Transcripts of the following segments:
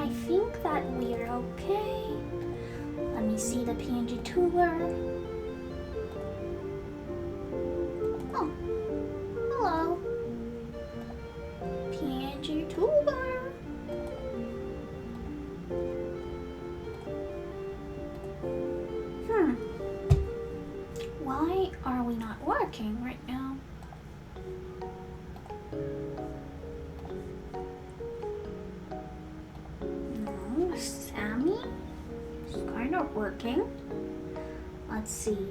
I think that we're okay. Let me see the PNG tuber. Oh, hello. PNG tuber. Why are we not working right now? No, Sammy is kind of working. Let's see.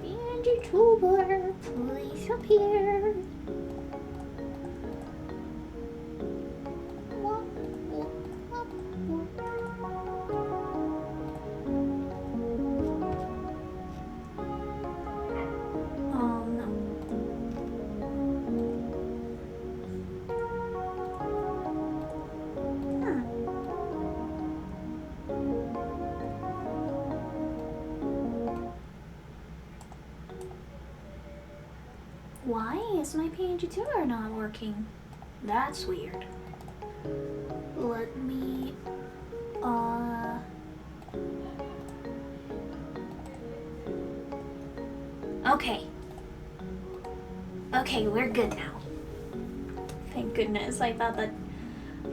PNG tuber, please appear. Why is my PNG tuber not working? That's weird. Let me Okay, we're good now. Thank goodness. I thought that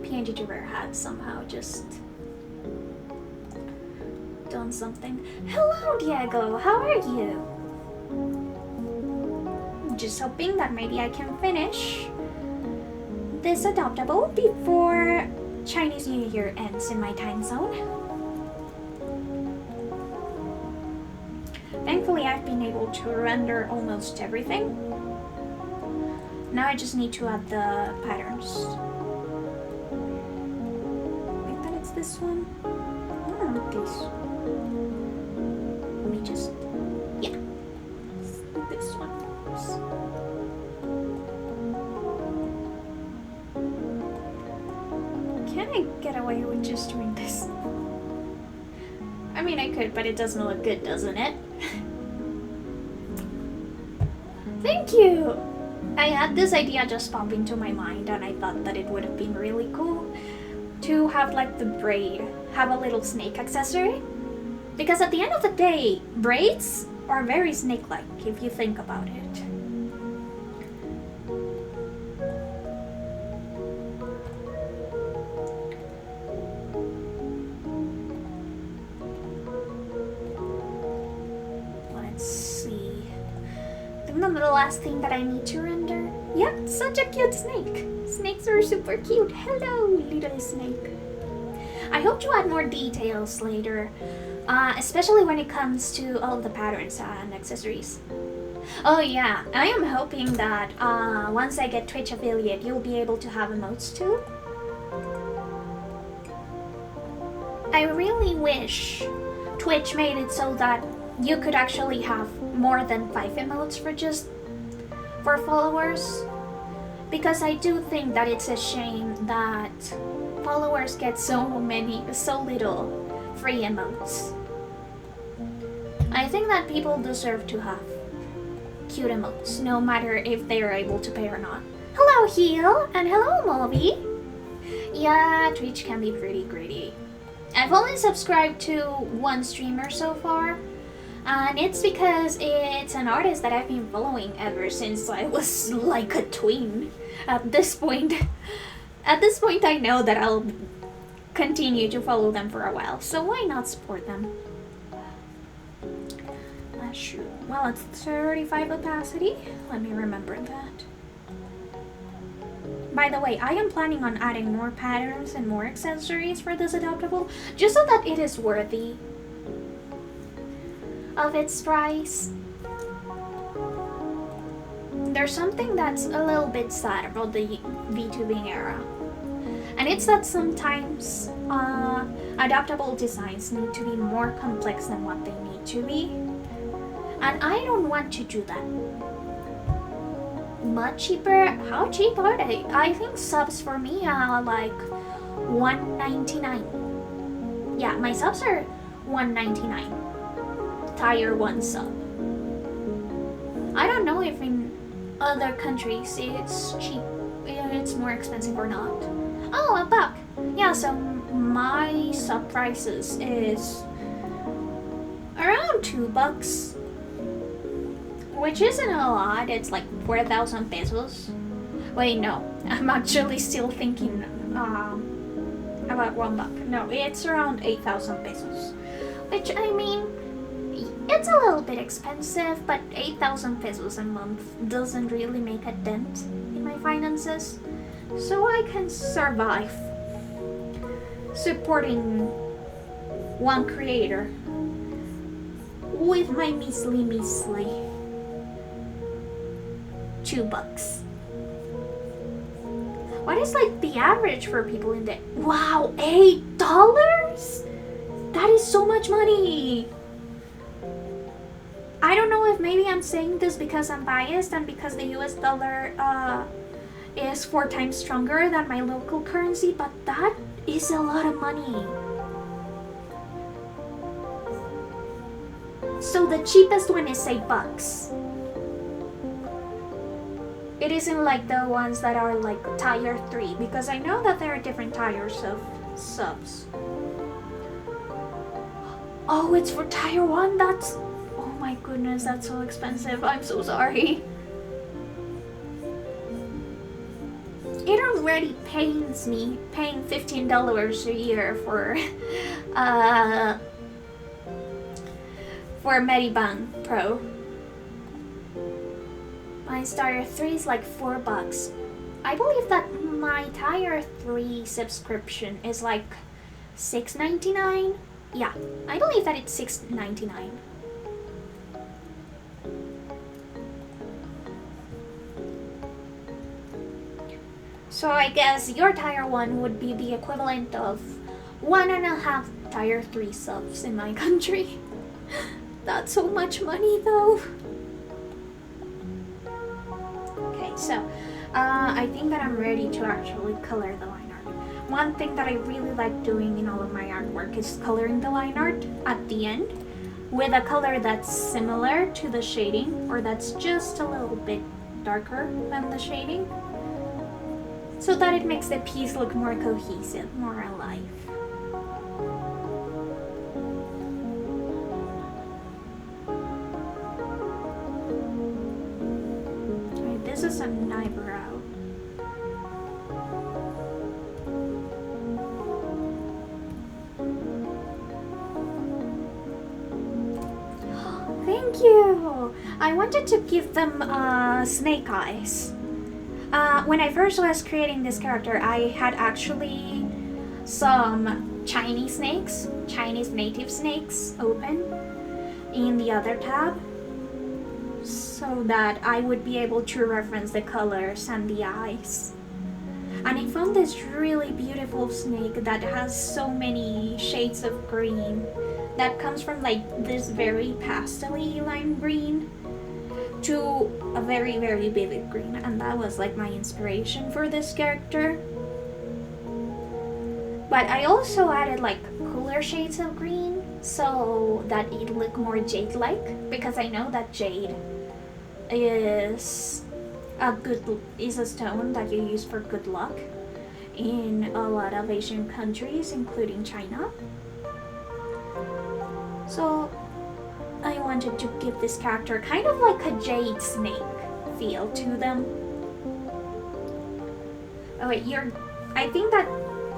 PNG tuber had somehow just done something. Hello, Diego. How are you? Just hoping that maybe I can finish this adoptable before Chinese New Year ends in my time zone. Thankfully, I've been able to render almost everything. Now I just need to add the patterns. I think that it's this one. I don't know this. Let me just, yeah, this one. Can I get away with just doing this? I mean, I could, but it doesn't look good, doesn't it? Thank you! I had this idea just pop into my mind, and I thought that it would have been really cool to have like the braid have a little snake accessory. Because at the end of the day, braids are very snake-like if you think about it. Let's see. I think the last thing that I need to render. Yep, such a cute snake. Snakes are super cute. Hello, little snake. I hope to add more details later. Especially when it comes to all of the patterns and accessories. Oh yeah, I am hoping that once I get Twitch affiliate, you'll be able to have emotes too. I really wish Twitch made it so that you could actually have more than 5 emotes for followers. Because I do think that it's a shame that followers get so little free emotes. I think that people deserve to have cute emotes, no matter if they are able to pay or not. Hello, Heel, and hello, Moby. Yeah, Twitch can be pretty greedy. I've only subscribed to one streamer so far, and it's because it's an artist that I've been following ever since I was like a tween. At this point, I know that I'll continue to follow them for a while, so why not support them? Sure. Well, it's 35 opacity. Let me remember that. By the way, I am planning on adding more patterns and more accessories for this adoptable, just so that it is worthy of its price. There's something that's a little bit sad about the VTubing era. And it's that sometimes adoptable designs need to be more complex than what they need to be. And I don't want to do that. Much cheaper? How cheap are they? I think subs for me are like $1.99. Yeah, my subs are $1.99. Tier 1 sub. I don't know if in other countries it's cheap, it's more expensive or not. Oh, $1. Yeah, so my sub prices is around $2, which isn't a lot. It's like 4,000 pesos. Wait, no, I'm actually still thinking about $1. No, it's around 8,000 pesos, which I mean, it's a little bit expensive, but 8,000 pesos a month doesn't really make a dent in my finances, so I can survive supporting one creator with my measly $2. What is like the average for people in there? Wow, $8? That is so much money. I don't know if maybe I'm saying this because I'm biased and because the US dollar is 4 times stronger than my local currency, but that is a lot of money. So the cheapest one is $8. It isn't like the ones that are like tier 3, because I know that there are different tiers of subs. Oh, it's for tier 1? That's... oh my goodness, that's so expensive. I'm so sorry. It already pains me paying $15 a year for Medibang Pro. My tier 3 is like $4. I believe that my tier 3 subscription is like $6.99. Yeah, I believe that it's $6.99. So I guess your tier 1 would be the equivalent of 1.5 tier 3 subs in my country. That's so much money though. Okay, so I think that I'm ready to actually color the line art. One thing that I really like doing in all of my artwork is coloring the line art at the end with a color that's similar to the shading, or that's just a little bit darker than the shading, so that it makes the piece look more cohesive, more alive. Right, this is an eyebrow. Thank you! I wanted to give them snake eyes. When I first was creating this character, I had actually some Chinese snakes, Chinese native snakes open in the other tab, so that I would be able to reference the colors and the eyes. And I found this really beautiful snake that has so many shades of green, that comes from like this very pastel-y lime green to a very, very vivid green, and that was like my inspiration for this character. But I also added like cooler shades of green so that it looked more jade-like, because I know that jade is a stone that you use for good luck in a lot of Asian countries, including China. So I wanted to give this character kind of like a jade snake feel to them. Oh wait, I think that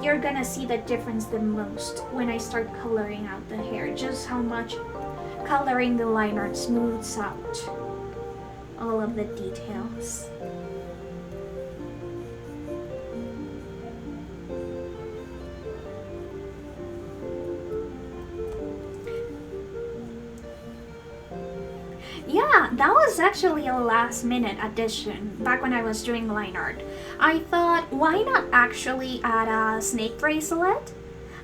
you're gonna see the difference the most when I start coloring out the hair, just how much coloring the line art smooths out all of the details. Yeah, that was actually a last minute addition back when I was doing line art. I thought, why not actually add a snake bracelet?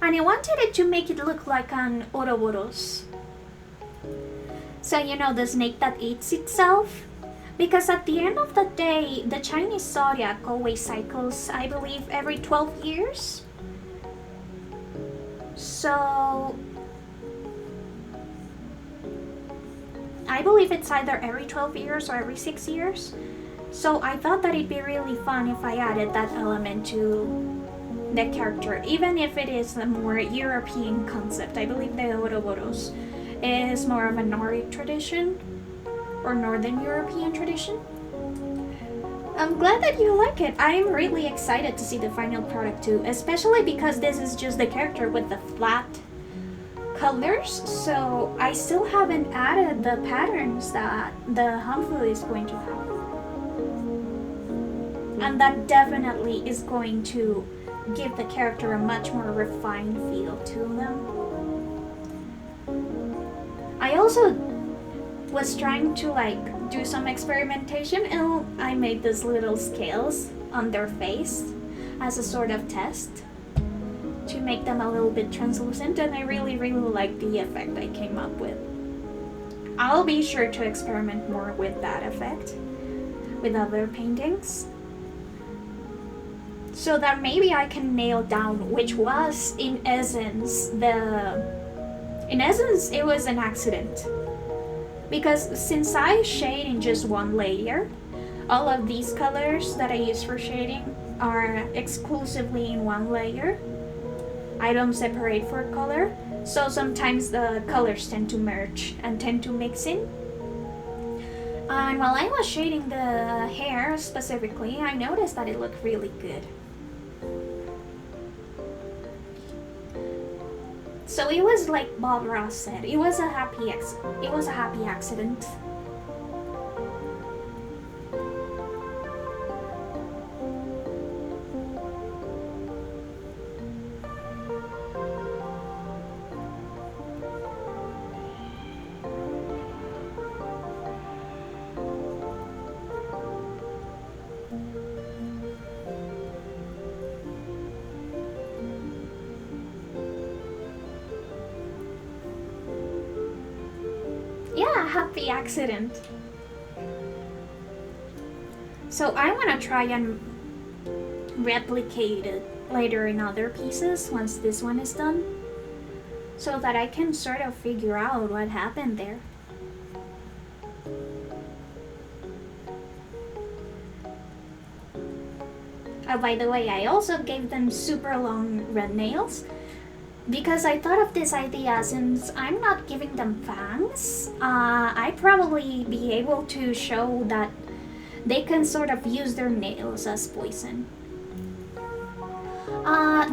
And I wanted it to make it look like an Ouroboros. So you know, the snake that eats itself? Because at the end of the day, the Chinese zodiac always cycles, I believe, every 12 years. So I believe it's either every 12 years or every 6 years. So I thought that it'd be really fun if I added that element to the character, even if it is a more European concept. I believe the Ouroboros is more of a Nordic tradition or Northern European tradition. I'm glad that you like it. I'm really excited to see the final product too, especially because this is just the character with the flat colors, so I still haven't added the patterns that the Hanfu is going to have. And that definitely is going to give the character a much more refined feel to them. I also was trying to do some experimentation, and I made these little scales on their face as a sort of test to make them a little bit translucent, and I really like the effect I came up with. I'll be sure to experiment more with that effect with other paintings, so that maybe I can nail down which was in essence it was an accident. Because since I shade in just one layer, all of these colors that I use for shading are exclusively in one layer. I don't separate for color, so sometimes the colors tend to merge and tend to mix in. And while I was shading the hair specifically, I noticed that it looked really good. So it was like Bob Ross said, it was a happy accident. Happy accident. So I want to try and replicate it later in other pieces once this one is done, so that I can sort of figure out what happened there. Oh, by the way, I also gave them super long red nails, because I thought of this idea, since I'm not giving them fangs, I'd probably be able to show that they can sort of use their nails as poison.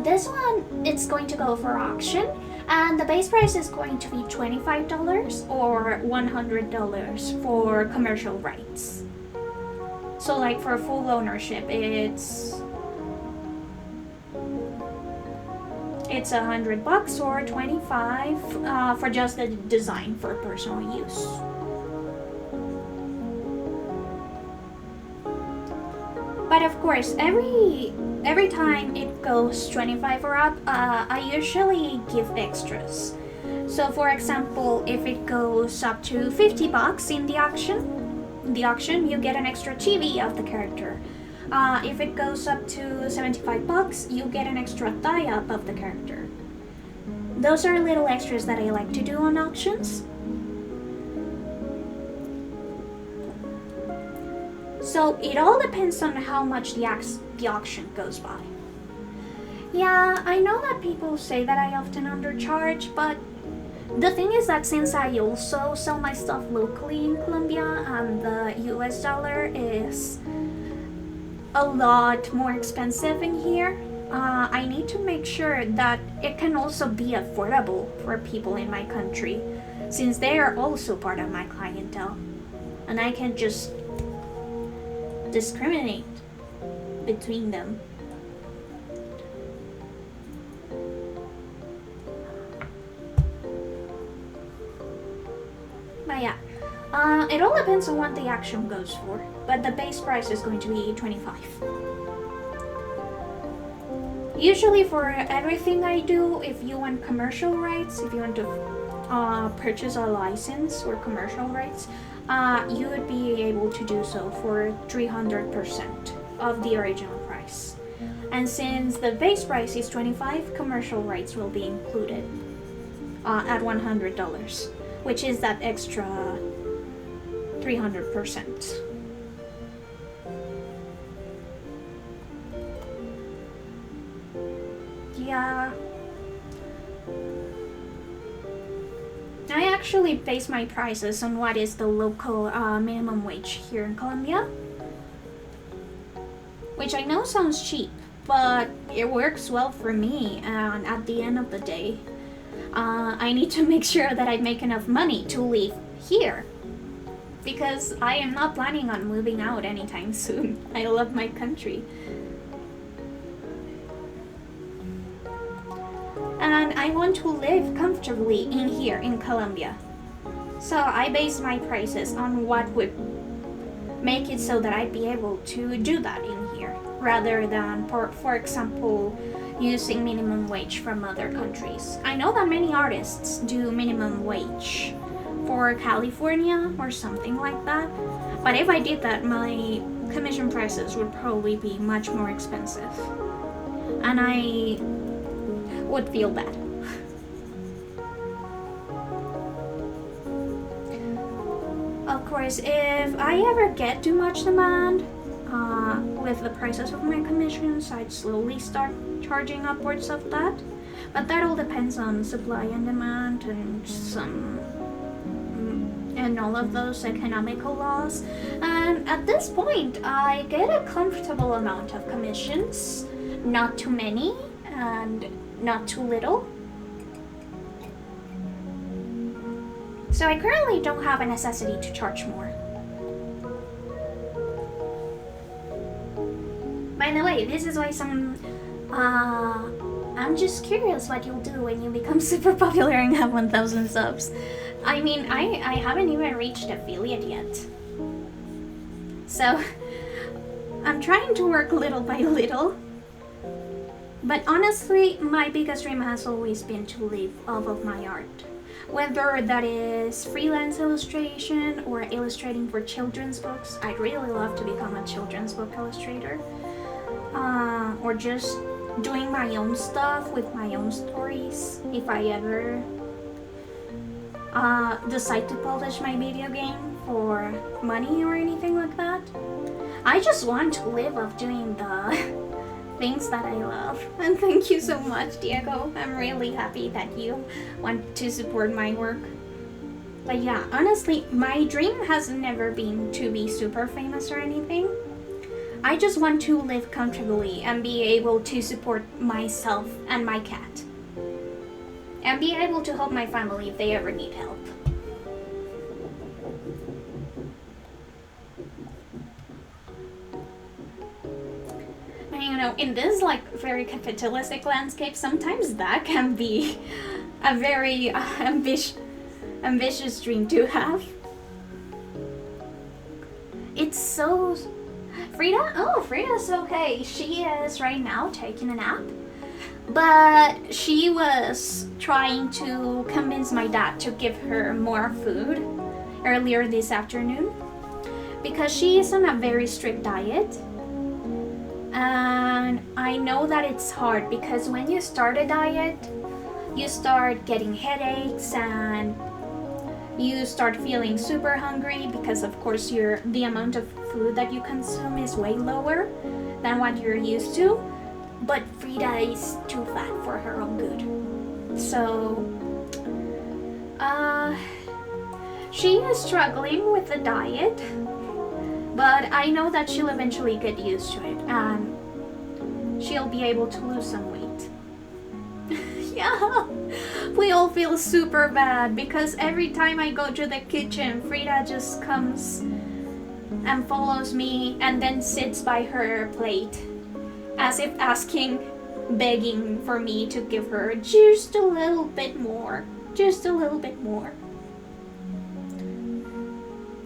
This one, it's going to go for auction, and the base price is going to be $25 or $100 for commercial rights. So like for full ownership, it's $100 or $25 for just the design for personal use. But of course, every time it goes 25 or up, I usually give extras. So for example, if it goes up to $50 in the auction, you get an extra chibi of the character. If it goes up to $75, you get an extra tie-up of the character. Those are little extras that I like to do on auctions. So it all depends on how much the auction goes by. Yeah, I know that people say that I often undercharge, but the thing is that since I also sell my stuff locally in Colombia and the US dollar is a lot more expensive in here, I need to make sure that it can also be affordable for people in my country, since they are also part of my clientele, and I can't just discriminate between them. But yeah, it all depends on what the auction goes for, but the base price is going to be $25. Usually for everything I do, if you want commercial rights, if you want to purchase a license or commercial rights, you would be able to do so for 300% of the original price. And since the base price is $25, commercial rights will be included at $100, which is that extra 300%. Colombia, I actually base my prices on what is the local minimum wage here in Colombia, which I know sounds cheap, but it works well for me. And at the end of the day, I need to make sure that I make enough money to live here, because I am not planning on moving out anytime soon. I love my country. And I want to live comfortably in here in Colombia. So I base my prices on what would make it so that I'd be able to do that in here, rather than, for example, using minimum wage from other countries. I know that many artists do minimum wage for California or something like that, but if I did that, my commission prices would probably be much more expensive, and I would feel bad. Of course, if I ever get too much demand with the prices of my commissions, I'd slowly start charging upwards of that, but that all depends on supply and demand and all of those economical laws. And at this point, I get a comfortable amount of commissions, not too many and not too little. So I currently don't have a necessity to charge more. By the way, this is why I'm just curious what you'll do when you become super popular and have 1,000 subs. I mean, I haven't even reached affiliate yet. So I'm trying to work little by little. But honestly, my biggest dream has always been to live off of my art. Whether that is freelance illustration or illustrating for children's books. I'd really love to become a children's book illustrator. Or just doing my own stuff with my own stories, if I ever decide to publish my video game for money or anything like that. I just want to live off doing the things that I love. And thank you so much, Diego. I'm really happy that you want to support my work. But yeah, honestly, my dream has never been to be super famous or anything. I just want to live comfortably and be able to support myself and my cat. And be able to help my family if they ever need help. And you know, in this like very capitalistic landscape, sometimes that can be a very ambitious dream to have. It's so... Frida? Oh, Frida's okay. She is right now taking a nap. But she was trying to convince my dad to give her more food earlier this afternoon, because she is on a very strict diet. And I know that it's hard, because when you start a diet, you start getting headaches and you start feeling super hungry, because of course the amount of food that you consume is way lower than what you're used to. But Frida is too fat for her own good. So she is struggling with the diet, but I know that she'll eventually get used to it and she'll be able to lose some weight. Yeah, we all feel super bad, because every time I go to the kitchen, Frida just comes and follows me and then sits by her plate, as if begging for me to give her just a little bit more, just a little bit more.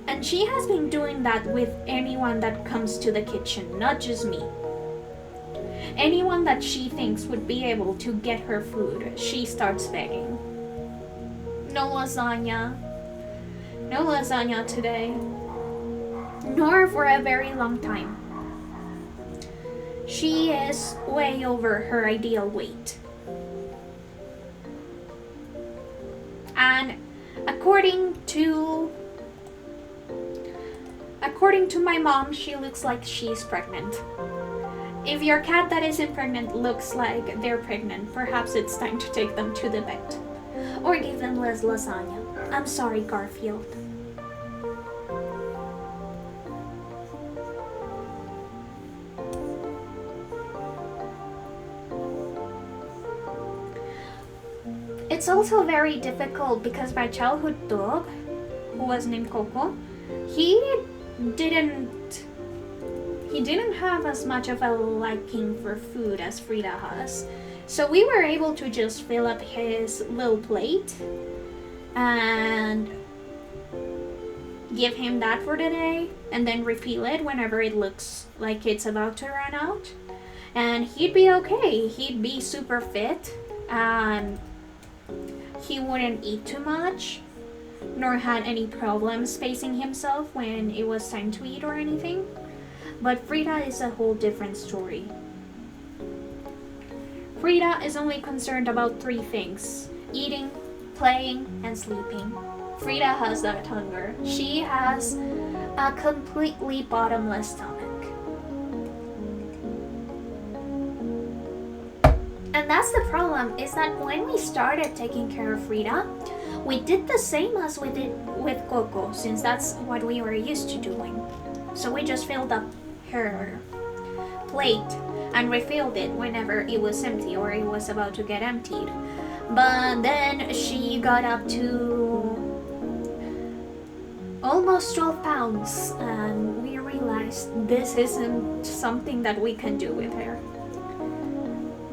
And she has been doing that with anyone that comes to the kitchen, not just me. Anyone that she thinks would be able to get her food, she starts begging. No lasagna. No lasagna today. Nor for a very long time. She is way over her ideal weight. And according to my mom, she looks like she's pregnant. If your cat that isn't pregnant looks like they're pregnant, perhaps it's time to take them to the vet. Or give them less lasagna. I'm sorry, Garfield. It's also very difficult because my childhood dog, who was named Coco, he didn't have as much of a liking for food as Frida has. So we were able to just fill up his little plate and give him that for the day and then refill it whenever it looks like it's about to run out. And he'd be okay. He'd be super fit and he wouldn't eat too much nor had any problems spacing himself when it was time to eat or anything. But Frida is a whole different story. Frida is only concerned about 3 things: eating, playing, and sleeping. Frida has that hunger. She has a completely bottomless stomach. And that's the problem, is that when we started taking care of Frida, we did the same as we did with Coco, since that's what we were used to doing. So we just filled up her plate and refilled it whenever it was empty or it was about to get emptied. But then she got up to almost 12 pounds and we realized this isn't something that we can do with her.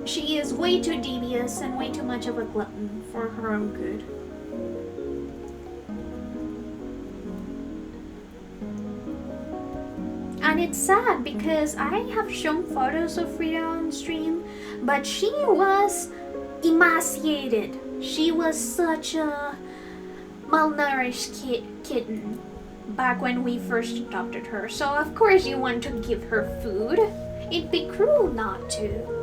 She is way too devious and way too much of a glutton for her own good. And it's sad because I have shown photos of Frida on stream, but she was emaciated. She was such a malnourished kitten back when we first adopted her. So of course you want to give her food. It'd be cruel not to.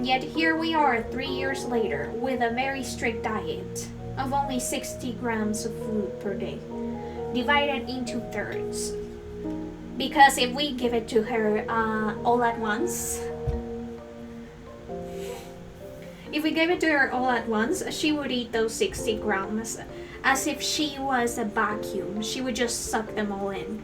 Yet here we are 3 years later with a very strict diet of only 60 grams of food per day, divided into thirds. Because if we give it to her all at once, she would eat those 60 grams as if she was a vacuum. She would just suck them all in.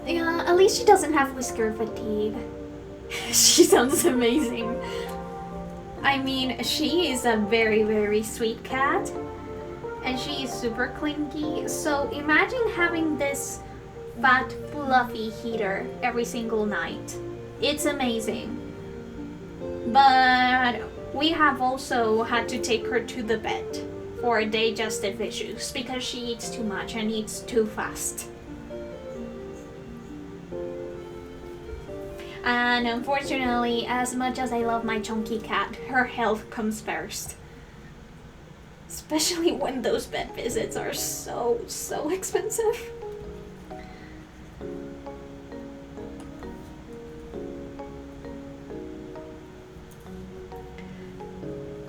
Yeah, at least she doesn't have whisker fatigue. She sounds amazing. I mean, she is a very, very sweet cat. And she is super clingy. So imagine having this fat, fluffy heater every single night. It's amazing. But we have also had to take her to the vet for digestive issues because she eats too much and eats too fast. And unfortunately, as much as I love my chunky cat, her health comes first. Especially when those vet visits are so expensive.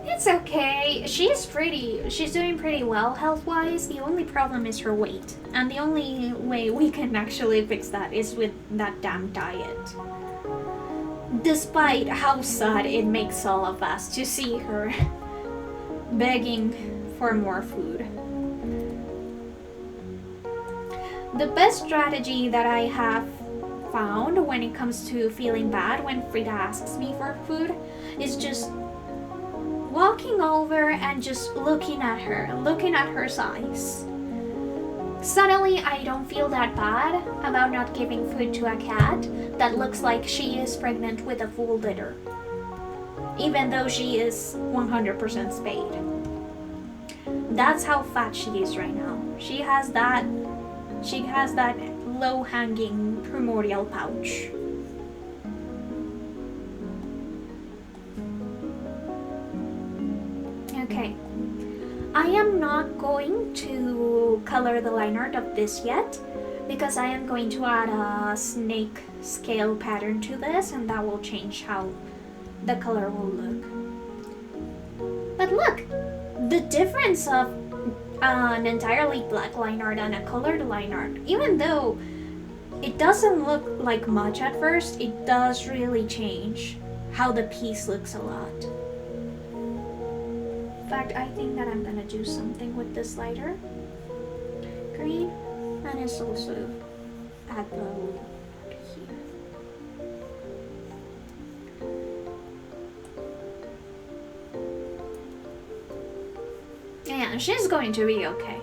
It's okay. She's doing pretty well health-wise. The only problem is her weight. And the only way we can actually fix that is with that damn diet. Despite how sad it makes all of us to see her begging for more food. The best strategy that I have found when it comes to feeling bad when Frida asks me for food is just walking over and just looking at her size. Suddenly, I don't feel that bad about not giving food to a cat that looks like she is pregnant with a full litter, even though she is 100% spayed. That's how fat she is right now. She has that low-hanging primordial pouch. Okay. I am not going to color the line art of this yet because I am going to add a snake scale pattern to this and that will change how the color will look. But look, the difference of an entirely black line art and a colored line art, even though it doesn't look like much at first, it does really change how the piece looks a lot. In fact, I think that I'm gonna do something with this lighter green, and it's also add the here. Yeah, she's going to be okay.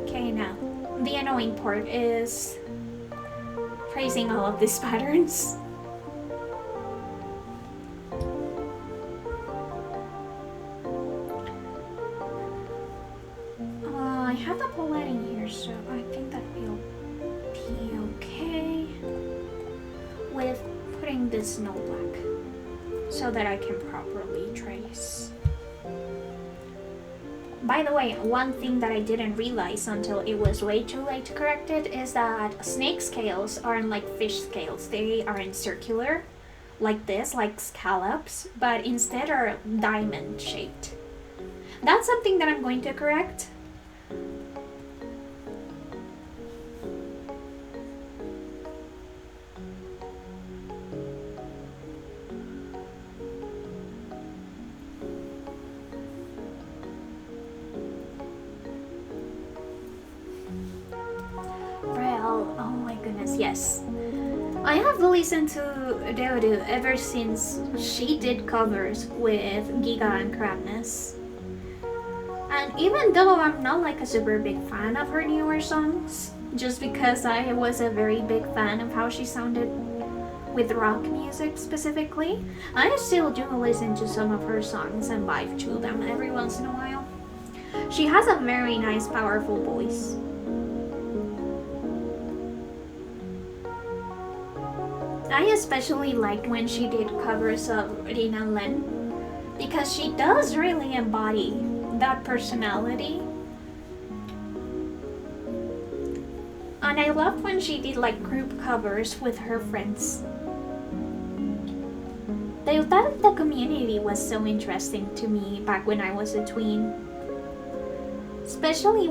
Okay, now the annoying part is tracing all of these patterns. I have the palette in here, so I think that will be okay with putting this snow black so that I can properly trace. By the way, one thing that I didn't realize until it was way too late to correct it is that snake scales aren't like fish scales. They aren't circular like this, like scallops, but instead are diamond shaped. That's something that I'm going to correct. Oh my goodness, yes. I have listened to VOD ever since she did covers with Giga and Crabness. And even though I'm not like a super big fan of her newer songs, just because I was a very big fan of how she sounded with rock music specifically, I still do listen to some of her songs and vibe to them every once in a while. She has a very nice, powerful voice. I especially liked when she did covers of Rina Len, because she does really embody that personality. And I loved when she did like group covers with her friends. The community was so interesting to me back when I was a tween. Especially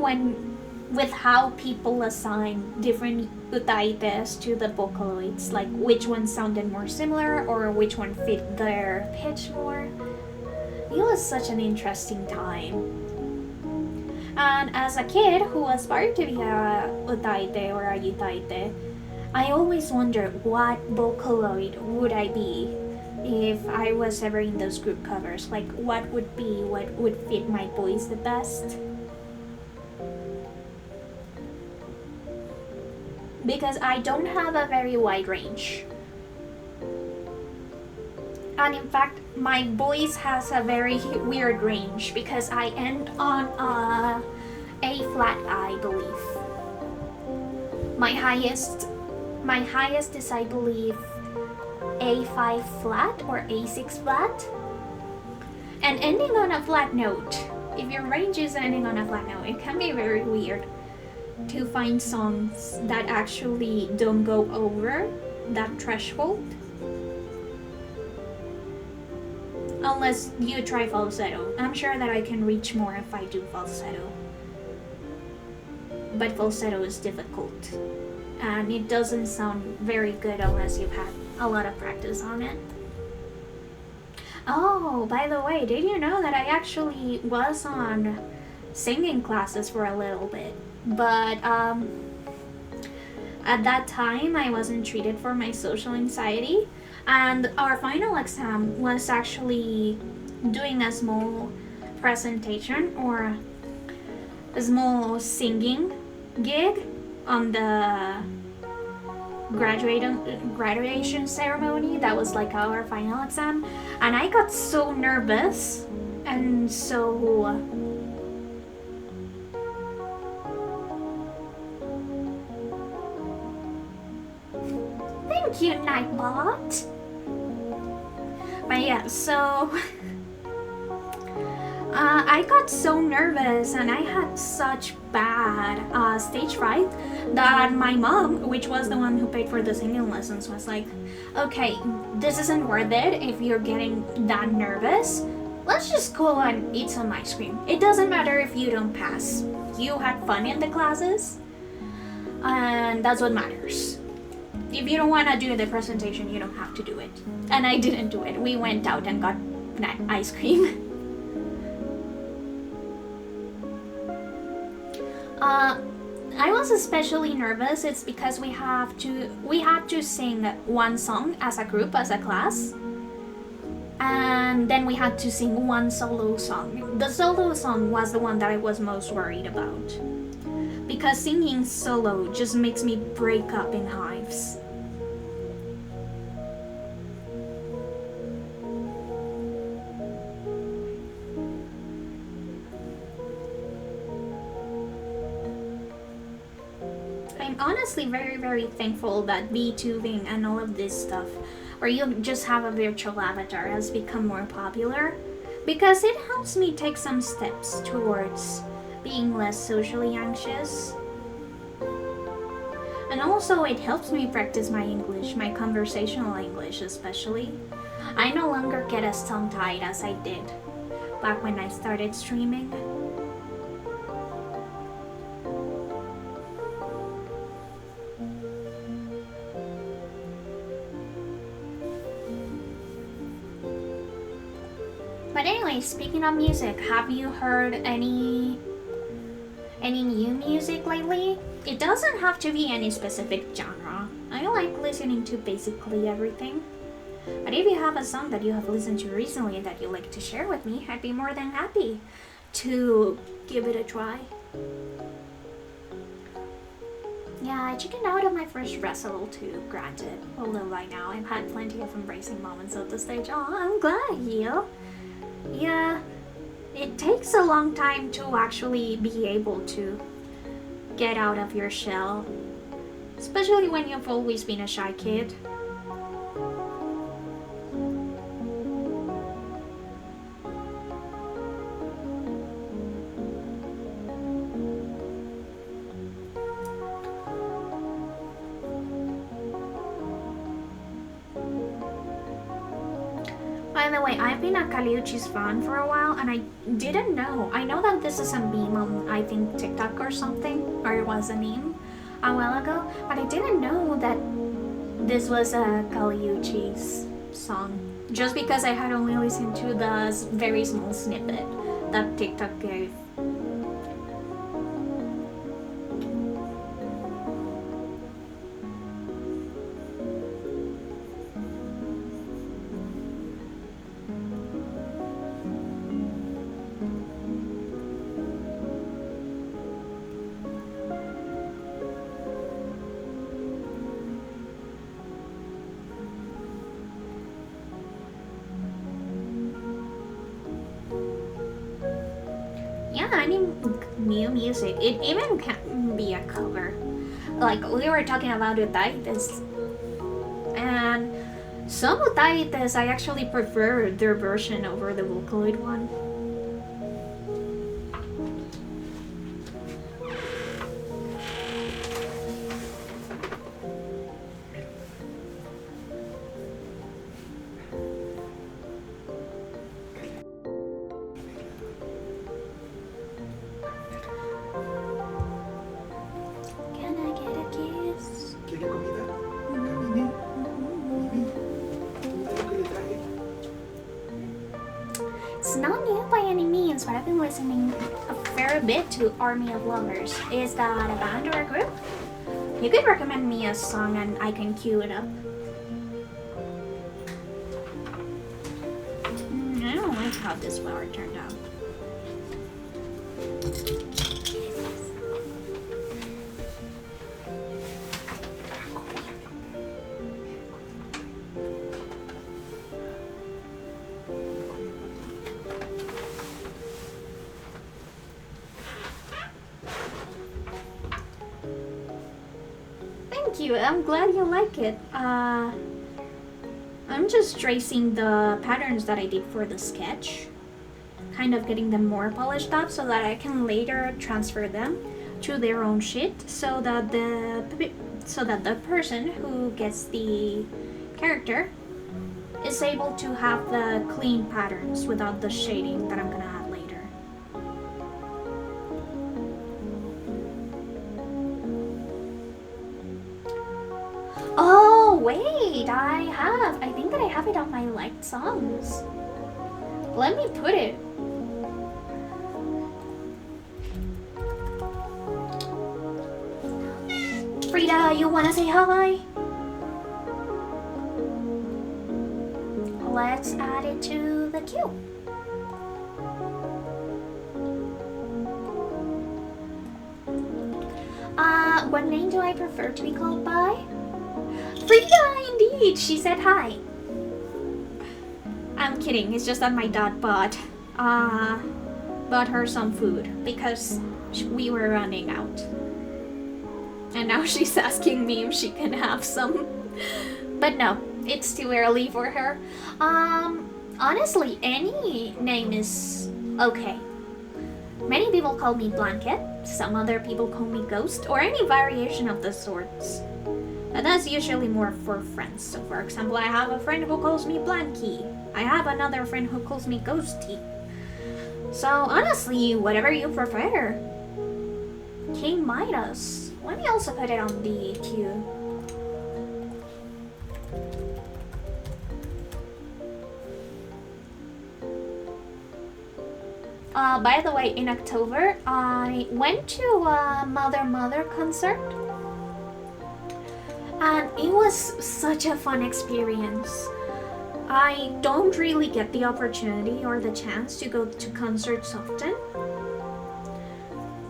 with how people assign different utaites to the Vocaloids, like which one sounded more similar or which one fit their pitch more. It was such an interesting time. And as a kid who aspired to be a utaite or a utaite, I always wondered what Vocaloid would I be if I was ever in those group covers. Like what would fit my voice the best. Because I don't have a very wide range. And in fact, my voice has a very weird range because I end on A flat, I believe. My highest is, I believe, A5 flat or A6 flat. And ending on a flat note, if your range is ending on a flat note, it can be very weird to find songs that actually don't go over that threshold. Unless you try falsetto. I'm sure that I can reach more if I do falsetto. But falsetto is difficult. And it doesn't sound very good unless you've had a lot of practice on it. Oh, by the way, did you know that I actually was on singing classes for a little bit? But at that time I wasn't treated for my social anxiety, and our final exam was actually doing a small presentation or a small singing gig on the graduation ceremony. That was like our final exam, and I got so nervous and so thank you, Nightbot. But yeah, so I got so nervous and I had such bad stage fright that my mom, which was the one who paid for the singing lessons, was like, okay, this isn't worth it if you're getting that nervous. Let's just go and eat some ice cream. It doesn't matter if you don't pass. You had fun in the classes, and that's what matters. If you don't want to do the presentation, you don't have to do it. And I didn't do it. We went out and got ice cream. I was especially nervous. It's because we had to sing one song as a group, as a class, and then we had to sing one solo song. The solo song was the one that I was most worried about, because singing solo just makes me break up in hives. I'm honestly very, very thankful that VTubing and all of this stuff, where you just have a virtual avatar, has become more popular, because it helps me take some steps towards being less socially anxious. And also it helps me practice my English, my conversational English especially. I no longer get as tongue-tied as I did back when I started streaming. But anyway, speaking of music, have you heard any new music lately? It doesn't have to be any specific genre. I like listening to basically everything. But if you have a song that you have listened to recently that you'd like to share with me, I'd be more than happy to give it a try. Yeah, I chickened out of my first wrestle too, granted. Although by now I've had plenty of embracing moments at the stage. Oh, I'm glad, you. Yeah, it takes a long time to actually be able to get out of your shell, especially when you've always been a shy kid. By the way, I've been a Kaliuchi's fan for a while, and I didn't know. I know that this is a meme on, I think, TikTok or something, or it was a meme a while ago, but I didn't know that this was a Kaliuchi's song, just because I had only listened to the very small snippet that TikTok gave. Yeah, I need new music. It even can be a cover. Like, we were talking about Utaites, and some Utaites, I actually prefer their version over the Vocaloid one. It's not new by any means, but I've been listening a fair bit to Army of Lovers. Is that a band or a group? You could recommend me a song and I can cue it up. I don't like how this flower turned out. Thank you, I'm glad you like it. I'm just tracing the patterns that I did for the sketch. kind of getting them more polished up so that I can later transfer them to their own shit, so that the person who gets the character is able to have the clean patterns without the shading that I'm gonna add later. Oh wait, I think that I have it on my liked songs. Let me put it. Frida, you wanna say hi? Let's add it to the queue. What name do I prefer to be called by? Frida, indeed, she said hi. I'm kidding, it's just that my dad bought her some food because we were running out. And now she's asking me if she can have some. But no, it's too early for her. Honestly, any name is okay. Many people call me Blanket, some other people call me Ghost, or any variation of the sorts. But that's usually more for friends. So for example, I have a friend who calls me Blanky. I have another friend who calls me Ghosty. So honestly, whatever you prefer. King Midas. Let me also put it on the queue. By the way, in October, I went to a Mother concert. And it was such a fun experience. I don't really get the opportunity or the chance to go to concerts often.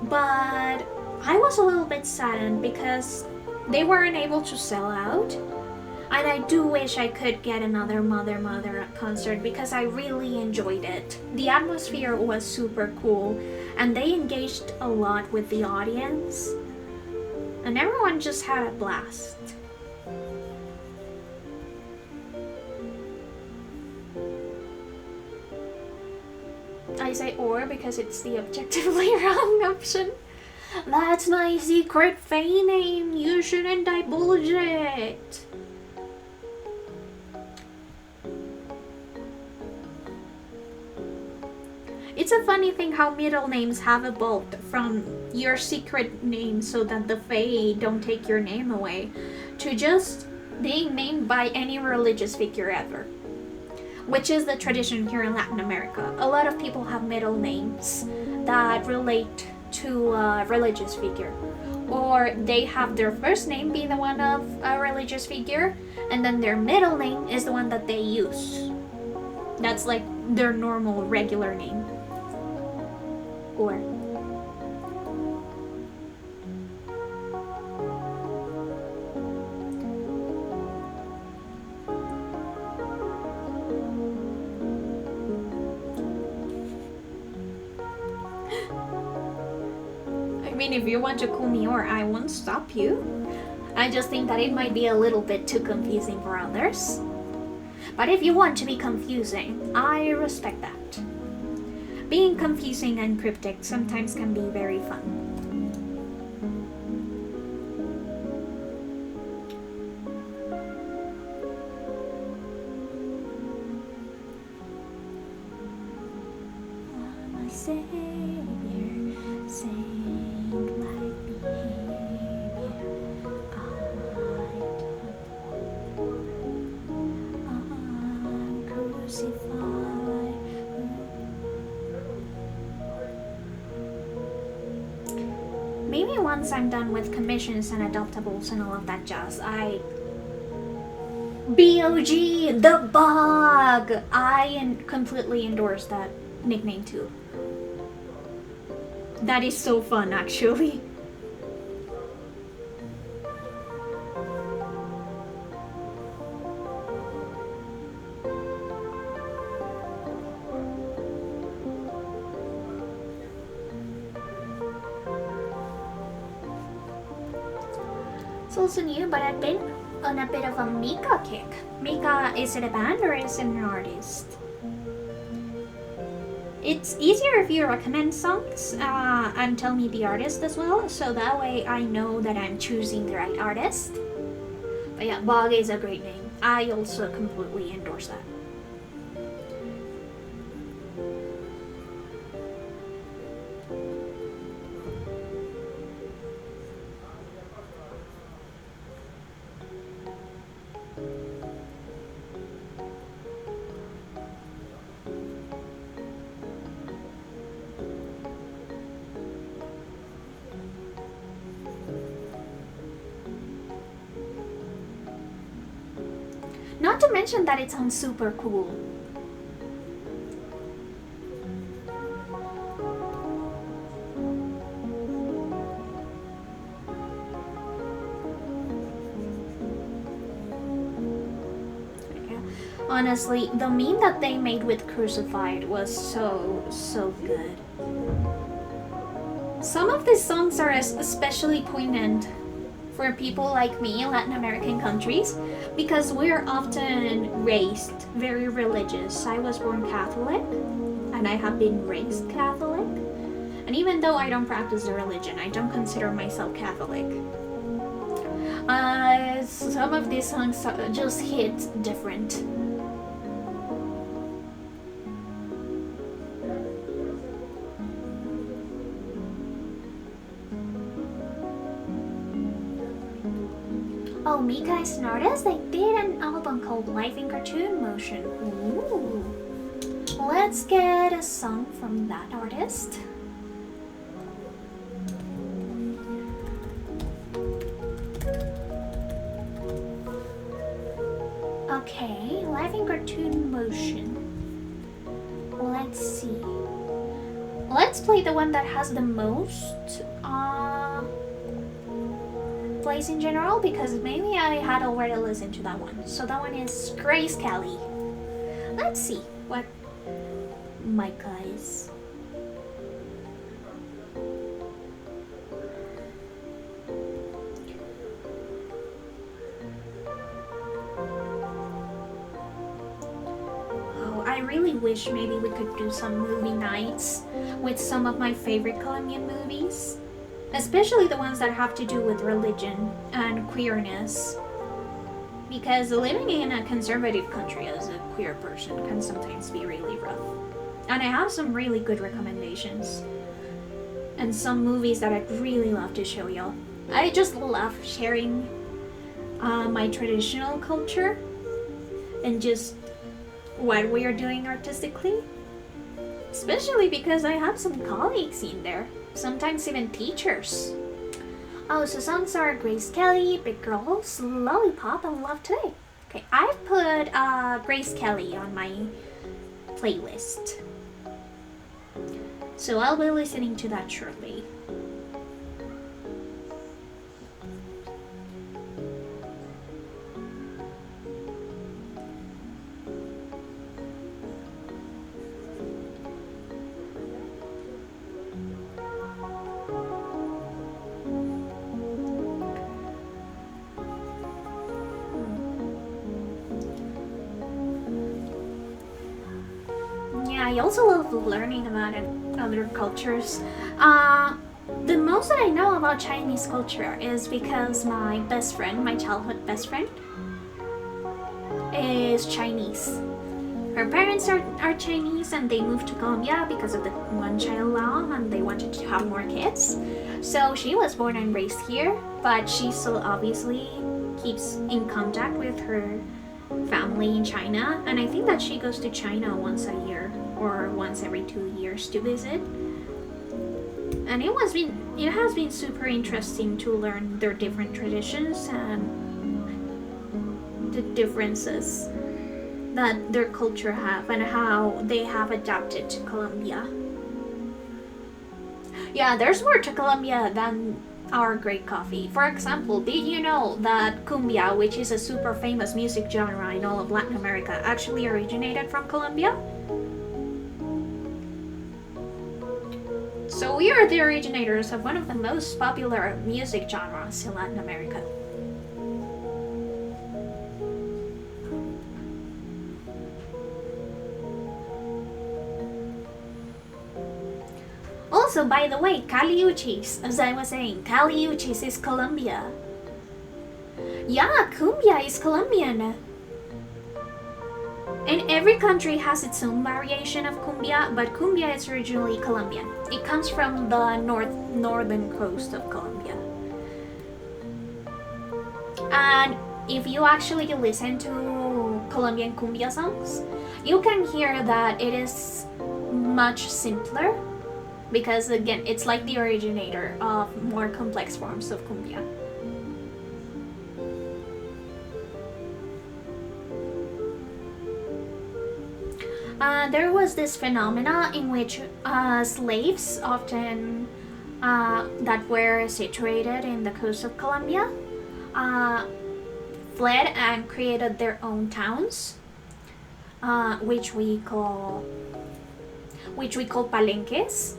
But I was a little bit saddened because they weren't able to sell out. And I do wish I could get another Mother concert because I really enjoyed it. The atmosphere was super cool and they engaged a lot with the audience. And everyone just had a blast. I say or because it's the objectively wrong option. That's my secret fan name. You shouldn't divulge it. It's a funny thing how middle names have evolved from your secret name so that the Fae don't take your name away to just being named by any religious figure ever, which is the tradition here in Latin America. A lot of people have middle names that relate to a religious figure, or they have their first name be the one of a religious figure and then their middle name is the one that they use. That's like their normal regular name. Or I mean, if you want to call me or, I won't stop you. I just think that it might be a little bit too confusing for others. But if you want to be confusing, I respect that. Being confusing and cryptic sometimes can be very fun. My savior, saint-like behavior, I'm crucified. Maybe once I'm done with commissions and adoptables and all of that jazz, BOG, the bug! I completely endorse that nickname too. That is so fun, actually. It's also new, but I've been on a bit of a Mika kick. Mika, is it a band or is it an artist? It's easier if you recommend songs and tell me the artist as well, so that way I know that I'm choosing the right artist. But yeah, Bog is a great name. I also completely endorse that. Not to mention that it sounds super cool. Yeah. Honestly, the meme that they made with Crucified was so good. Some of these songs are especially poignant for people like me in Latin American countries because we're often raised very religious. I was born Catholic and I have been raised Catholic. And even though I don't practice the religion, I don't consider myself Catholic. Some of these songs just hit different. Oh, Mika is an artist? They did an album called Life in Cartoon Motion. Ooh. Let's get a song from that artist. Okay, Life in Cartoon Motion. Let's see. Let's play the one that has the most plays in general, because maybe I had already listened to that one. So that one is Grace Kelly. Let's see what Micah is. Oh, I really wish maybe we could do some movie nights with some of my favorite Colombian movies. Especially the ones that have to do with religion and queerness. Because living in a conservative country as a queer person can sometimes be really rough. And I have some really good recommendations. And some movies that I'd really love to show y'all. I just love sharing my traditional culture and just what we are doing artistically. Especially because I have some colleagues in there. Sometimes even teachers. Oh, so songs are Grace Kelly, Big Girls, Lollipop, and Love Today. Okay, I've put Grace Kelly on my playlist. So I'll be listening to that shortly. I also love learning about other cultures. The most that I know about Chinese culture is because my best friend, my childhood best friend, is Chinese. Her parents are Chinese and they moved to Colombia because of the one-child law and they wanted to have more kids. So she was born and raised here, but she still obviously keeps in contact with her family in China, and I think that she goes to China once a year or once every 2 years to visit. And it has been super interesting to learn their different traditions and the differences that their culture have and how they have adapted to Colombia. Yeah, there's more to Colombia than our great coffee. For example, did you know that cumbia, which is a super famous music genre in all of Latin America, actually originated from Colombia? So we are the originators of one of the most popular music genres in Latin America. also, by the way, Caliuchis, as I was saying, Caliuchis is Colombia. Yeah, cumbia is Colombian. And every country has its own variation of cumbia, but cumbia is originally Colombian. It comes from the northern coast of Colombia. And if you actually listen to Colombian cumbia songs, you can hear that it is much simpler, because again, it's like the originator of more complex forms of cumbia. There was this phenomena in which slaves, often that were situated in the coast of Colombia, fled and created their own towns, which we call palenques.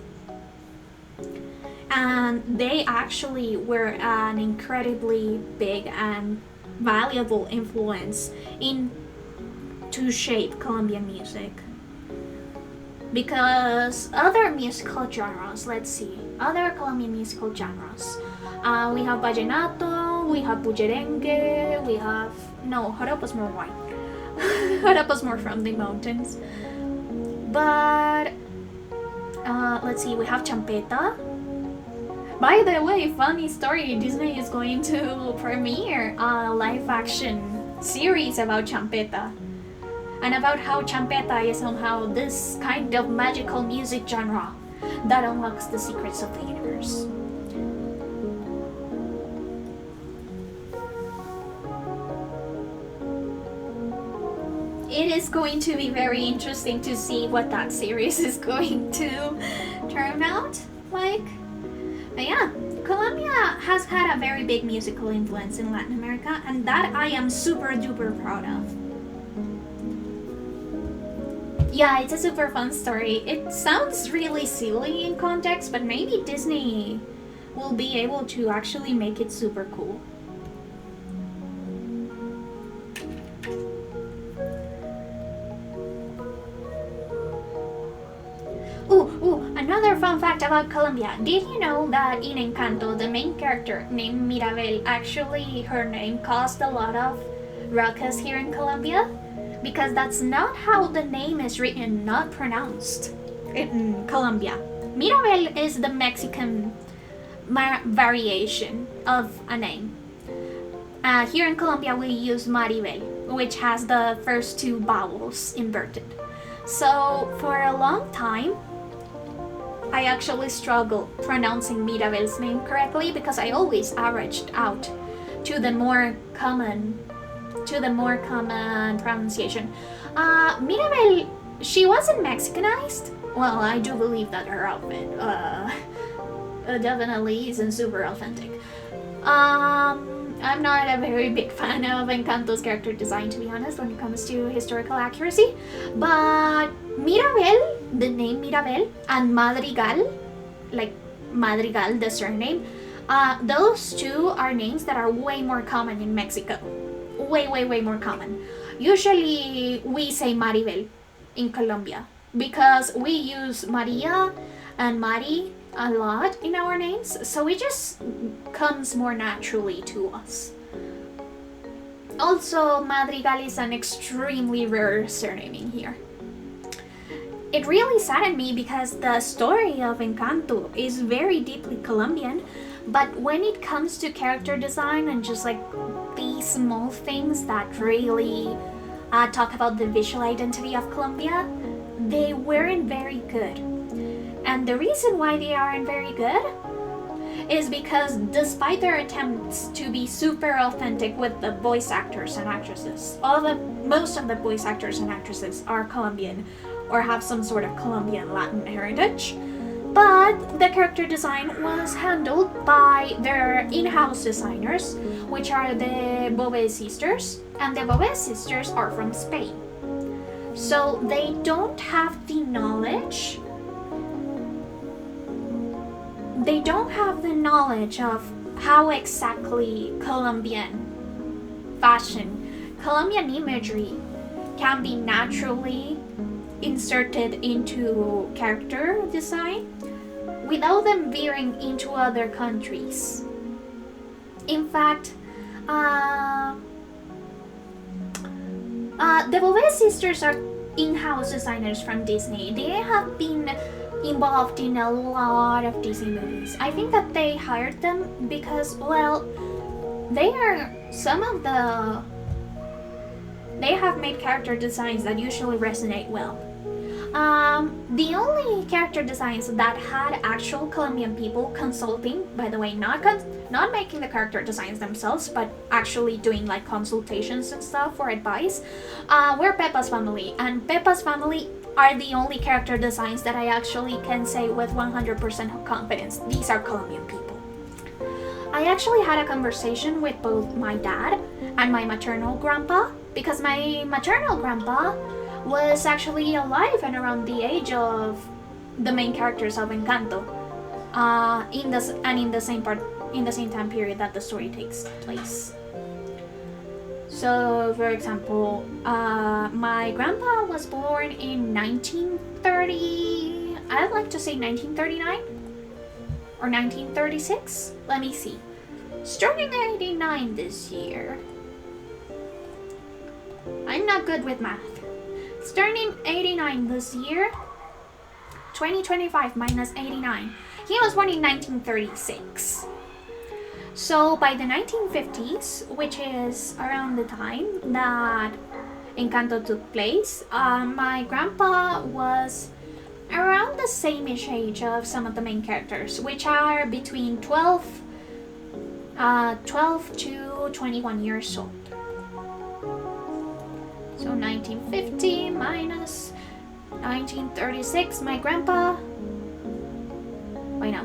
And they actually were an incredibly big and valuable influence to shape Colombian music. Because other musical genres, other Colombian musical genres. We have vallenato, we have bullerengue, joropo's more white. Joropo's more from the mountains. But, we have champeta. By the way, funny story, Disney is going to premiere a live-action series about champeta. And about how champeta is somehow this kind of magical music genre that unlocks the secrets of the universe. It is going to be very interesting to see what that series is going to turn out like. But yeah, Colombia has had a very big musical influence in Latin America, and that I am super duper proud of. Yeah, it's a super fun story. It sounds really silly in context, but maybe Disney will be able to actually make it super cool. Another fun fact about Colombia. Did you know that in Encanto, the main character named Mirabel, actually her name caused a lot of ruckus here in Colombia? Because that's not how the name is written, not pronounced in Colombia. Mirabel is the Mexican variation of a name. Here in Colombia we use Maribel, which has the first two vowels inverted. So for a long time, I actually struggled pronouncing Mirabel's name correctly because I always averaged out to the more common pronunciation. Mirabel, she wasn't Mexicanized. Well, I do believe that her outfit definitely isn't super authentic. I'm not a very big fan of Encanto's character design, to be honest, when it comes to historical accuracy. But Mirabel, the name Mirabel, and Madrigal, like Madrigal, the surname, those two are names that are way more common in Mexico. Way more common. Usually we say Maribel in Colombia because we use Maria and Mari a lot in our names, so it just comes more naturally to us. Also, Madrigal is an extremely rare surname in here. It really saddened me because the story of Encanto is very deeply Colombian, but when it comes to character design and just like these small things that really talk about the visual identity of Colombia, they weren't very good. And the reason why they aren't very good is because despite their attempts to be super authentic with the voice actors and actresses, most of the voice actors and actresses are Colombian or have some sort of Colombian Latin heritage, but the character design was handled by their in-house designers, which are the Boves sisters, and the Boves sisters are from Spain. So they don't have the knowledge of how exactly Colombian fashion, Colombian imagery can be naturally inserted into character design without them veering into other countries. In fact, the OBS sisters are in-house designers from Disney. They have been involved in a lot of Disney movies. I think that they hired them because, well, they have made character designs that usually resonate well. The only character designs that had actual Colombian people consulting, by the way, not making the character designs themselves, but actually doing like consultations and stuff for advice, were Pepa's family. And Pepa's family are the only character designs that I actually can say with 100% of confidence, these are Colombian people. I actually had a conversation with both my dad and my maternal grandpa, because my maternal grandpa was actually alive and around the age of the main characters of Encanto, in the same time period that the story takes place. So, for example, my grandpa was born in 1930. I'd like to say 1939 or 1936. Let me see. He's turning 89 this year. I'm not good with math. He's turning 89 this year. 2025 minus 89. He was born in 1936. So by the 1950s, which is around the time that Encanto took place, my grandpa was around the same-ish age of some of the main characters, which are between 12 to 21 years old. So 1950 minus 1936, my grandpa... Wait, no.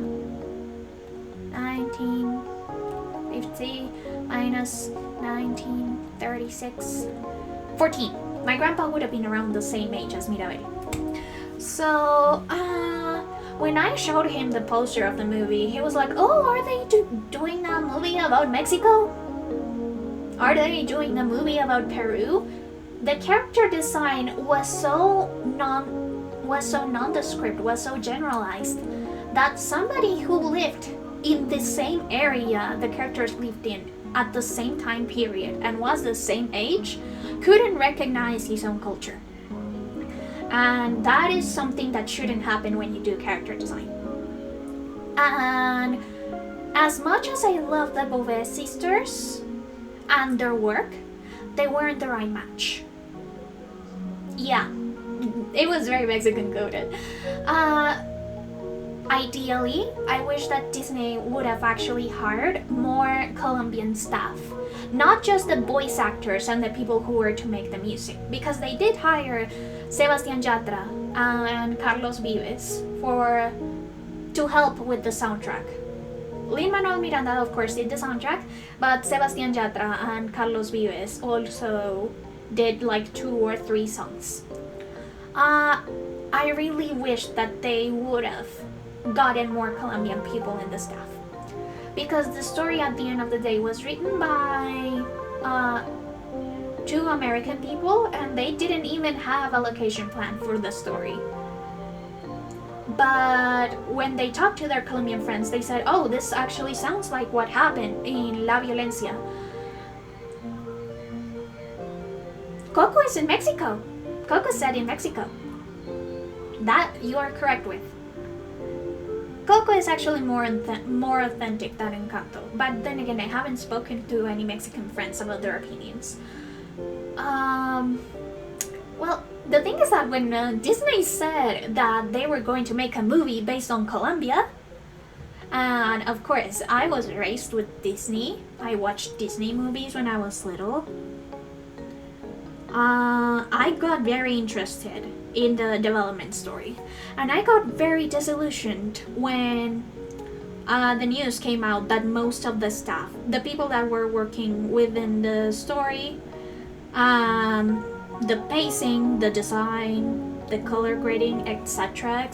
1950 minus 1936... 14. My grandpa would have been around the same age as Mirabel. So, when I showed him the poster of the movie, he was like, oh, are they doing a movie about Mexico? Are they doing a movie about Peru? The character design was so nondescript, was so generalized, that somebody who lived in the same area the characters lived in at the same time period and was the same age couldn't recognize his own culture. And that is something that shouldn't happen when you do character design. And as much as I love the Beauvais sisters and their work, they weren't the right match. Yeah, it was very Mexican coded. Ideally, I wish that Disney would have actually hired more Colombian staff. Not just the voice actors and the people who were to make the music, because they did hire Sebastián Yatra and Carlos Vives to help with the soundtrack. Lin-Manuel Miranda, of course, did the soundtrack, but Sebastián Yatra and Carlos Vives also did like 2 or 3 songs. I really wish that they would have gotten more Colombian people in the staff, because the story at the end of the day was written by 2 American people, and they didn't even have a location plan for the story. But when they talked to their Colombian friends, they said, oh, this actually sounds like what happened in La Violencia. Coco is in Mexico. Coco said in Mexico. That you are correct with. Coco is actually more authentic than Encanto, but then again, I haven't spoken to any Mexican friends about their opinions. Well, the thing is that when Disney said that they were going to make a movie based on Colombia, and of course, I was raised with Disney. I watched Disney movies when I was little. I got very interested in the development story, and I got very disillusioned when the news came out that most of the staff, the people that were working within the story, the pacing, the design, the color grading, etc.,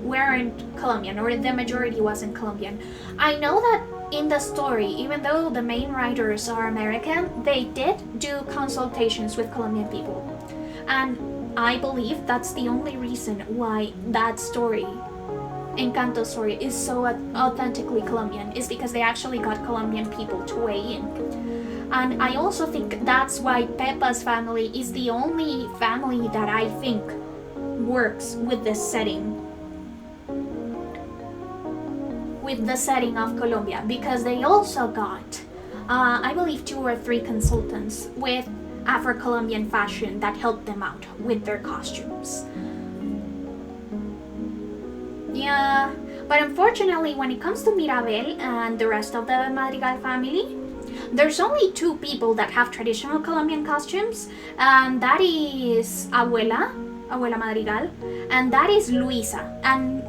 weren't Colombian, or the majority wasn't Colombian. I know that in the story, even though the main writers are American, they did do consultations with Colombian people. And I believe that's the only reason why that story, Encanto story, is so authentically Colombian, is because they actually got Colombian people to weigh in. And I also think that's why Pepa's family is the only family that I think works with this setting. With the setting of Colombia, because they also got, I believe, 2 or 3 consultants with Afro-Colombian fashion that helped them out with their costumes. Yeah, but unfortunately, when it comes to Mirabel and the rest of the Madrigal family, there's only 2 people that have traditional Colombian costumes, and that is Abuela Madrigal, and that is Luisa. And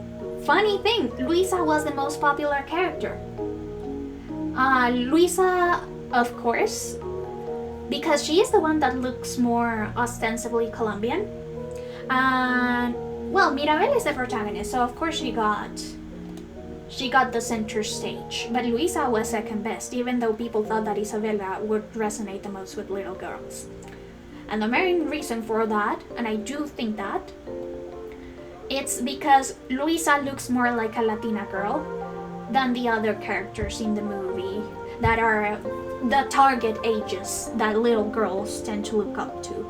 funny thing, Luisa was the most popular character. Luisa, of course, because she is the one that looks more ostensibly Colombian. And well, Mirabel is the protagonist, so of course she got the center stage. But Luisa was second best, even though people thought that Isabela would resonate the most with little girls. And the main reason for that, and I do think that, it's because Luisa looks more like a Latina girl than the other characters in the movie that are the target ages that little girls tend to look up to.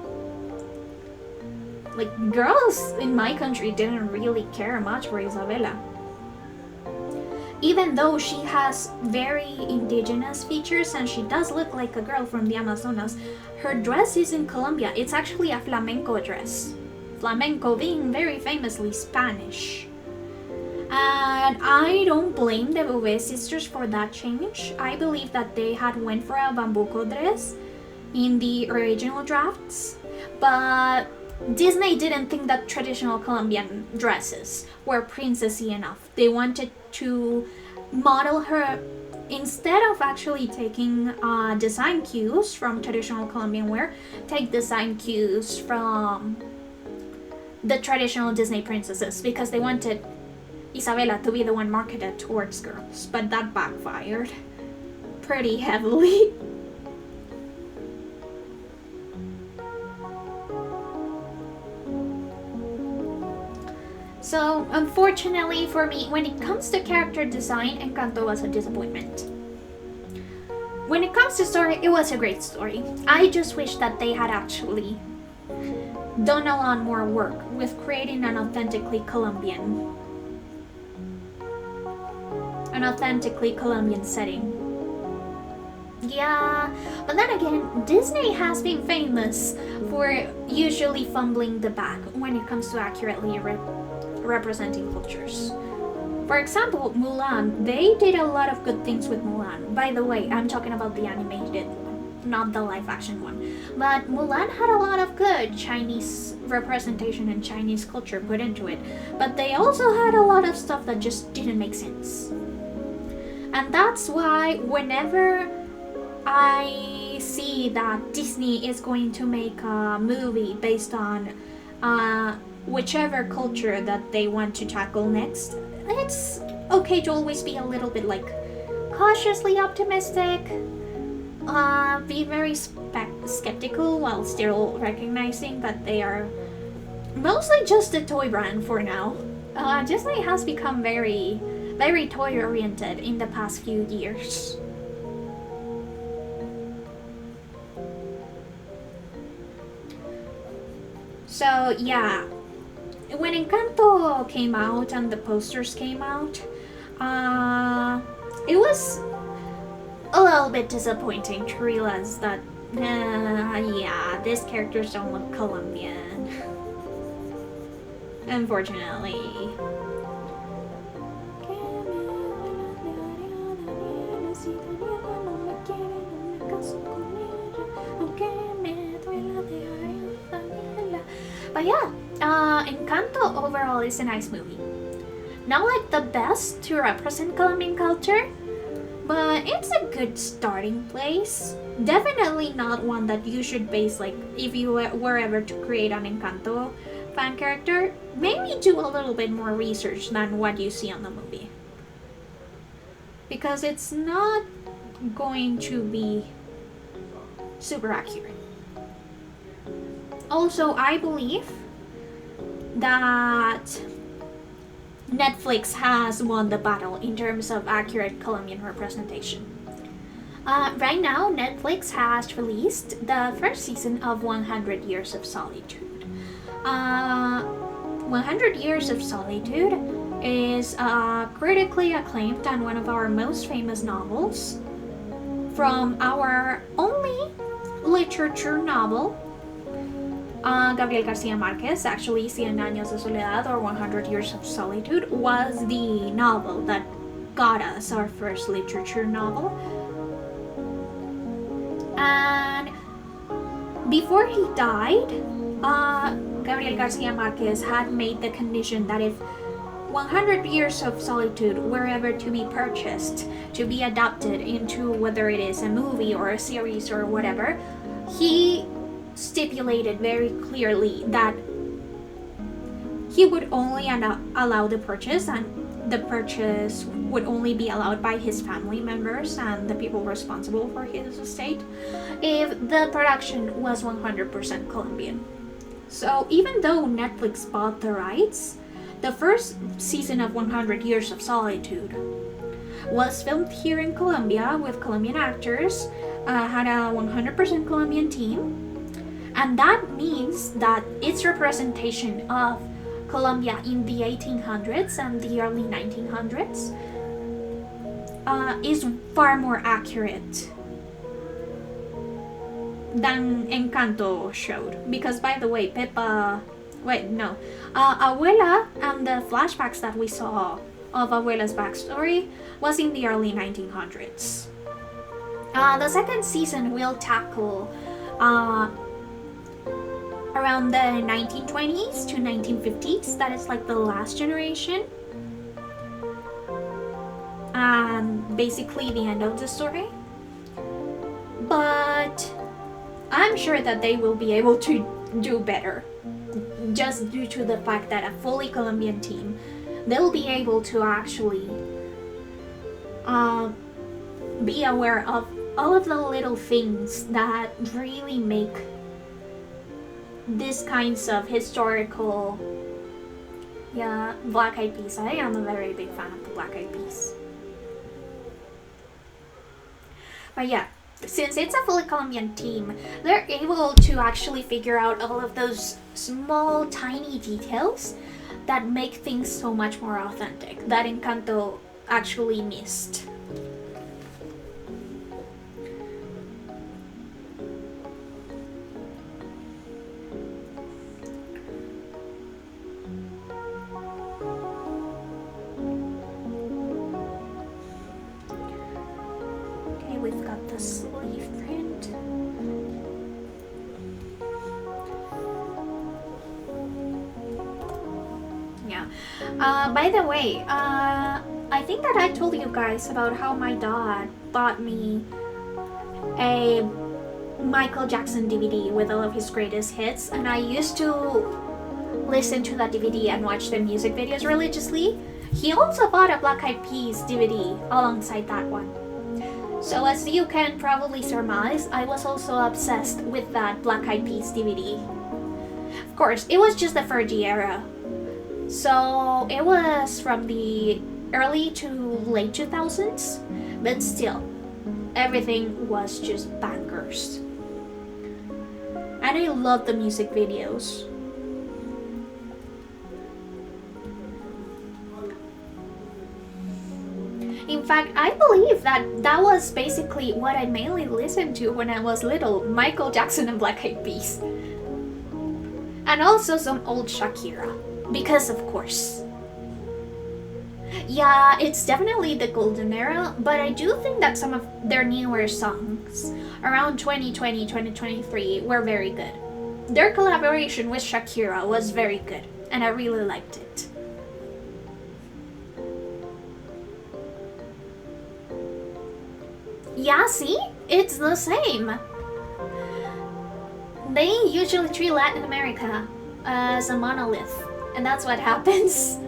Like, girls in my country didn't really care much for Isabela. Even though she has very indigenous features and she does look like a girl from the Amazonas, her dress is in Colombia. It's actually a flamenco dress. Flamenco being very famously Spanish. And I don't blame the Bouvet sisters for that change. I believe that they had went for a bambuco dress in the original drafts, but Disney didn't think that traditional Colombian dresses were princessy enough. They wanted to model her, instead of actually taking design cues from traditional Colombian wear, take design cues from the traditional Disney princesses, because they wanted Isabela to be the one marketed towards girls, but that backfired pretty heavily. So, unfortunately for me, when it comes to character design, Encanto was a disappointment. When it comes to story, it was a great story. I just wish that they had actually done a lot more work with creating an authentically Colombian setting. Yeah, but then again, Disney has been famous for usually fumbling the bag when it comes to accurately representing cultures. For example, Mulan, they did a lot of good things with Mulan. By the way, I'm talking about the animated one, not the live action one. But Mulan had a lot of good Chinese representation and Chinese culture put into it. But they also had a lot of stuff that just didn't make sense. And that's why whenever I see that Disney is going to make a movie based on whichever culture that they want to tackle next, it's okay to always be a little bit like cautiously optimistic, be very skeptical while still recognizing that they are mostly just a toy brand for now. Disney has become very, very toy oriented in the past few years. So yeah, when Encanto came out and the posters came out, it was a little bit disappointing to realize that, yeah, these characters don't look Colombian. Unfortunately. But yeah, Encanto overall is a nice movie. Not like the best to represent Colombian culture, but it's a good starting place. Definitely not one that you should base, like, if you were ever to create an Encanto fan character, maybe do a little bit more research than what you see on the movie. Because it's not going to be super accurate. Also, I believe that Netflix has won the battle in terms of accurate Colombian representation. Right now, Netflix has released the first season of 100 Years of Solitude. 100 Years of Solitude is critically acclaimed and one of our most famous novels from our only literature novel, Gabriel Garcia Marquez. Actually, Cien Años de Soledad or 100 Years of Solitude was the novel that got us our first literature novel. And before he died, Gabriel Garcia Marquez had made the condition that if 100 Years of Solitude were ever to be purchased, to be adapted into whether it is a movie or a series or whatever, he stipulated very clearly that he would only allow the purchase, and the purchase would only be allowed by his family members and the people responsible for his estate if the production was 100% Colombian. So even though Netflix bought the rights, the first season of 100 Years of Solitude was filmed here in Colombia with Colombian actors, had a 100% Colombian team, and that means that its representation of Colombia in the 1800s and the early 1900s is far more accurate than Encanto showed. Because, by the way, Abuela and the flashbacks that we saw of Abuela's backstory was in the early 1900s. The second season will tackle around the 1920s to 1950s. That is like the last generation, and basically the end of the story. But I'm sure that they will be able to do better, just due to the fact that a fully Colombian team, they'll be able to actually be aware of all of the little things that really make these kinds of historical, Black Eyed Peas. I am a very big fan of the Black Eyed Peas. But yeah, since it's a fully Colombian team, they're able to actually figure out all of those small, tiny details that make things so much more authentic that Encanto actually missed. We've got the sleeve print. Yeah. By the way, I think that I told you guys about how my dad bought me a Michael Jackson DVD with all of his greatest hits, and I used to listen to that DVD and watch the music videos religiously. He also bought a Black Eyed Peas DVD alongside that one. So as you can probably surmise, I was also obsessed with that Black Eyed Peas DVD. Of course, it was just the 4G era. So it was from the early to late 2000s, but still, everything was just bangers. And I love the music videos. In fact, I believe that was basically what I mainly listened to when I was little, Michael Jackson and Black Eyed Peas. And also some old Shakira, because of course. Yeah, it's definitely the golden era, but I do think that some of their newer songs, around 2020, 2023, were very good. Their collaboration with Shakira was very good, and I really liked it. Yeah, see? It's the same. They usually treat Latin America as a monolith, and that's what happens.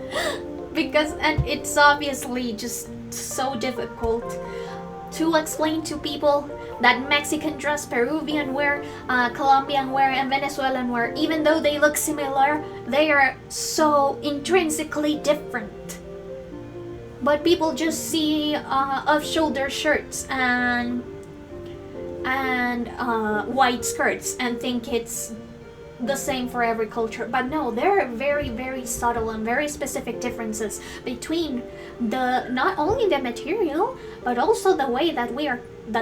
And it's obviously just so difficult to explain to people that Mexican dress, Peruvian wear, Colombian wear, and Venezuelan wear, even though they look similar, they are so intrinsically different. But people just see off-shoulder shirts and white skirts and think it's the same for every culture. But no, there are very, very subtle and very specific differences between not only the material but also the way that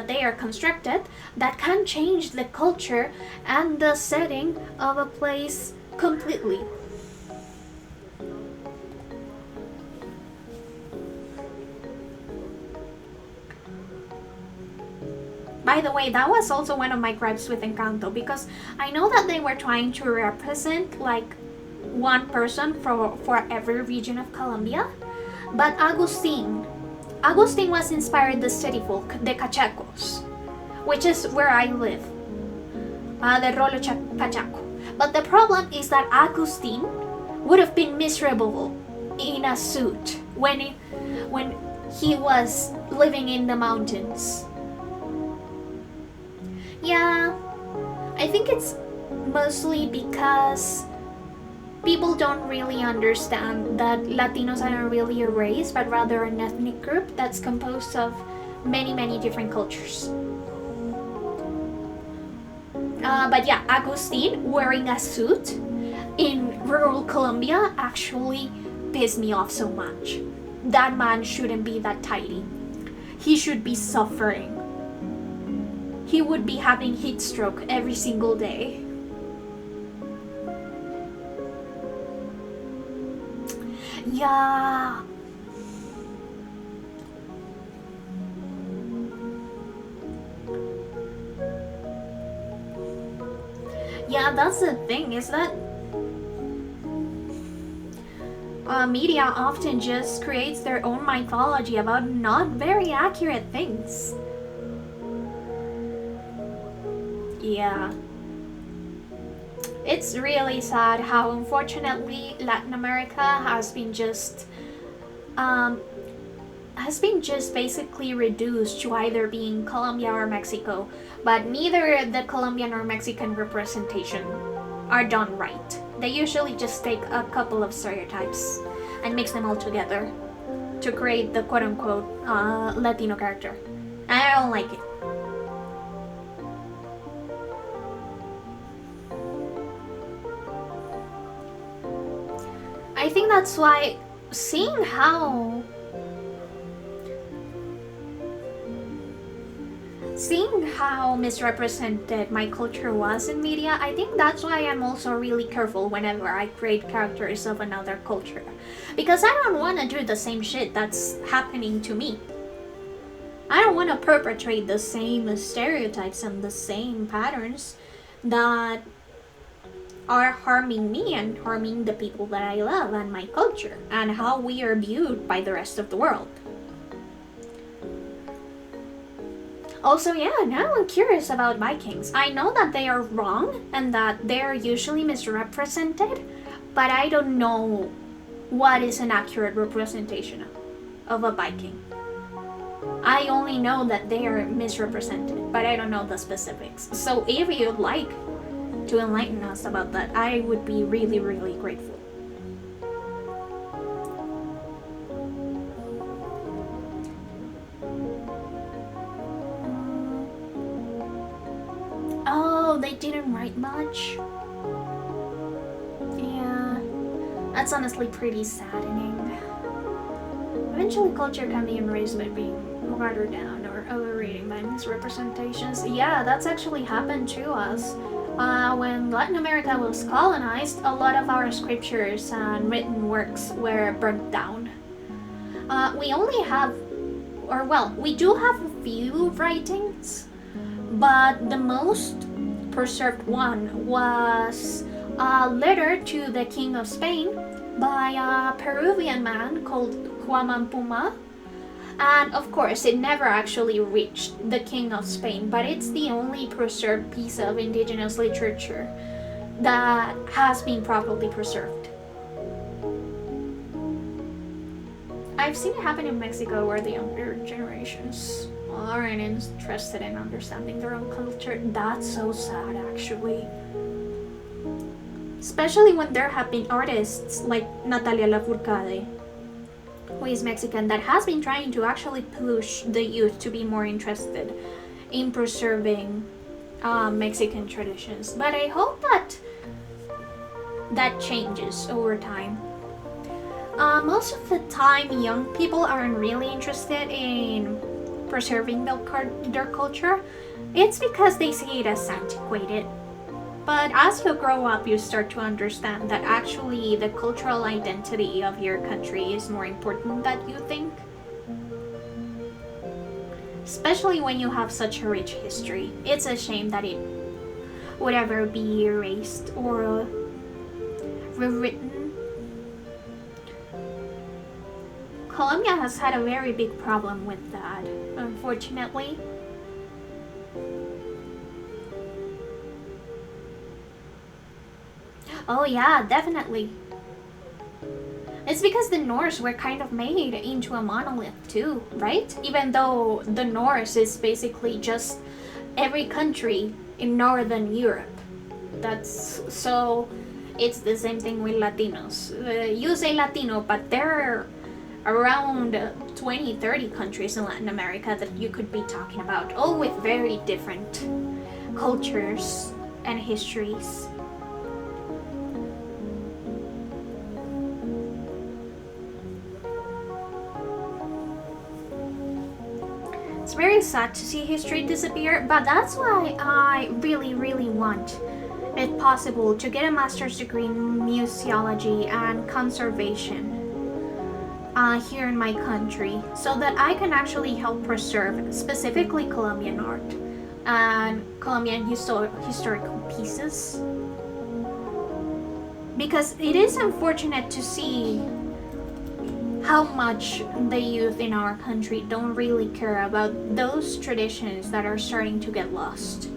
they are constructed that can change the culture and the setting of a place completely. By the way, that was also one of my gripes with Encanto, because I know that they were trying to represent like one person for every region of Colombia, but Agustin was inspired the city folk, the Cachacos, which is where I live, the Rolo Cachaco. But the problem is that Agustin would have been miserable in a suit when he was living in the mountains. Yeah, I think it's mostly because people don't really understand that Latinos aren't really a race, but rather an ethnic group that's composed of many, many different cultures. But yeah, Agustin wearing a suit in rural Colombia actually pissed me off so much. That man shouldn't be that tidy. He should be suffering. He would be having heat stroke every single day. Yeah. Yeah, that's the thing, is that media often just creates their own mythology about not very accurate things. Yeah. It's really sad how unfortunately Latin America has been just basically reduced to either being Colombia or Mexico, but neither the Colombian or Mexican representation are done right. They usually just take a couple of stereotypes and mix them all together to create the quote-unquote Latino character. And I don't like it. I think that's why seeing how misrepresented my culture was in media, I think that's why I'm also really careful whenever I create characters of another culture. Because I don't want to do the same shit that's happening to me. I don't want to perpetrate the same stereotypes and the same patterns that are harming me and harming the people that I love and my culture and how we are viewed by the rest of the world. Also, yeah, now I'm curious about Vikings. I know that they are wrong and that they are usually misrepresented, but I don't know what is an accurate representation of a Viking. I only know that they are misrepresented, but I don't know the specifics. So if you'd like to enlighten us about that, I would be really, really grateful. Oh, they didn't write much. Yeah, that's honestly pretty saddening. Eventually culture can be embraced by being watered down or overrated by misrepresentations. Yeah, that's actually happened to us. When Latin America was colonized, a lot of our scriptures and written works were burnt down. We only have, we do have a few writings, but the most preserved one was a letter to the King of Spain by a Peruvian man called Juan Puma. And of course, it never actually reached the King of Spain, but it's the only preserved piece of indigenous literature that has been properly preserved. I've seen it happen in Mexico where the younger generations aren't interested in understanding their own culture. That's so sad, actually. Especially when there have been artists like Natalia Lafourcade, who is Mexican, that has been trying to actually push the youth to be more interested in preserving Mexican traditions. But I hope that changes over time. Most of the time, young people aren't really interested in preserving their culture. It's because they see it as antiquated. But as you grow up, you start to understand that actually the cultural identity of your country is more important than you think. Especially when you have such a rich history. It's a shame that it would ever be erased or rewritten. Colombia has had a very big problem with that, unfortunately. Oh yeah, definitely. It's because the Norse were kind of made into a monolith too, right? Even though the Norse is basically just every country in Northern Europe. That's so. It's the same thing with Latinos. You say Latino, but there are around 20-30 countries in Latin America that you could be talking about, all with very different cultures and histories. It's very sad to see history disappear, but that's why I really, really want, if possible, to get a master's degree in museology and conservation here in my country, so that I can actually help preserve specifically Colombian art and Colombian historical pieces. Because it is unfortunate to see how much the youth in our country don't really care about those traditions that are starting to get lost.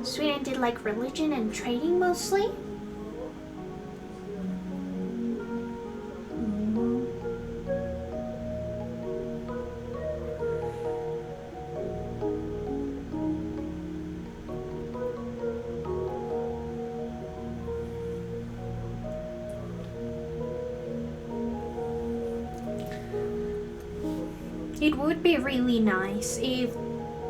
Sweden did like religion and trading mostly. It would be really nice if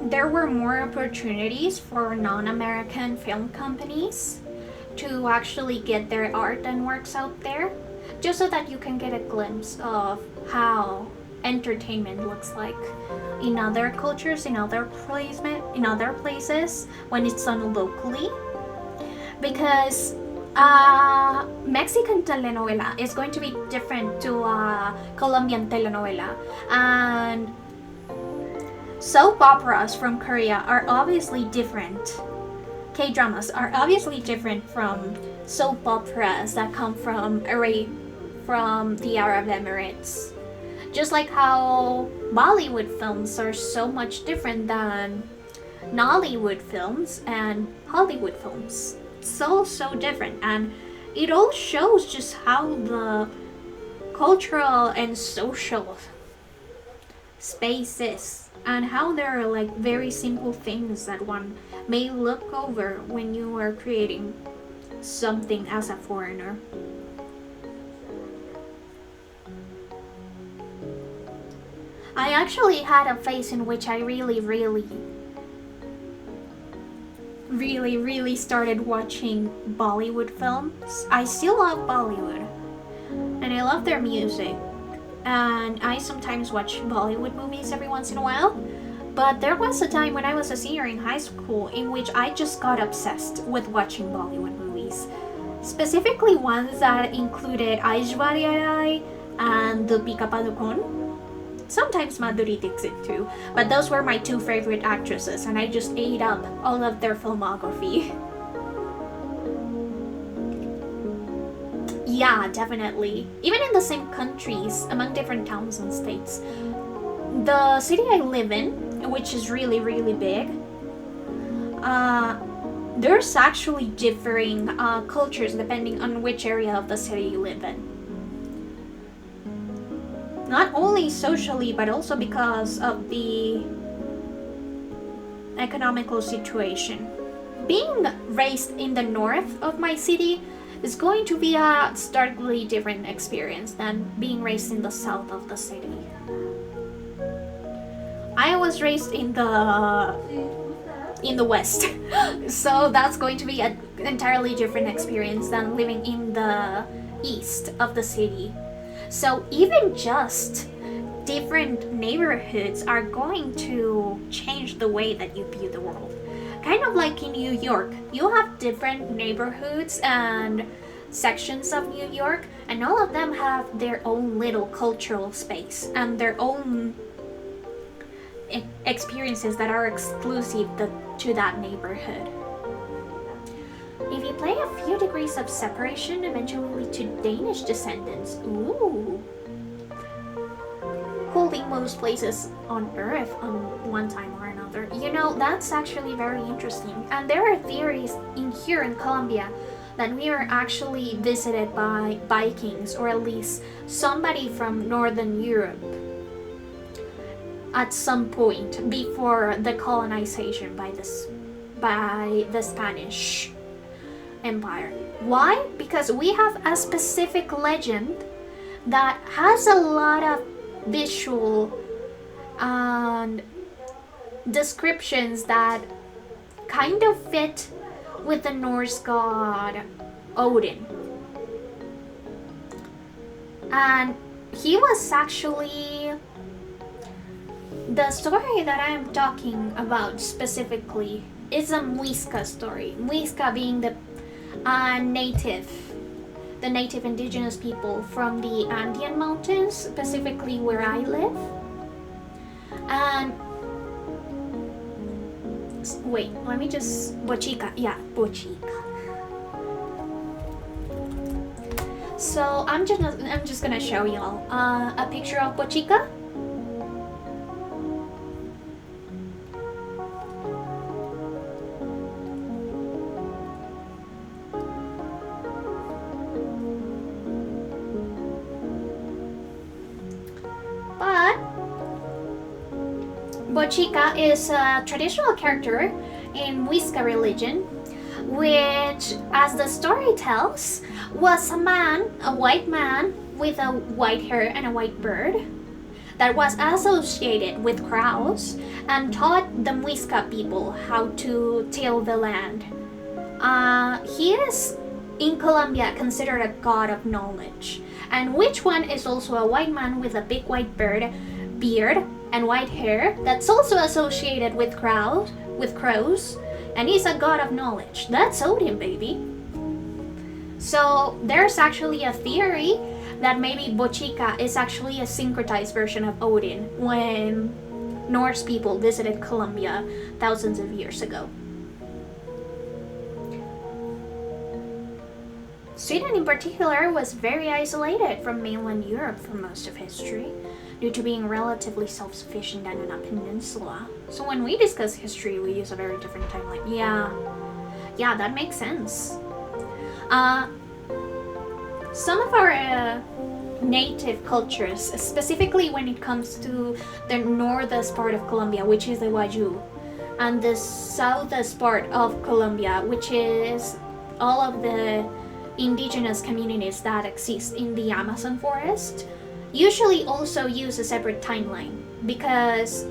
there were more opportunities for non-American film companies to actually get their art and works out there, just so that you can get a glimpse of how entertainment looks like in other cultures, in other places when it's done locally. Because Mexican telenovela is going to be different to Colombian telenovela, and soap operas from Korea are obviously different. K-dramas are obviously different from soap operas that come from the Arab Emirates. Just like how Bollywood films are so much different than Nollywood films and Hollywood films. So different, and it all shows just how the cultural and social space is, and how there are like very simple things that one may look over when you are creating something as a foreigner. I actually had a phase in which I really started watching Bollywood films. I still love Bollywood, and I love their music, and I sometimes watch Bollywood movies every once in a while. But there was a time when I was a senior in high school in which I just got obsessed with watching Bollywood movies, specifically ones that included Aishwarya Rai and Deepika Padukone. Sometimes Madhuri Dixit too, but those were my two favorite actresses, and I just ate up all of their filmography. Yeah, definitely. Even in the same countries, among different towns and states. The city I live in, which is really big, there's actually differing cultures depending on which area of the city you live in. Not only socially, but also because of the economical situation. Being raised in the north of my city is going to be a starkly different experience than being raised in the south of the city. I was raised in the west, so that's going to be an entirely different experience than living in the east of the city. So even just different neighborhoods are going to change the way that you view the world. Kind of like in New York, you have different neighborhoods and sections of New York, and all of them have their own little cultural space and their own experiences that are exclusive to that neighborhood. If you play a few degrees of separation, eventually lead to Danish descendants. Ooh. Holding most places on Earth on one time or another. You know, that's actually very interesting. And there are theories here in Colombia that we are actually visited by Vikings, or at least somebody from Northern Europe, at some point before the colonization by the Spanish Empire. Why? Because we have a specific legend that has a lot of visual and descriptions that kind of fit with the Norse god Odin. And he was actually the story that I'm talking about specifically is a Muisca story. Muisca being the native indigenous people from the Andean mountains, specifically where I live. And wait, let me just Bochica. So I'm just gonna show y'all a picture of Bochica. Bochica is a traditional character in Muisca religion, which, as the story tells, was a white man with a white hair and a white bird that was associated with crows and taught the Muisca people how to till the land. He is in Colombia considered a god of knowledge, and which one is also a white man with a big white beard and white hair that's also associated with crows, and he's a god of knowledge. That's Odin, baby. So there's actually a theory that maybe Bochica is actually a syncretized version of Odin when Norse people visited Colombia thousands of years ago. Sweden in particular was very isolated from mainland Europe for most of history, due to being relatively self-sufficient and on a peninsula. So when we discuss history, we use a very different timeline. Yeah, that makes sense. Some of our native cultures, specifically when it comes to the northest part of Colombia, which is the Wayuu, and the southest part of Colombia, which is all of the indigenous communities that exist in the Amazon forest, usually also use a separate timeline, because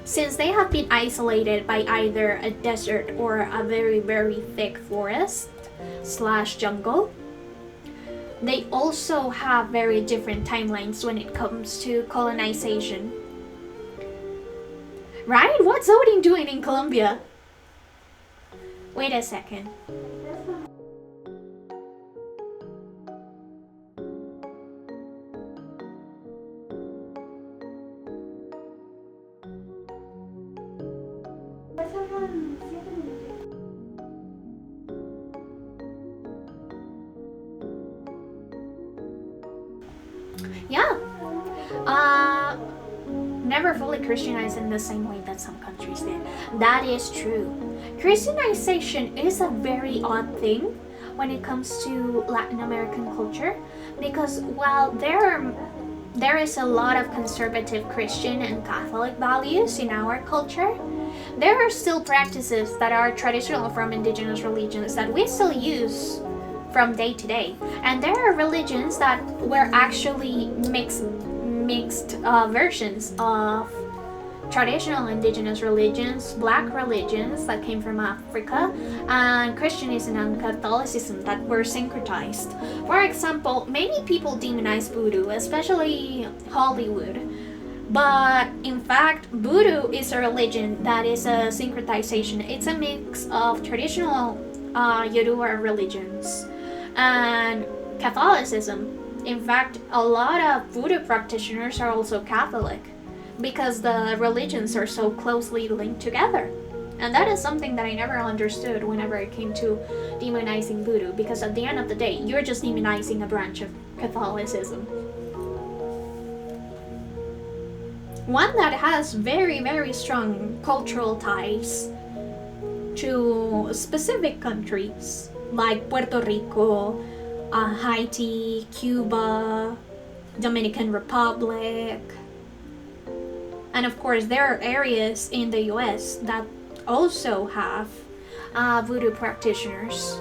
since they have been isolated by either a desert or a very, very thick forest / jungle, they also have very different timelines when it comes to colonization. Right? What's Odin doing in Colombia? Wait a second. never fully Christianized in the same way that some countries did. That is true. Christianization is a very odd thing when it comes to Latin American culture, because while there is a lot of conservative Christian and Catholic values in our culture, there are still practices that are traditional from indigenous religions that we still use from day to day. And there are religions that were actually mixed versions of traditional indigenous religions, black religions that came from Africa, and Christianism and Catholicism that were syncretized. For example, many people demonize voodoo, especially Hollywood. But in fact, voodoo is a religion that is a syncretization. It's a mix of traditional Yoruba religions and Catholicism. In fact, a lot of voodoo practitioners are also Catholic, because the religions are so closely linked together. And that is something that I never understood whenever it came to demonizing voodoo, because at the end of the day, you're just demonizing a branch of Catholicism. One that has very, very strong cultural ties to specific countries like Puerto Rico, Haiti, Cuba, Dominican Republic. And of course, there are areas in the US that also have voodoo practitioners,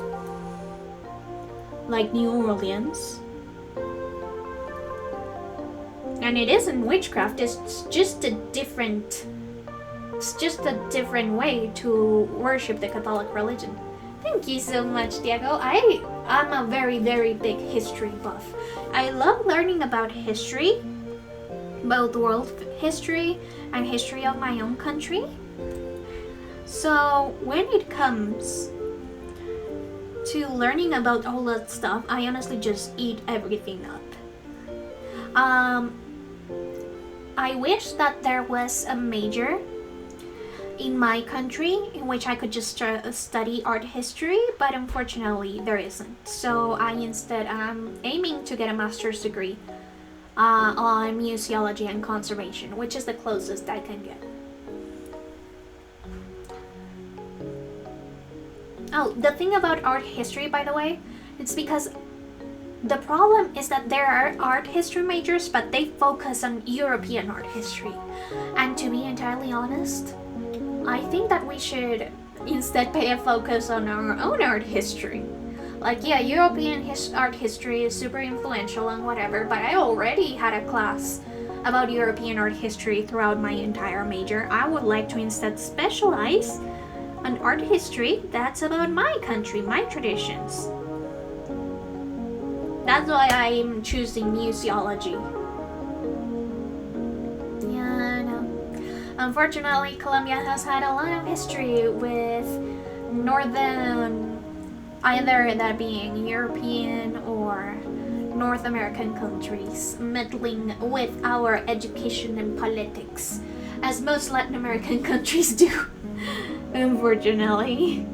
like New Orleans. And it isn't witchcraft, it's just a different way to worship the Catholic religion. Thank you so much, Diego. I'm a very, very big history buff. I love learning about history, both world history and history of my own country. So when it comes to learning about all that stuff, I honestly just eat everything up. I wish that there was a major in my country in which I could just study art history, but unfortunately there isn't. So I instead am aiming to get a master's degree on museology and conservation, which is the closest I can get. Oh, the thing about art history, by the way, it's because the problem is that there are art history majors, but they focus on European art history. And to be entirely honest, I think that we should instead pay a focus on our own art history. Like, yeah, European art history is super influential and whatever, but I already had a class about European art history throughout my entire major. I would like to instead specialize on art history that's about my country, my traditions. That's why I'm choosing museology. Yeah, I know. Unfortunately, Colombia has had a lot of history with northern, either that being European or North American countries, meddling with our education and politics, as most Latin American countries do, unfortunately.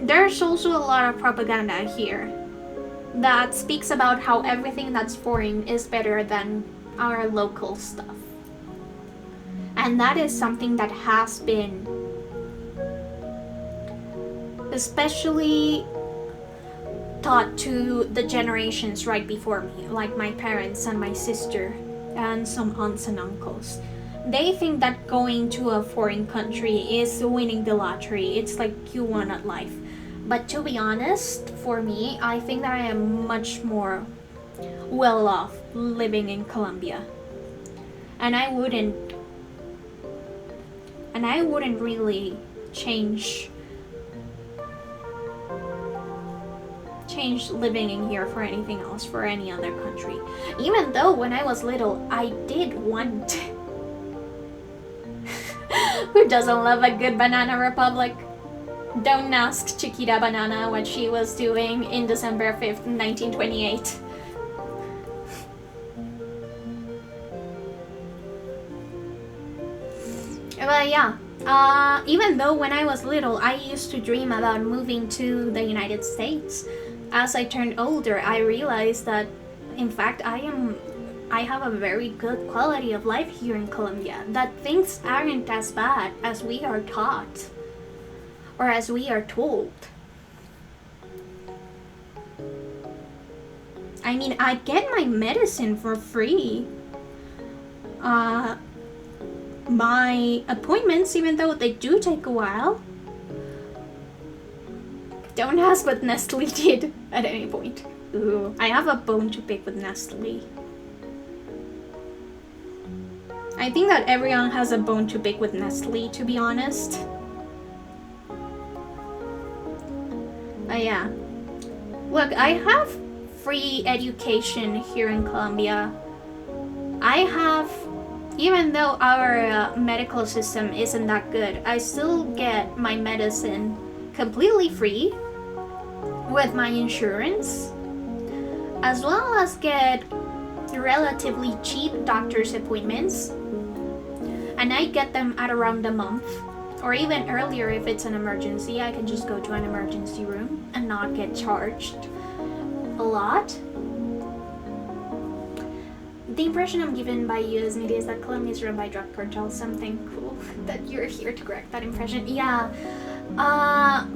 There's also a lot of propaganda here that speaks about how everything that's foreign is better than our local stuff. And that is something that has been especially taught to the generations right before me, like my parents and my sister and some aunts and uncles. They think that going to a foreign country is winning the lottery. It's like you won at life. But to be honest, for me, I think that I am much more well off living in Colombia. And I wouldn't really change living in here for anything else, for any other country. Even though when I was little, I did want who doesn't love a good banana republic? Don't ask Chiquita Banana what she was doing in December 5th, 1928. But yeah, even though when I was little, I used to dream about moving to the United States. As I turned older, I realized that, in fact, I am I have a very good quality of life here in Colombia, that things aren't as bad as we are taught or as we are told. I mean, I get my medicine for free. My appointments, even though they do take a while. Don't ask what Nestle did at any point. Ooh, I have a bone to pick with Nestle. I think that everyone has a bone to pick with Nestle, to be honest. Yeah. Look, I have free education here in Colombia. I have, even though our medical system isn't that good, I still get my medicine completely free with my insurance, as well as get relatively cheap doctor's appointments, and I get them at around a month, or even earlier if it's an emergency. I can just go to an emergency room and not get charged a lot. The impression I'm given by US media is that Colombia is run by drug cartels. Something cool that you're here to correct that impression. Yeah.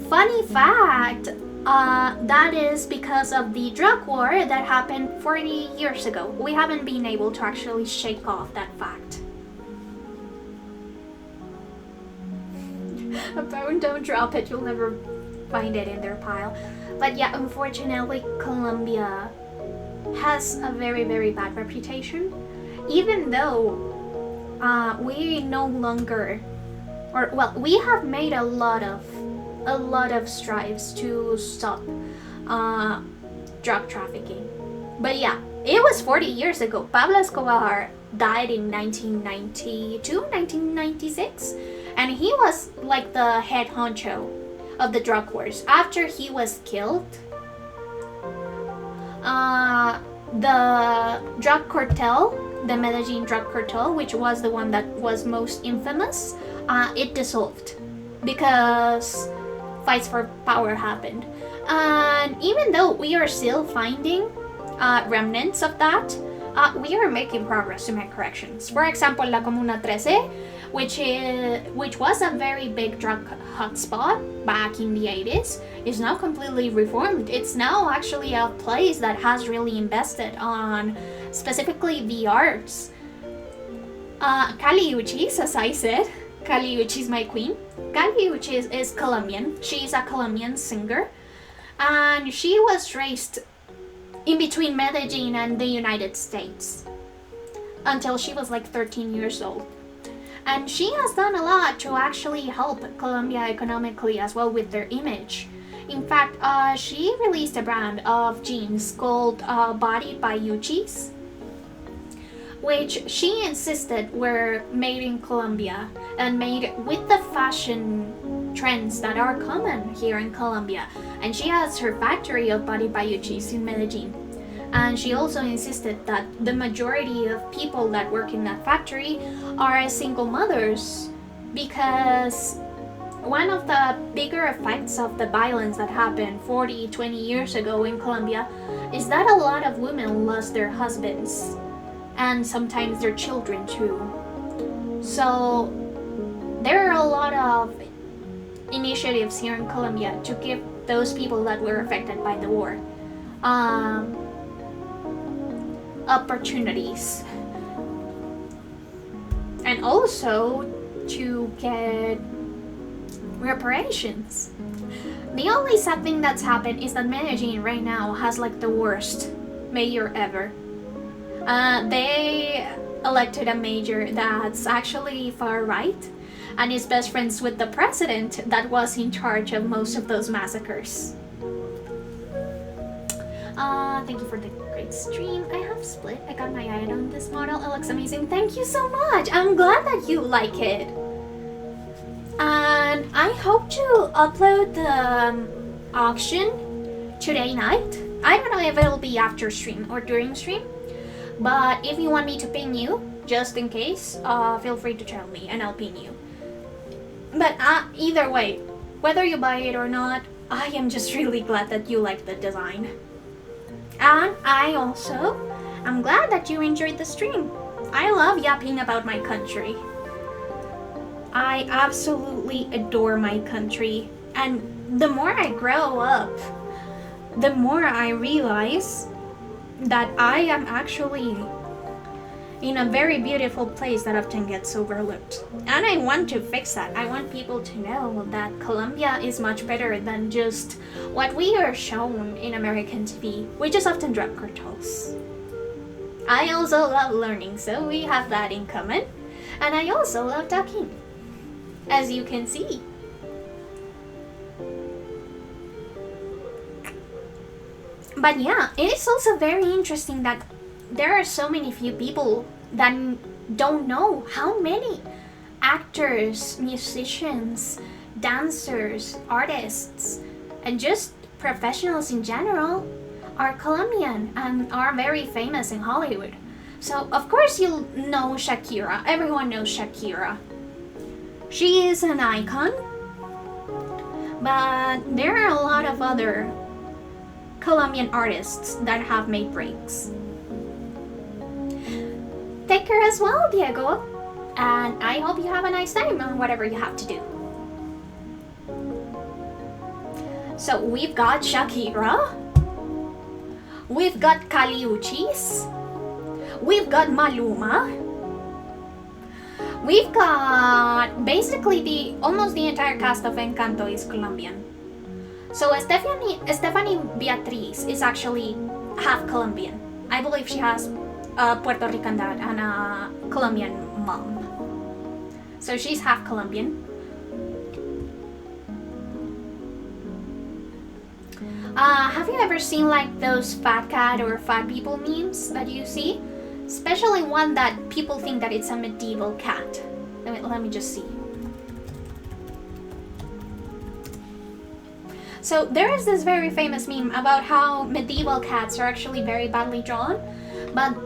Funny fact, that is because of the drug war that happened 40 years ago. We haven't been able to actually shake off that fact. A bone, don't drop it, you'll never find it in their pile. But yeah, unfortunately, Colombia has a very, very bad reputation. Even though we no longer, or well, we have made a lot of strides to stop drug trafficking. But yeah, it was 40 years ago. Pablo Escobar died in 1992, 1996, and he was like the head honcho of the drug wars. After he was killed, the drug cartel, the Medellin drug cartel, which was the one that was most infamous, it dissolved because fights for power happened. And even though we are still finding remnants of that, we are making progress to make corrections. For example, La Comuna 13, which was a very big drug hotspot back in the 80s, is now completely reformed. It's now actually a place that has really invested on specifically the arts. Kali Uchis, as I said, Kali Uchis, my queen. Kali Uchis is Colombian. She is a Colombian singer, and she was raised in between Medellin and the United States until she was like 13 years old. And she has done a lot to actually help Colombia economically as well with their image. In fact, she released a brand of jeans called Body by Uchis, which she insisted were made in Colombia and made with the fashion trends that are common here in Colombia. And she has her factory of Body by Uchis in Medellin. And she also insisted that the majority of people that work in that factory are single mothers, because one of the bigger effects of the violence that happened 40, 20 years ago in Colombia is that a lot of women lost their husbands and sometimes their children too. So there are a lot of initiatives here in Colombia to give those people that were affected by the war opportunities, and also to get reparations. The only sad thing that's happened is that Medellin right now has like the worst mayor ever. They elected a mayor that's actually far right and is best friends with the president that was in charge of most of those massacres. Thank you for the great stream. I have split. I got my eye on this model. It looks amazing. Thank you so much. I'm glad that you like it. And I hope to upload the auction today night. I don't know if it'll be after stream or during stream, but if you want me to ping you, just in case, feel free to tell me and I'll ping you. But either way, whether you buy it or not, I am just really glad that you like the design. And I also I'm glad that you enjoyed the stream. I love yapping about my country. I absolutely adore my country, and the more I grow up, the more I realize that I am actually in a very beautiful place that often gets overlooked. And I want to fix that. I want people to know that Colombia is much better than just what we are shown in American TV, which is often drug cartels. I also love learning, so we have that in common. And I also love talking, as you can see. But yeah, it is also very interesting that there are so many few people that don't know how many actors, musicians, dancers, artists, and just professionals in general are Colombian and are very famous in Hollywood. So of course you'll know Shakira. Everyone knows Shakira. She is an icon, but there are a lot of other Colombian artists that have made breaks. Take care as well, Diego, and I hope you have a nice time on whatever you have to do. So we've got Shakira, we've got Caliuchis, we've got Maluma, we've got basically almost the entire cast of Encanto is Colombian. So Stephanie Beatriz is actually half Colombian. I believe she has a Puerto Rican dad and a Colombian mom. So she's half Colombian. Have you ever seen like those fat cat or fat people memes that you see? Especially one that people think that it's a medieval cat. Let me just see. So there is this very famous meme about how medieval cats are actually very badly drawn, but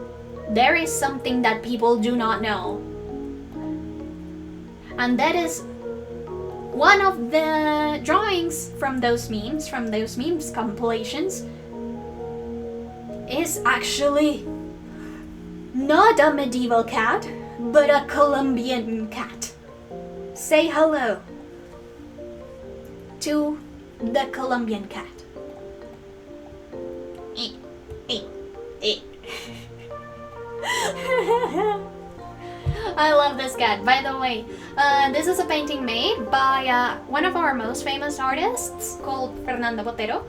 there is something that people do not know. And that is one of the drawings from those memes compilations, is actually not a medieval cat, but a Colombian cat. Say hello to the Colombian cat. I love this cat. By the way, this is a painting made by one of our most famous artists called Fernando Botero.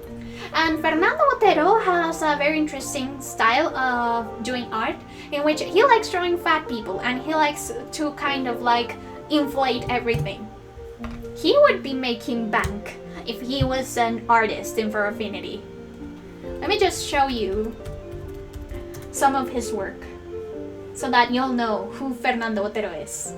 And Fernando Botero has a very interesting style of doing art in which he likes drawing fat people and he likes to kind of like inflate everything. He would be making bank if he was an artist in For Affinity. Let me just show you some of his work so that you'll know who Fernando Botero is.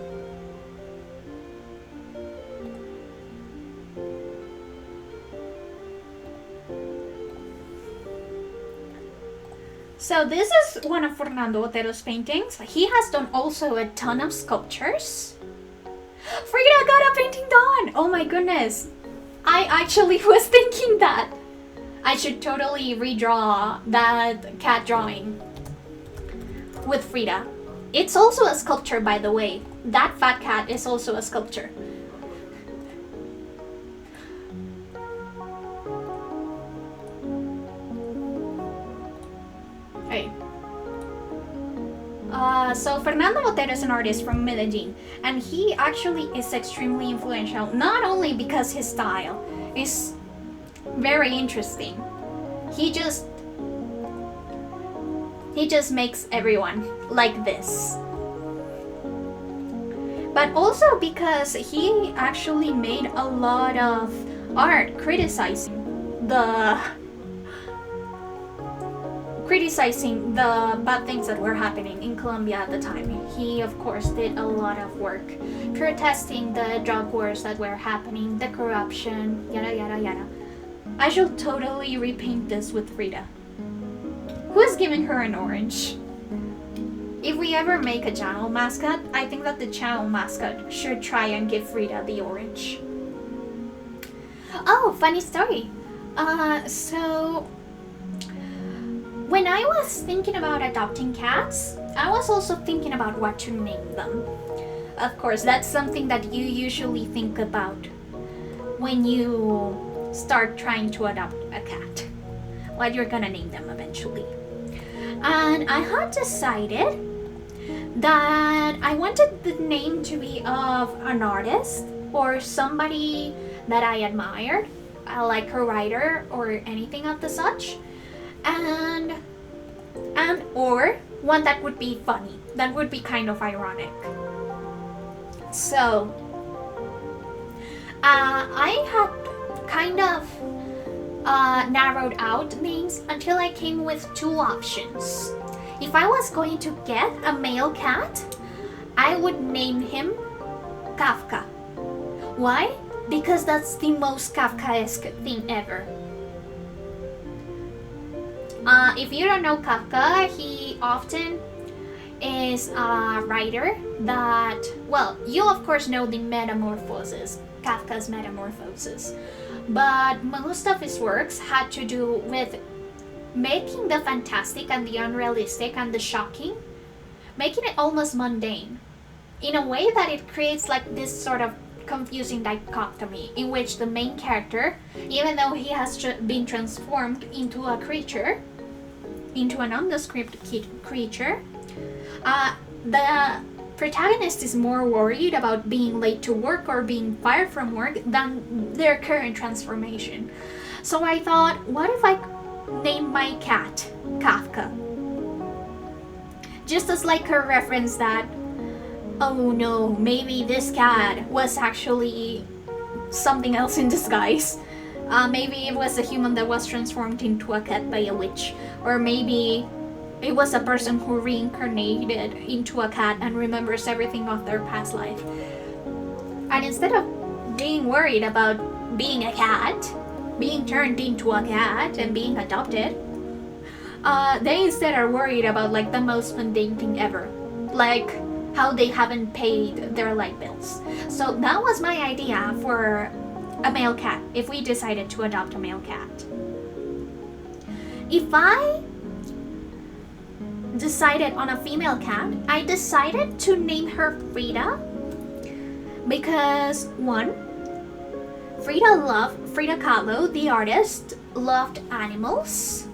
So this is one of Fernando Botero's paintings. He has done also a ton of sculptures. Frida got a painting done! Oh my goodness. I actually was thinking that I should totally redraw that cat drawing with Frida. It's also a sculpture, by the way. That fat cat is also a sculpture. Hey. So Fernando Botero is an artist from Medellin, and he actually is extremely influential, not only because his style is very interesting. He just makes everyone like this. But also because he actually made a lot of art criticizing the bad things that were happening in Colombia at the time. He of course did a lot of work protesting the drug wars that were happening, the corruption, yada yada yada. I should totally repaint this with Frida. Who's giving her an orange? If we ever make a channel mascot, I think that the channel mascot should try and give Frida the orange. Oh, funny story. So when I was thinking about adopting cats, I was also thinking about what to name them. Of course, that's something that you usually think about when you start trying to adopt a cat. What you're gonna name them eventually. And I had decided that I wanted the name to be of an artist or somebody that I admired, like a writer or anything of the such, and or one that would be funny, that would be kind of ironic. So I had kind of narrowed out names until I came with two options. If I was going to get a male cat, I would name him Kafka. Why? Because that's the most Kafkaesque thing ever. If you don't know Kafka, he often is a writer that, well, you of course know the Metamorphosis, Kafka's Metamorphosis, but most of his works had to do with making the fantastic and the unrealistic and the shocking, making it almost mundane, in a way that it creates like this sort of confusing dichotomy in which the main character, even though he has been transformed into a creature, into a nondescript creature, the protagonist is more worried about being late to work or being fired from work than their current transformation. So I thought, what if I name my cat Kafka? Just as like a reference that, oh no, maybe this cat was actually something else in disguise. Maybe it was a human that was transformed into a cat by a witch. Or maybe it was a person who reincarnated into a cat and remembers everything of their past life. And instead of being worried about being a cat, being turned into a cat and being adopted, they instead are worried about like the most mundane thing ever. Like how they haven't paid their light bills. So that was my idea for a male cat, if we decided to adopt a male cat. If I decided on a female cat, I decided to name her Frida because one, Frida Kahlo, the artist, loved animals,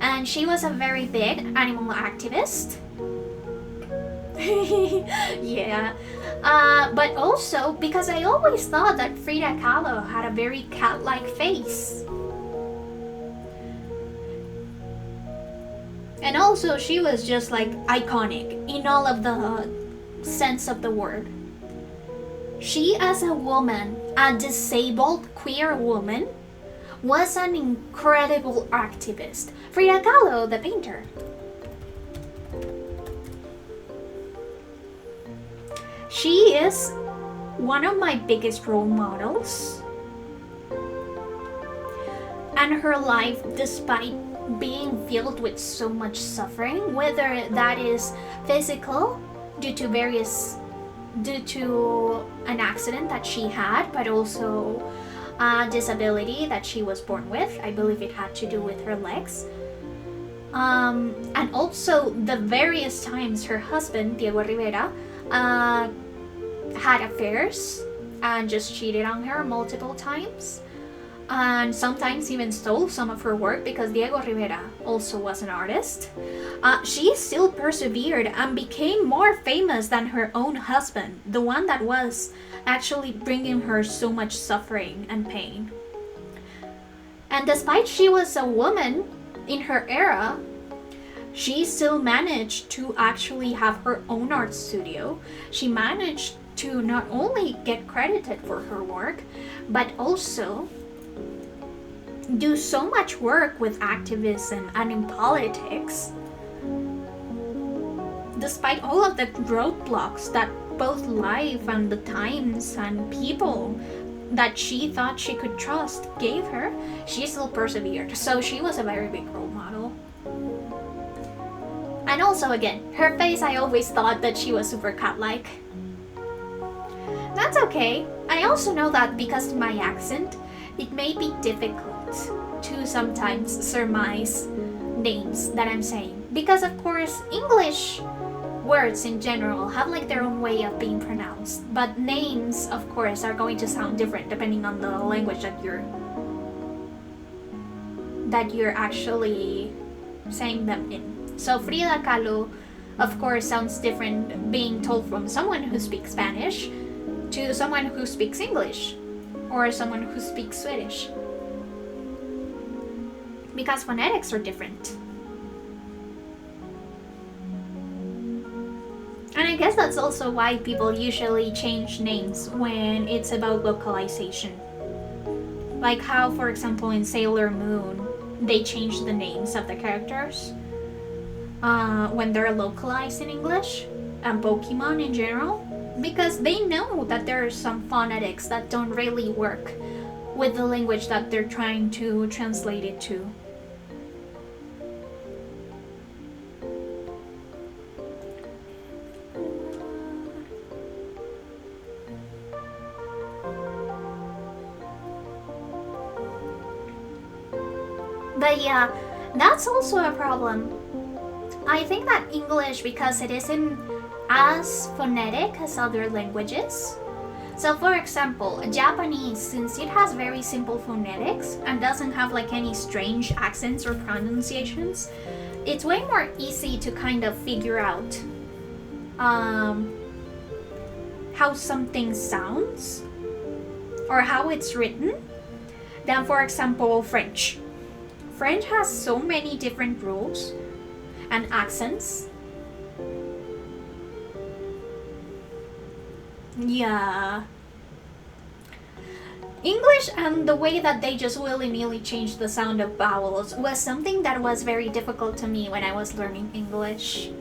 and she was a very big animal activist. Yeah, but also because I always thought that Frida Kahlo had a very cat-like face. And also she was just like iconic in all of the sense of the word. She, as a woman, a disabled queer woman, was an incredible activist. Frida Kahlo, the painter. She is one of my biggest role models. And her life, despite being filled with so much suffering, whether that is physical due to an accident that she had, but also a disability that she was born with. I believe it had to do with her legs. And also the various times her husband, Diego Rivera, had affairs and just cheated on her multiple times, and sometimes even stole some of her work, because Diego Rivera also was an artist. She still persevered and became more famous than her own husband, the one that was actually bringing her so much suffering and pain. And despite she was a woman in her era, she still managed to actually have her own art studio. She managed to not only get credited for her work, but also do so much work with activism and in politics. Despite all of the roadblocks that both life and the times and people that she thought she could trust gave her, she still persevered. So she was a very big role model. And also, again, her face, I always thought that she was super cat-like. That's okay. I also know that because of my accent, it may be difficult to sometimes surmise names that I'm saying, because of course English words in general have like their own way of being pronounced, but names of course are going to sound different depending on the language that you're actually saying them in. So Frida Kahlo of course sounds different being told from someone who speaks Spanish to someone who speaks English or someone who speaks Swedish, because phonetics are different. And I guess that's also why people usually change names when it's about localization. Like how, for example, in Sailor Moon, they change the names of the characters when they're localized in English, and Pokemon in general, because they know that there are some phonetics that don't really work with the language that they're trying to translate it to. But yeah, that's also a problem. I think that English, because it isn't as phonetic as other languages. So for example, Japanese, since it has very simple phonetics and doesn't have like any strange accents or pronunciations, it's way more easy to kind of figure out how something sounds or how it's written than, for example, French. French has so many different rules and accents. Yeah. English and the way that they just willy-nilly changed the sound of vowels was something that was very difficult to me when I was learning English.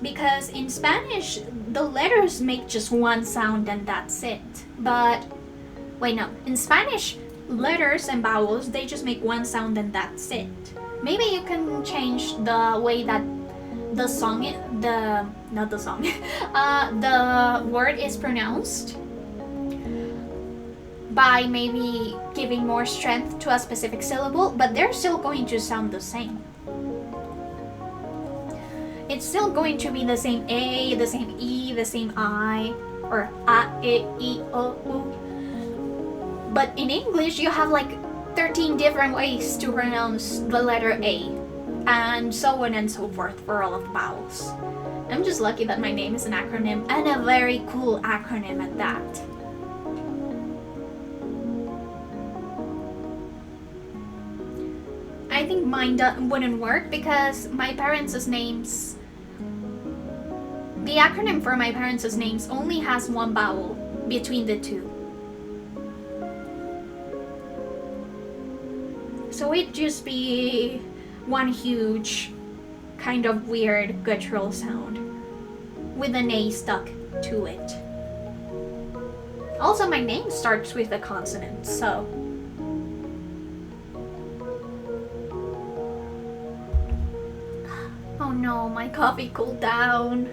Because in Spanish, the letters make just one sound and that's it. But, wait, no. In Spanish, letters and vowels, they just make one sound and that's it. Maybe you can change the way that the song, the word is pronounced by maybe giving more strength to a specific syllable, but they're still going to sound the same. It's still going to be the same A, the same E, the same I, or A, E, I, O, U. But in English, you have like 13 different ways to pronounce the letter A, and so on and so forth for all of the vowels. I'm just lucky that my name is an acronym, and a very cool acronym at that. I think mine wouldn't work because my parents' names, the acronym for my parents' names only has one vowel between the two. So it'd just be one huge kind of weird guttural sound with an A stuck to it. Also, my name starts with a consonant, so... Oh no, my coffee cooled down.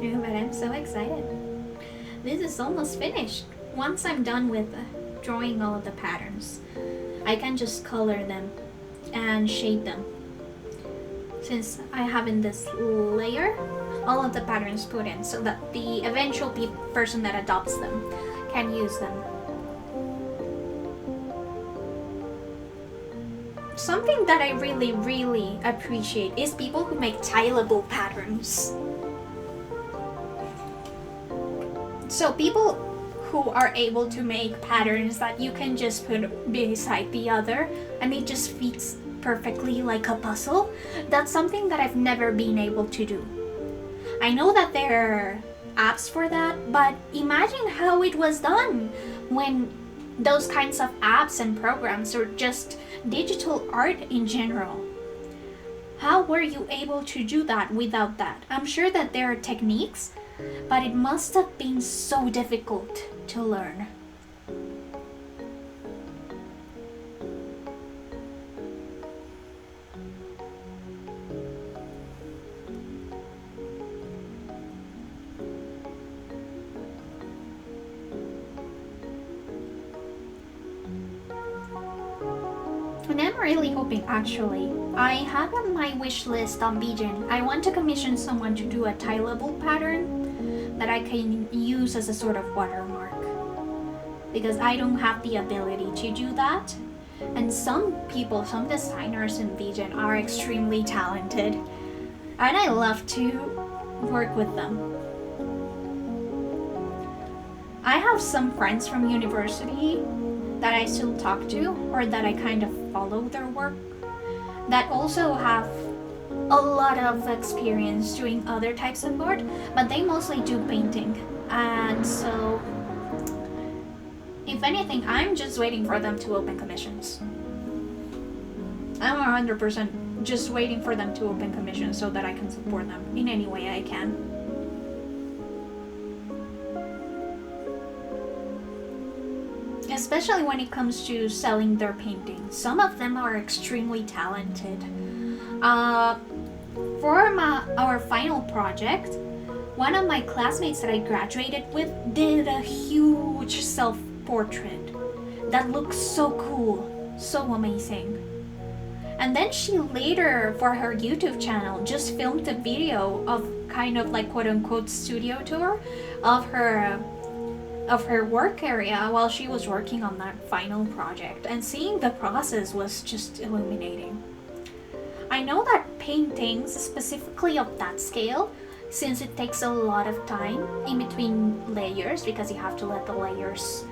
Yeah, but I'm so excited. This is almost finished. Once I'm done with drawing all of the patterns, I can just color them and shade them. Since I have in this layer all of the patterns put in, so that the eventual person that adopts them can use them. Something that I really, really appreciate is people who make tileable patterns. So people who are able to make patterns that you can just put beside the other and it just fits perfectly like a puzzle, that's something that I've never been able to do. I know that there are apps for that, but imagine how it was done when those kinds of apps and programs are just digital art in general. How were you able to do that without that? I'm sure that there are techniques, but it must have been so difficult to learn. really hoping, actually. I have on my wish list on Beijing, I want to commission someone to do a tile-level pattern that I can use as a sort of watermark. Because I don't have the ability to do that. And some people, some designers in Beijing are extremely talented. And I love to work with them. I have some friends from university that I still talk to, or that I kind of follow their work, that also have a lot of experience doing other types of art, but they mostly do painting. And so, if anything, I'm just waiting for them to open commissions. I'm 100% just waiting for them to open commissions so that I can support them in any way I can. Especially when it comes to selling their paintings. Some of them are extremely talented. For our final project, one of my classmates that I graduated with did a huge self-portrait that looks so cool, so amazing. And then she later, for her YouTube channel, just filmed a video of kind of like quote-unquote studio tour of her work area while she was working on that final project, and seeing the process was just illuminating. I know that paintings, specifically of that scale, since it takes a lot of time in between layers, because you have to let the layers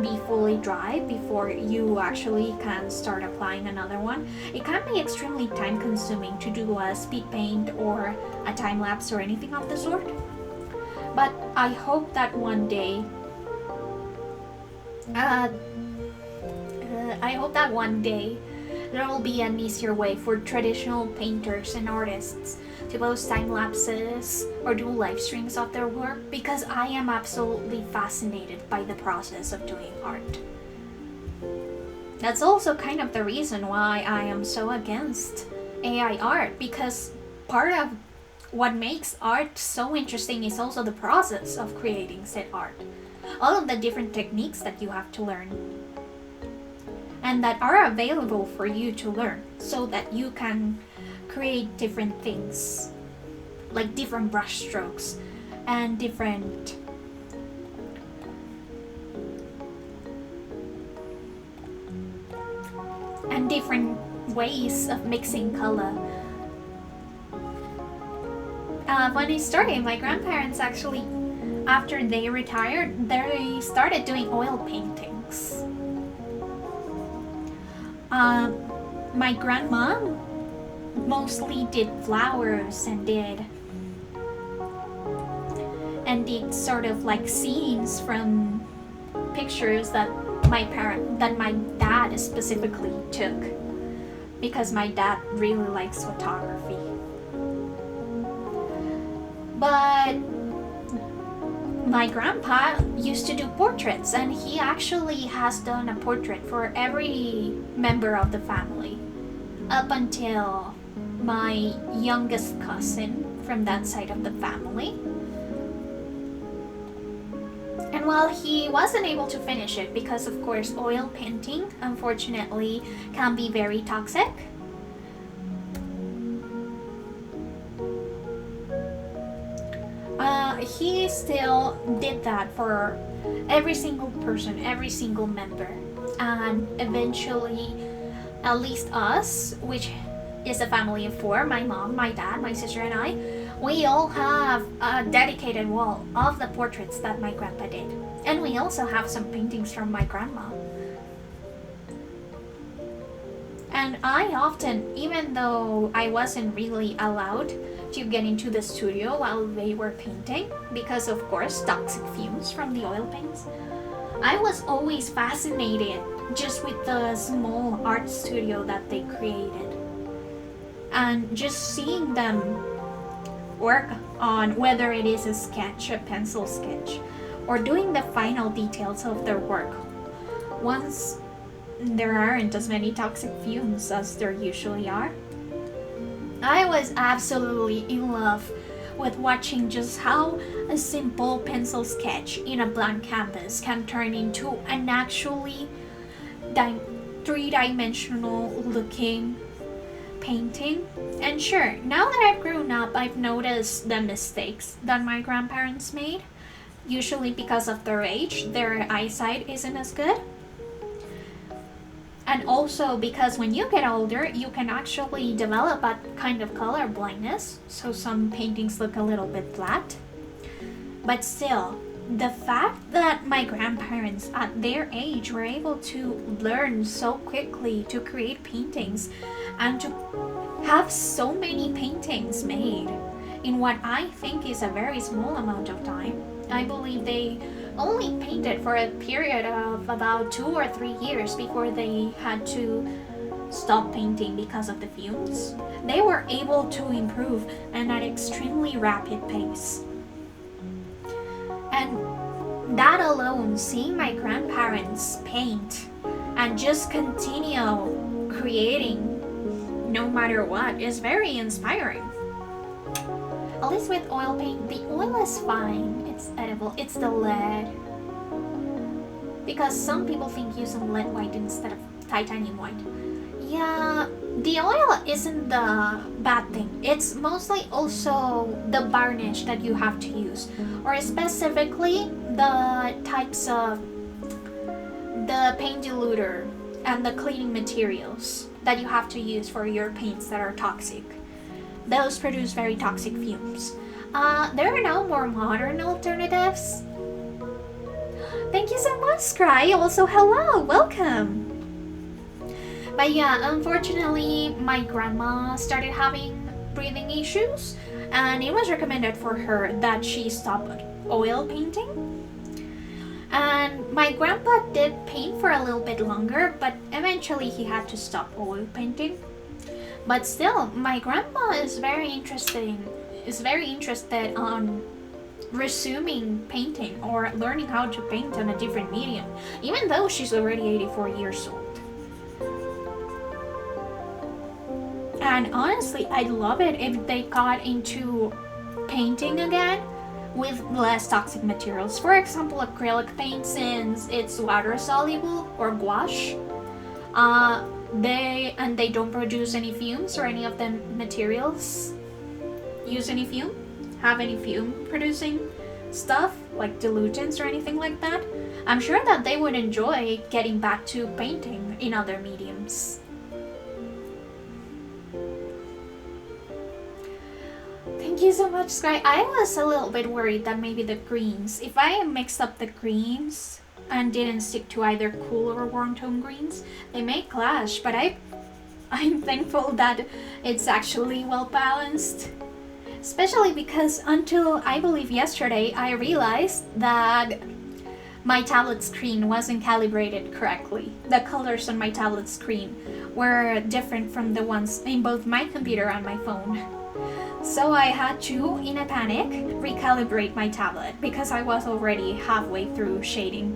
be fully dry before you actually can start applying another one, it can be extremely time consuming to do a speed paint or a time lapse or anything of the sort. But I hope that one day, there will be an easier way for traditional painters and artists to post time lapses or do live streams of their work, because I am absolutely fascinated by the process of doing art. That's also kind of the reason why I am so against AI art, because part of what makes art so interesting is also the process of creating said art. All of the different techniques that you have to learn and that are available for you to learn, so that you can create different things, like different brush strokes and different ways of mixing color. When I started, my grandparents actually, after they retired, they started doing oil paintings. My grandma mostly did flowers and did sort of like scenes from pictures that my dad specifically took, because my dad really likes photography. But my grandpa used to do portraits, and he actually has done a portrait for every member of the family, up until my youngest cousin from that side of the family. And while he wasn't able to finish it, because of course oil painting unfortunately can be very toxic, he still did that for every single person, every single member. And eventually, at least us, which is a family of 4, my mom, my dad, my sister and I, we all have a dedicated wall of the portraits that my grandpa did. And we also have some paintings from my grandma. And I often, even though I wasn't really allowed to get into the studio while they were painting, because of course toxic fumes from the oil paints, I was always fascinated just with the small art studio that they created, and just seeing them work on whether it is a sketch, a pencil sketch, or doing the final details of their work once there aren't as many toxic fumes as there usually are. I was absolutely in love with watching just how a simple pencil sketch in a blank canvas can turn into an actually three-dimensional looking painting. And sure, now that I've grown up, I've noticed the mistakes that my grandparents made. Usually because of their age, their eyesight isn't as good. And also because when you get older, you can actually develop a kind of color blindness, so some paintings look a little bit flat. But still, the fact that my grandparents at their age were able to learn so quickly to create paintings and to have so many paintings made in what I think is a very small amount of time. I believe they only painted for a period of about 2 or 3 years before they had to stop painting because of the fumes. They were able to improve at an extremely rapid pace. And that alone, seeing my grandparents paint and just continue creating no matter what, is very inspiring. At least with oil paint, the oil is fine, it's edible, it's the lead. Because some people think using lead white instead of titanium white. Yeah, the oil isn't the bad thing. It's mostly also the varnish that you have to use. Or specifically, the types of the paint diluter and the cleaning materials that you have to use for your paints that are toxic. Those produce very toxic fumes. There are now more modern alternatives. Thank you so much, Scry. Also, hello, welcome. But yeah, unfortunately, my grandma started having breathing issues, and it was recommended for her that she stop oil painting. And my grandpa did paint for a little bit longer, but eventually he had to stop oil painting. But still, my grandma is very interested on resuming painting or learning how to paint on a different medium, even though she's already 84 years old. And honestly, I'd love it if they got into painting again with less toxic materials. For example, acrylic paint, since it's water soluble, or gouache. They don't produce any fumes, or any of the materials have any fume producing stuff like dilutants or anything like that. I'm sure that they would enjoy getting back to painting in other mediums. Thank you so much, Sky. I was a little bit worried that maybe the greens, if I mixed up the greens and didn't stick to either cool or warm tone greens, they may clash, but I'm thankful that it's actually well balanced. Especially because until I believe yesterday, I realized that my tablet screen wasn't calibrated correctly. The colors on my tablet screen were different from the ones in both my computer and my phone. So I had to, in a panic, recalibrate my tablet because I was already halfway through shading.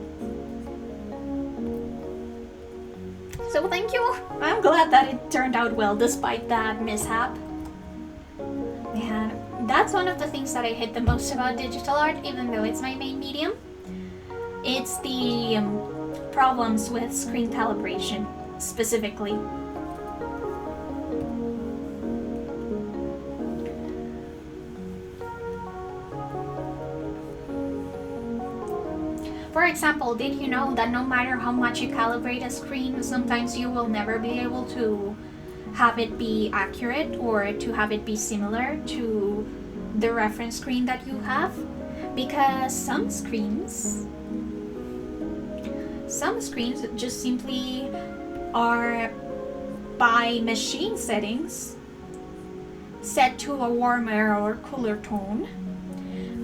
So thank you. I'm glad that it turned out well despite that mishap. Man, that's one of the things that I hate the most about digital art, even though it's my main medium. It's the problems with screen calibration, specifically. For example, did you know that no matter how much you calibrate a screen, sometimes you will never be able to have it be accurate or to have it be similar to the reference screen that you have? Because some screens just simply are, by machine settings, set to a warmer or cooler tone,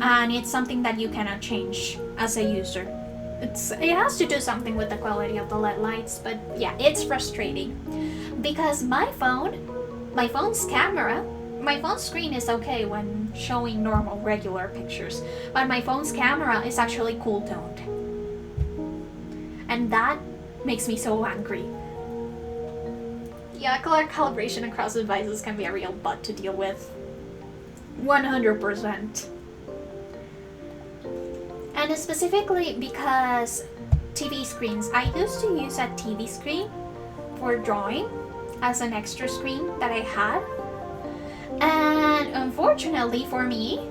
and it's something that you cannot change as a user. It has to do something with the quality of the LED lights, but yeah, it's frustrating. Because my phone's screen is okay when showing normal, regular pictures, but my phone's camera is actually cool toned. And that makes me so angry. Yeah, color calibration across devices can be a real butt to deal with. 100%. And specifically because TV screens, I used to use a TV screen for drawing as an extra screen that I had. And unfortunately for me,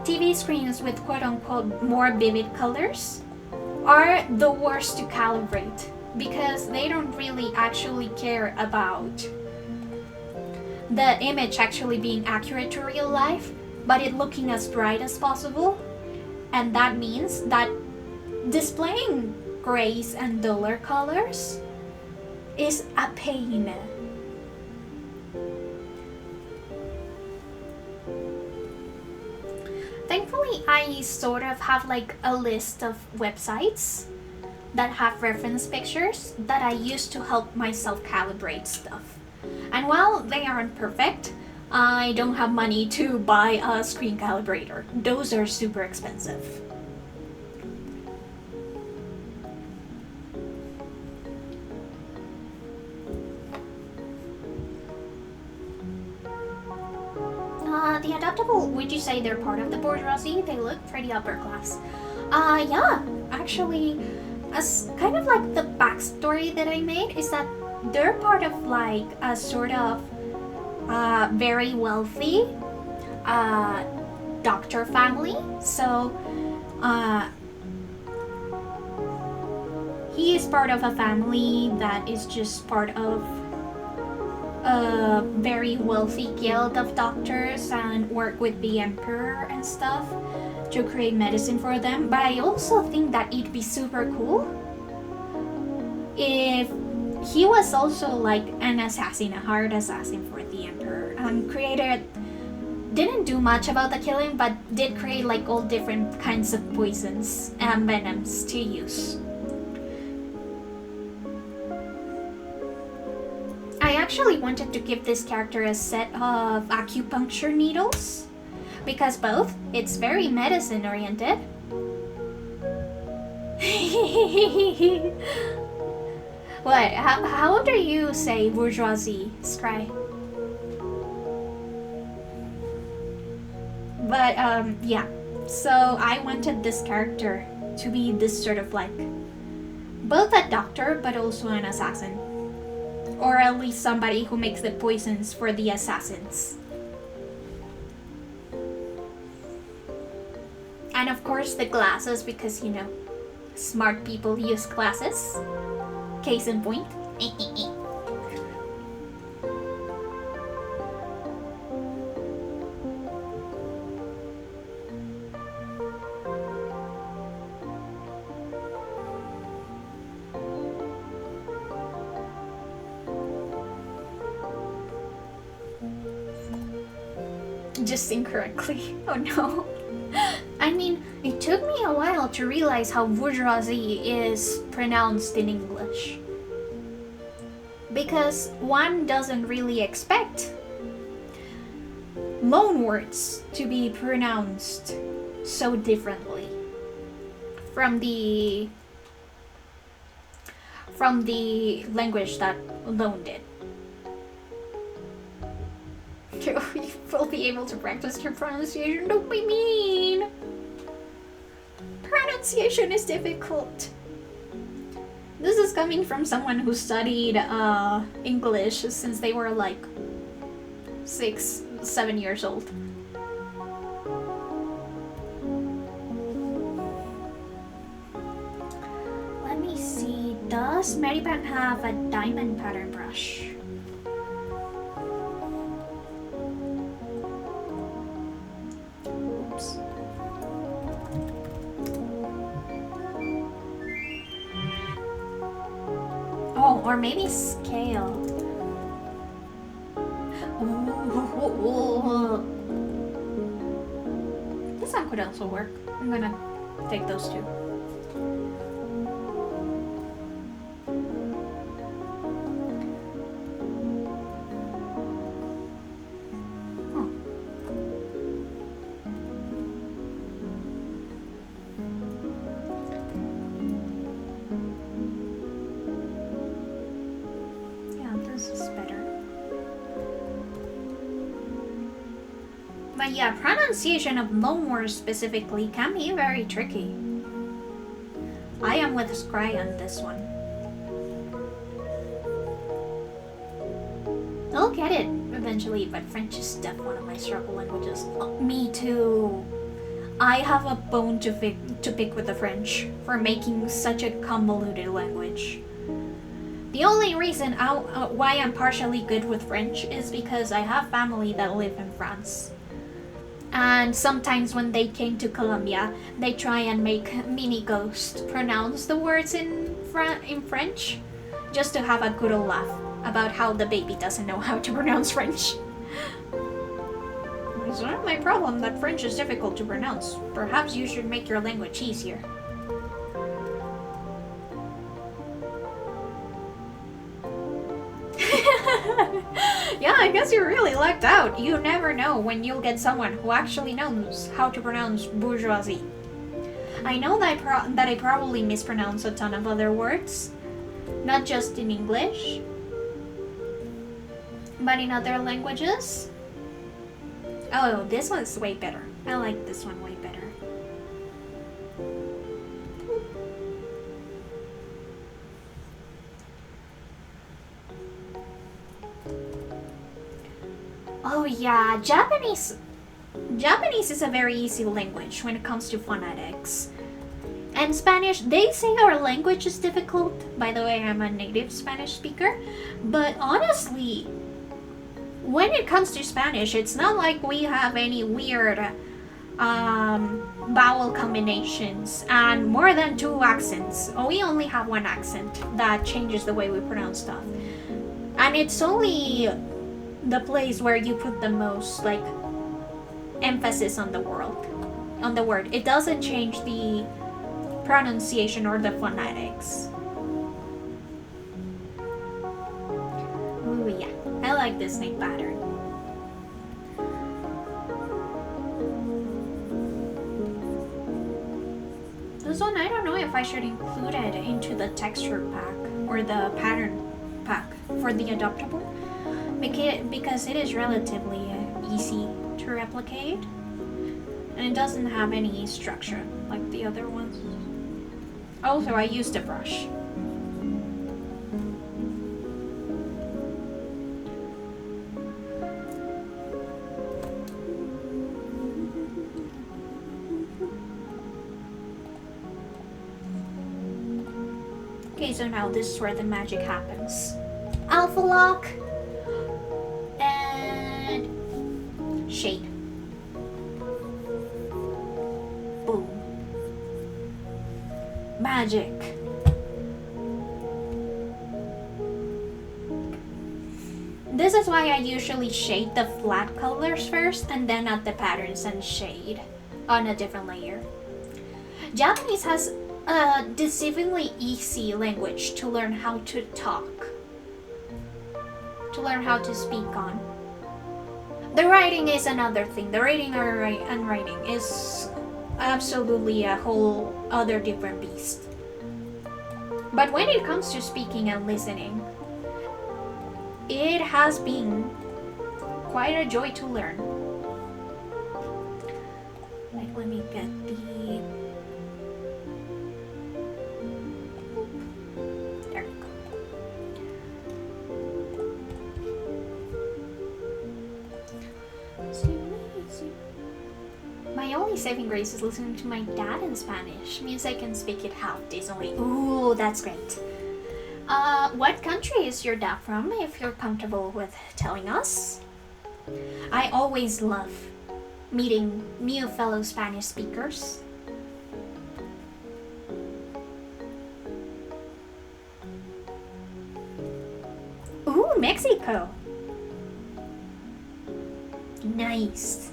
TV screens with quote-unquote more vivid colors are the worst to calibrate because they don't really actually care about the image actually being accurate to real life, but it looking as bright as possible. And that means that displaying grays and duller colors is a pain. Thankfully, I sort of have like a list of websites that have reference pictures that I use to help myself calibrate stuff. And while they aren't perfect, I don't have money to buy a screen calibrator. Those are super expensive. The adaptable, would you say they're part of the bourgeoisie? They look pretty upper class. Yeah, actually, as kind of like the backstory that I made is that they're part of like a sort of very wealthy doctor family. So he is part of a family that is just part of a very wealthy guild of doctors and work with the emperor and stuff to create medicine for them. But I also think that it'd be super cool if he was also like an assassin, a hired assassin for the emperor, and didn't do much about the killing, but did create like all different kinds of poisons and venoms to use. I actually wanted to give this character a set of acupuncture needles because both, it's very medicine oriented. What? How do you say bourgeoisie, Scry? But yeah, so I wanted this character to be this sort of like both a doctor but also an assassin. Or at least somebody who makes the poisons for the assassins. And of course the glasses, because you know, smart people use glasses. Case in point. Just incorrectly. Oh no. I mean, it took me a while to realize how bourgeoisie is pronounced in English. Because one doesn't really expect loan words to be pronounced so differently from the language that loan did. You will be able to practice your pronunciation. Don't be mean. Pronunciation is difficult. This is coming from someone who studied English since they were like 6, 7 years old. Let me see. Does Medibang have a diamond pattern brush? Or maybe scale. Ooh. This one could also work. I'm gonna take those two. But yeah, pronunciation of loanwords specifically can be very tricky. I am with Scry on this one. get it eventually, but French is definitely one of my struggle languages. Me too. I have a bone to pick with the French for making such a convoluted language. The only reason why I'm partially good with French is because I have family that live in France. And sometimes when they came to Colombia, they try and make Mini Ghost pronounce the words in French, just to have a good old laugh about how the baby doesn't know how to pronounce French. It's not my problem that French is difficult to pronounce. Perhaps you should make your language easier. Yeah, I guess you really lucked out. You never know when you'll get someone who actually knows how to pronounce bourgeoisie. I know that I probably mispronounce a ton of other words, not just in English, but in other languages. Oh, this one's way better. I like this one way better. Oh yeah, Japanese is a very easy language when it comes to phonetics. And Spanish, they say our language is difficult. By the way, I'm a native Spanish speaker. But honestly, when it comes to Spanish, it's not like we have any weird vowel combinations and more than 2 accents. Oh, we only have 1 accent that changes the way we pronounce stuff. And it's only the place where you put the most like emphasis on the word. It doesn't change the pronunciation or the phonetics. Ooh yeah, I like this snake pattern. This one, I don't know if I should include it into the texture pack or the pattern pack for the adoptable, because it is relatively easy to replicate and it doesn't have any structure like the other ones. Also, I used a brush. Okay, so now this is where the magic happens. Alpha lock and shade. Boom. Magic. This is why I usually shade the flat colors first and then add the patterns and shade on a different layer. Japanese has a deceivingly easy language to learn how to talk, to learn how to speak on. The writing is another thing. The reading and writing is absolutely a whole other different beast. But when it comes to speaking and listening, it has been quite a joy to learn. Like, let me get the... There we go. My only saving grace is listening to my dad in Spanish. Means I can speak it half decently. Ooh, that's great. What country is your dad from, if you're comfortable with telling us? I always love meeting new fellow Spanish speakers. Ooh, Mexico! Nice.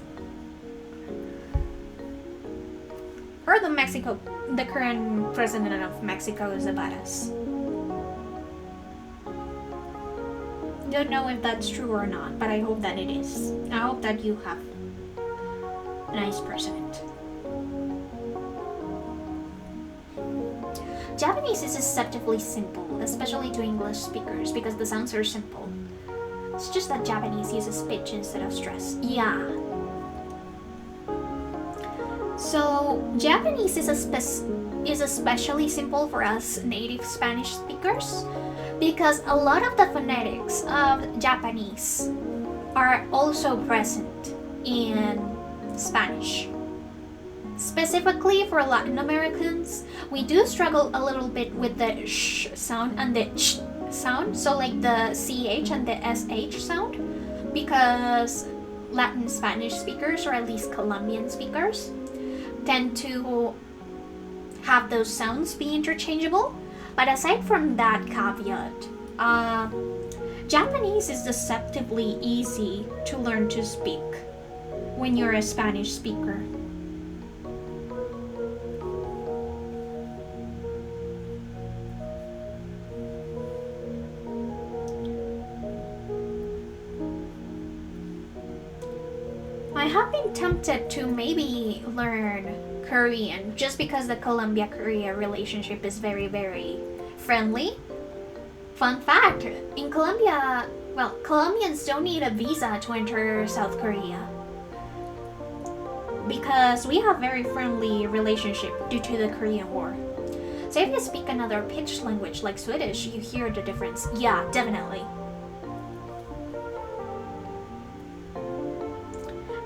Heard the current president of Mexico is a badass. Don't know if that's true or not, but I hope that it is. I hope that you have a nice president. Japanese is deceptively simple, especially to English speakers, because the sounds are simple. It's just that Japanese uses pitch instead of stress. Yeah. So Japanese is especially simple for us native Spanish speakers because a lot of the phonetics of Japanese are also present in Spanish. Specifically for Latin Americans, we do struggle a little bit with the sh sound and the ch sound, so like the ch and the sh sound, because Latin Spanish speakers, or at least Colombian speakers, tend to have those sounds be interchangeable. But aside from that caveat, Japanese is deceptively easy to learn to speak when you're a Spanish speaker. I have been tempted to maybe learn Korean just because the Colombia-Korea relationship is very, very friendly. Fun fact, in Colombia, well, Colombians don't need a visa to enter South Korea because we have very friendly relationship due to the Korean War. So if you speak another pitch language like Swedish, you hear the difference. Yeah, definitely.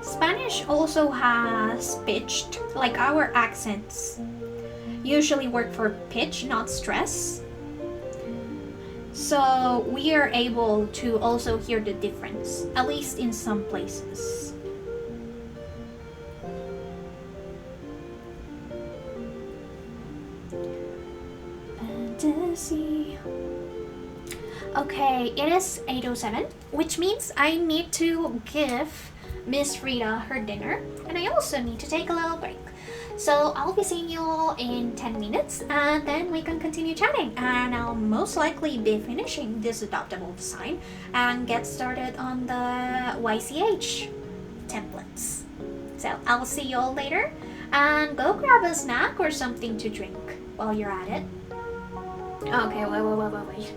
Spanish also has pitched, like our accents usually work for pitch, not stress. So we are able to also hear the difference, at least in some places. Fantasy. Okay, it is 8:07, which means I need to give Miss Rita her dinner, and I also need to take a little break. So I'll be seeing you all in 10 minutes, and then we can continue chatting, and I'll most likely be finishing this adoptable design and get started on the YCH templates. So I'll see you all later, and go grab a snack or something to drink while you're at it. Okay, wait.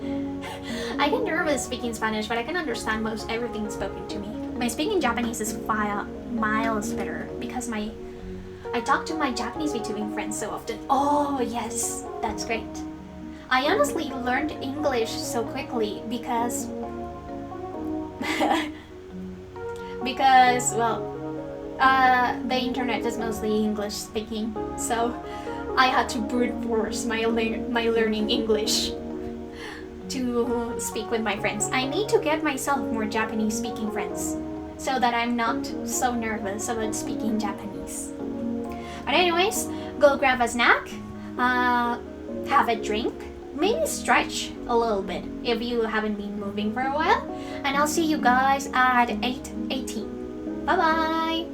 I get nervous speaking Spanish, but I can understand most everything spoken to me. My speaking Japanese is miles better because I talk to my Japanese VTubing friends so often. Oh yes, that's great. I honestly learned English so quickly because the internet is mostly English speaking, so I had to brute force my learning English to speak with my friends. I need to get myself more Japanese speaking friends so that I'm not so nervous about speaking Japanese. But anyways, go grab a snack, have a drink, maybe stretch a little bit if you haven't been moving for a while, and I'll see you guys at 8:18. Bye bye!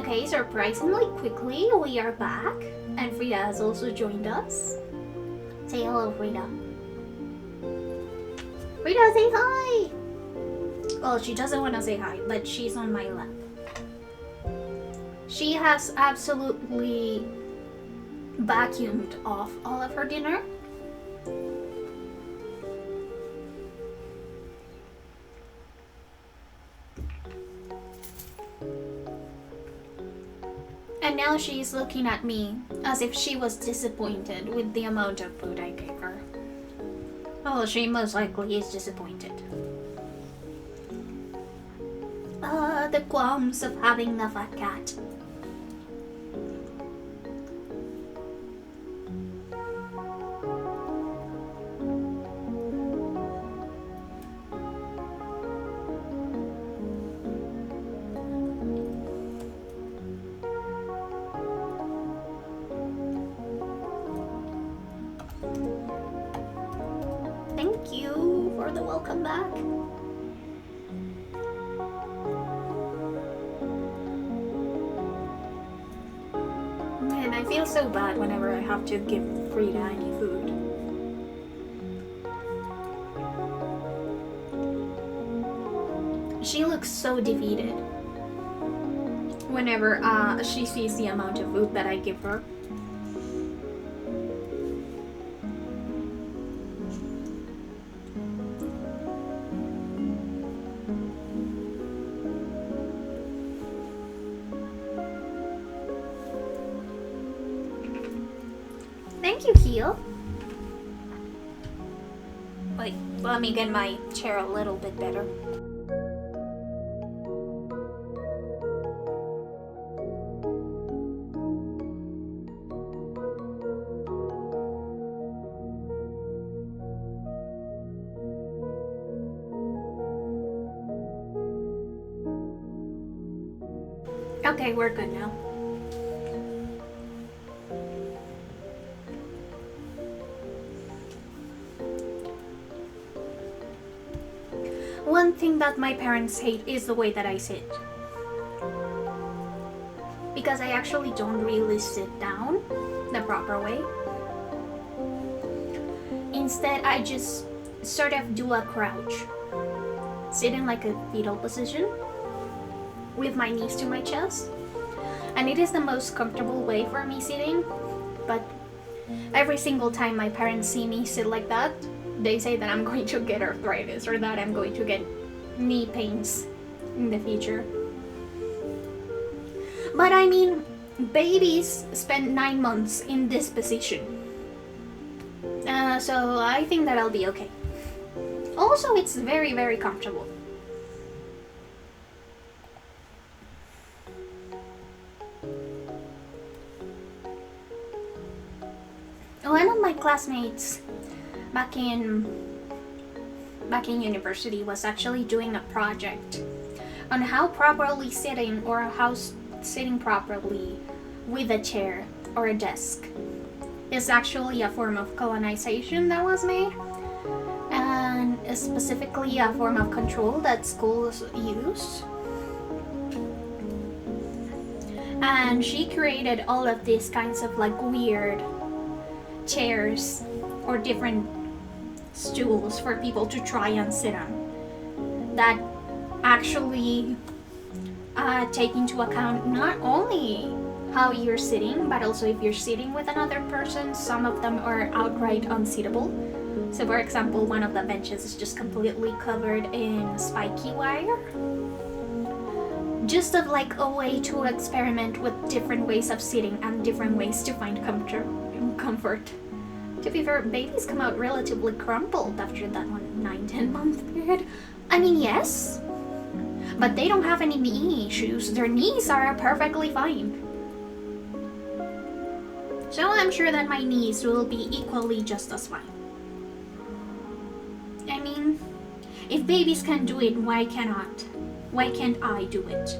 Okay, surprisingly quickly, we are back, and Frida has also joined us. Say hello, Frida. Frida, say hi! Well, she doesn't want to say hi, but she's on my lap. She has absolutely vacuumed off all of her dinner. And now she's looking at me as if she was disappointed with the amount of food I gave her. Oh, she most likely is disappointed. The qualms of having a fat cat. Thank you for the welcome back. Man, I feel so bad whenever I have to give Frida any food. She looks so defeated whenever she sees the amount of food that I give her. Thank you, Heel. Wait, let me get my chair a little bit better. Okay, we're good now. One thing that my parents hate is the way that I sit. Because I actually don't really sit down the proper way. Instead, I just sort of do a crouch. Sit in like a fetal position with my knees to my chest. And it is the most comfortable way for me sitting. But every single time my parents see me sit like that, they say that I'm going to get arthritis or that I'm going to get knee pains in the future. But I mean, babies spend 9 months in this position. So I think that I'll be okay. Also, it's very, very comfortable. One of my classmates back in university was actually doing a project on how properly sitting or how sitting properly with a chair or a desk is actually a form of colonization that was made, and specifically a form of control that schools use. And she created all of these kinds of like weird chairs or different stools for people to try and sit on that actually take into account not only how you're sitting, but also if you're sitting with another person. Some of them are outright unsittable. So for example, one of the benches is just completely covered in spiky wire. Just of like a way to experiment with different ways of sitting and different ways to find comfort. To be fair, babies come out relatively crumpled after that 9-10 month period. I mean, yes, but they don't have any knee issues. Their knees are perfectly fine. So I'm sure that my knees will be equally just as fine. I mean, if babies can do it, why can't I do it?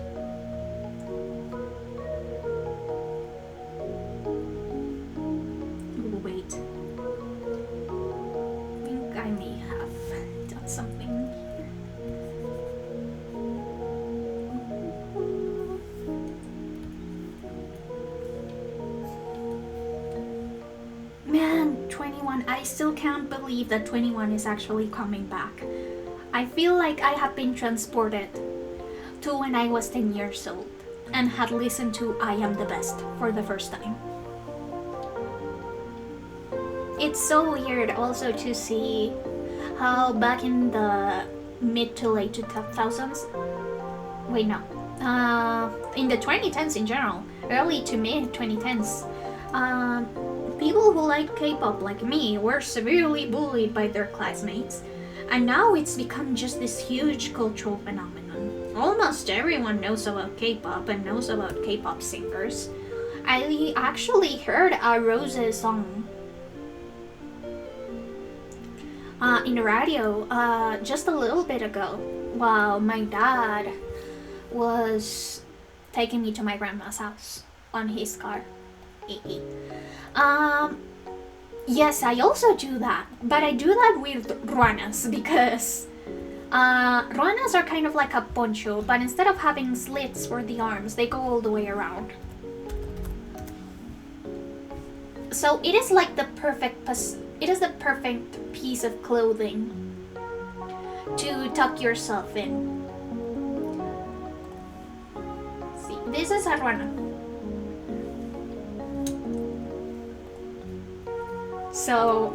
Wait. I think I may have done something here. and I still can't believe that 21 is actually coming back. I feel like I have been transported to when I was 10 years old and had listened to I Am the Best for the first time. It's so weird also to see how back in the mid to late 2000s, wait no, in the 2010s in general, early to mid 2010s, people who like K-pop like me were severely bullied by their classmates, and now it's become just this huge cultural phenomenon. Almost everyone knows about K-pop and knows about K-pop singers. I actually heard a Rose song in the radio just a little bit ago while my dad was taking me to my grandma's house on his car. Yes, I also do that, but I do that with ruanas because ruanas are kind of like a poncho, but instead of having slits for the arms, they go all the way around. So it is like the perfect piece of clothing to tuck yourself in. See, this is a ruana. So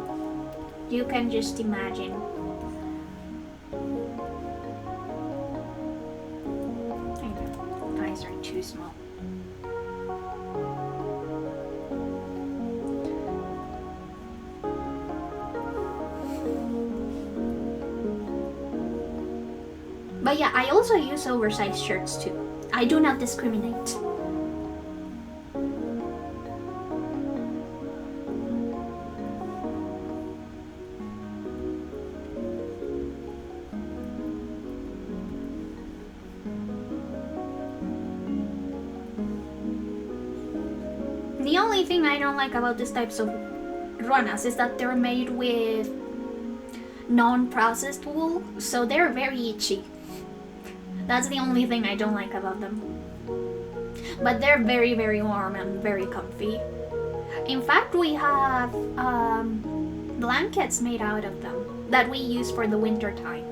you can just imagine. Eyes are too small. But yeah, I also use oversized shirts too. I do not discriminate. The only thing I don't like about these types of ruanas is that they're made with non-processed wool, so they're very itchy. That's the only thing I don't like about them. But they're very, very warm and very comfy. In fact, we have blankets made out of them that we use for the winter time.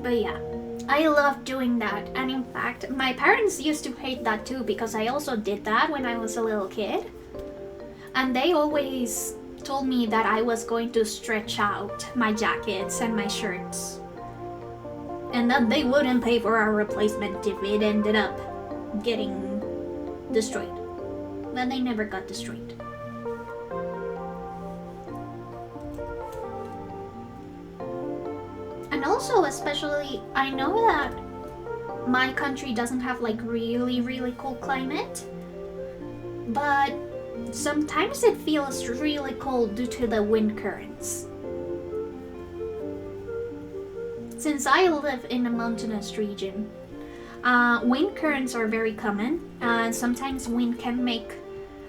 But yeah, I love doing that, and in fact, my parents used to hate that too because I also did that when I was a little kid. And they always told me that I was going to stretch out my jackets and my shirts, and that they wouldn't pay for a replacement if it ended up getting destroyed. But they never got destroyed. And also, especially, I know that my country doesn't have like really, really cold climate, but sometimes it feels really cold due to the wind currents. Since I live in a mountainous region, wind currents are very common, and sometimes wind can make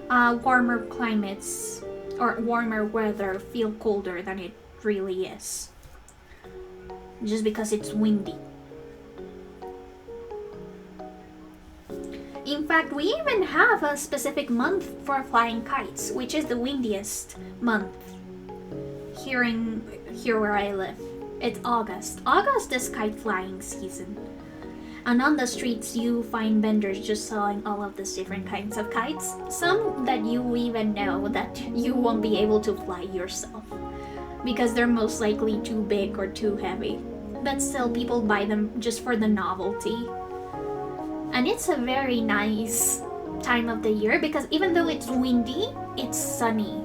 warmer climates or warmer weather feel colder than it really is, just because it's windy. In fact, we even have a specific month for flying kites, which is the windiest month here where I live. It's August. August is kite flying season. And on the streets you find vendors just selling all of these different kinds of kites. Some that you even know that you won't be able to fly yourself because they're most likely too big or too heavy. But still, people buy them just for the novelty. And it's a very nice time of the year because even though it's windy, it's sunny.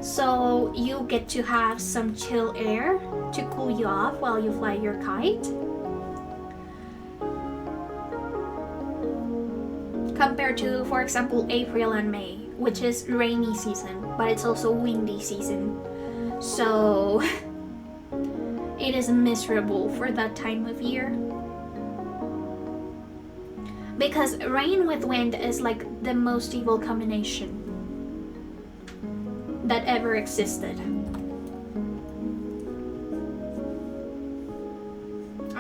So you get to have some chill air to cool you off while you fly your kite. Compared to, for example, April and May, which is rainy season, but it's also windy season. So it is miserable for that time of year. Because rain with wind is like the most evil combination that ever existed.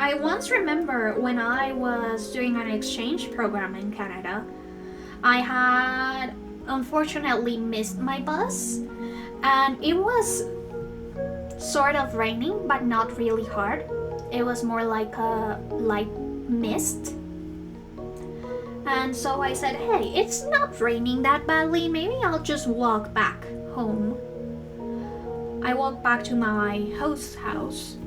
I once remember when I was doing an exchange program in Canada, I had unfortunately missed my bus, and it was sort of raining, but not really hard. It was more like a light mist. And so I said, hey, it's not raining that badly, maybe I'll just walk back home. I walked back to my host's house,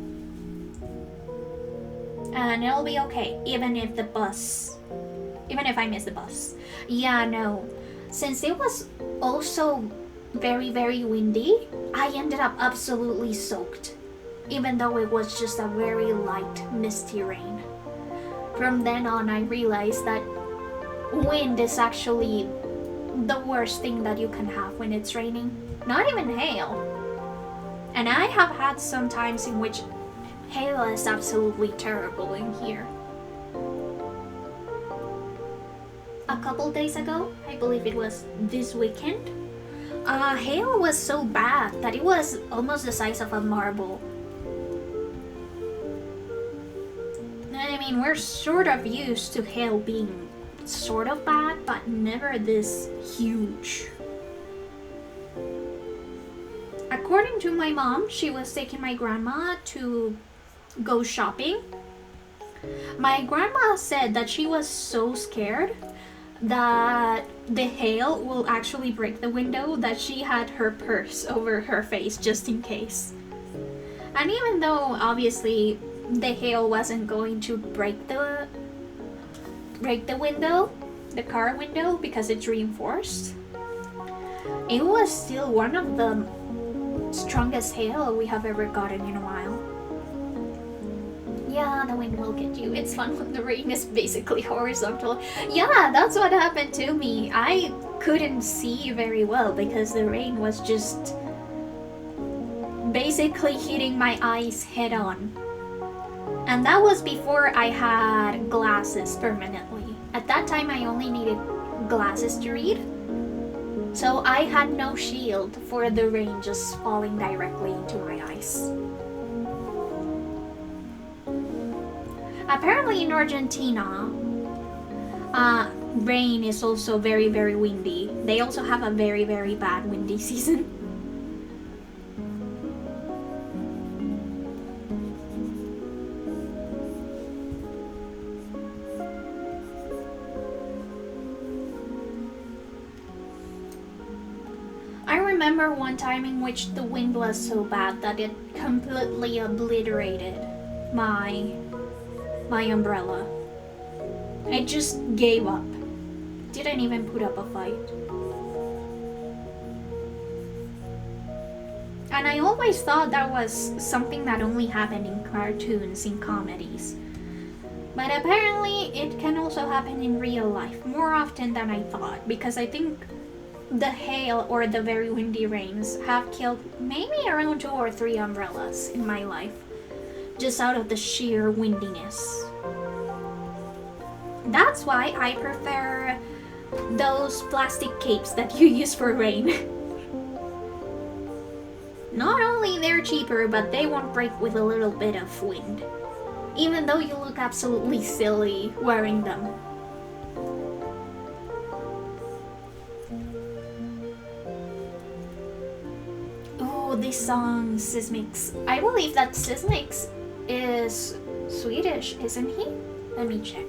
and it'll be okay, even if I miss the bus. Yeah, no. Since it was also very, very windy, I ended up absolutely soaked, even though it was just a very light, misty rain. From then on, I realized that wind is actually the worst thing that you can have when it's raining. Not even hail. And I have had some times in which hail is absolutely terrible in here. A couple days ago, I believe it was this weekend, hail was so bad that it was almost the size of a marble. I mean, we're sort of used to hail being sort of bad, but never this huge. According to my mom, she was taking my grandma to go shopping. My grandma said that she was so scared that the hail will actually break the window that she had her purse over her face just in case. And even though obviously the hail wasn't going to break the window, the car window, because it's reinforced, it was still one of the strongest hail we have ever gotten in a while. Yeah, the wind will get you. It's fun when the rain is basically horizontal. Yeah, that's what happened to me. I couldn't see very well because the rain was just basically hitting my eyes head on. And that was before I had glasses permanently. At that time, I only needed glasses to read. So I had no shield for the rain just falling directly into my eyes. Apparently in Argentina, rain is also very, very windy. They also have a very, very bad windy season. I remember one time in which the wind was so bad that it completely obliterated my umbrella. I just gave up. Didn't even put up a fight. And I always thought that was something that only happened in cartoons, in comedies. But apparently it can also happen in real life, more often than I thought, because I think the hail or the very windy rains have killed maybe around 2 or 3 umbrellas in my life, just out of the sheer windiness. That's why I prefer those plastic capes that you use for rain. Not only they're cheaper, but they won't break with a little bit of wind, even though you look absolutely silly wearing them. Oh, this song, Sismix. I believe that Sismix is Swedish, isn't he? Let me check.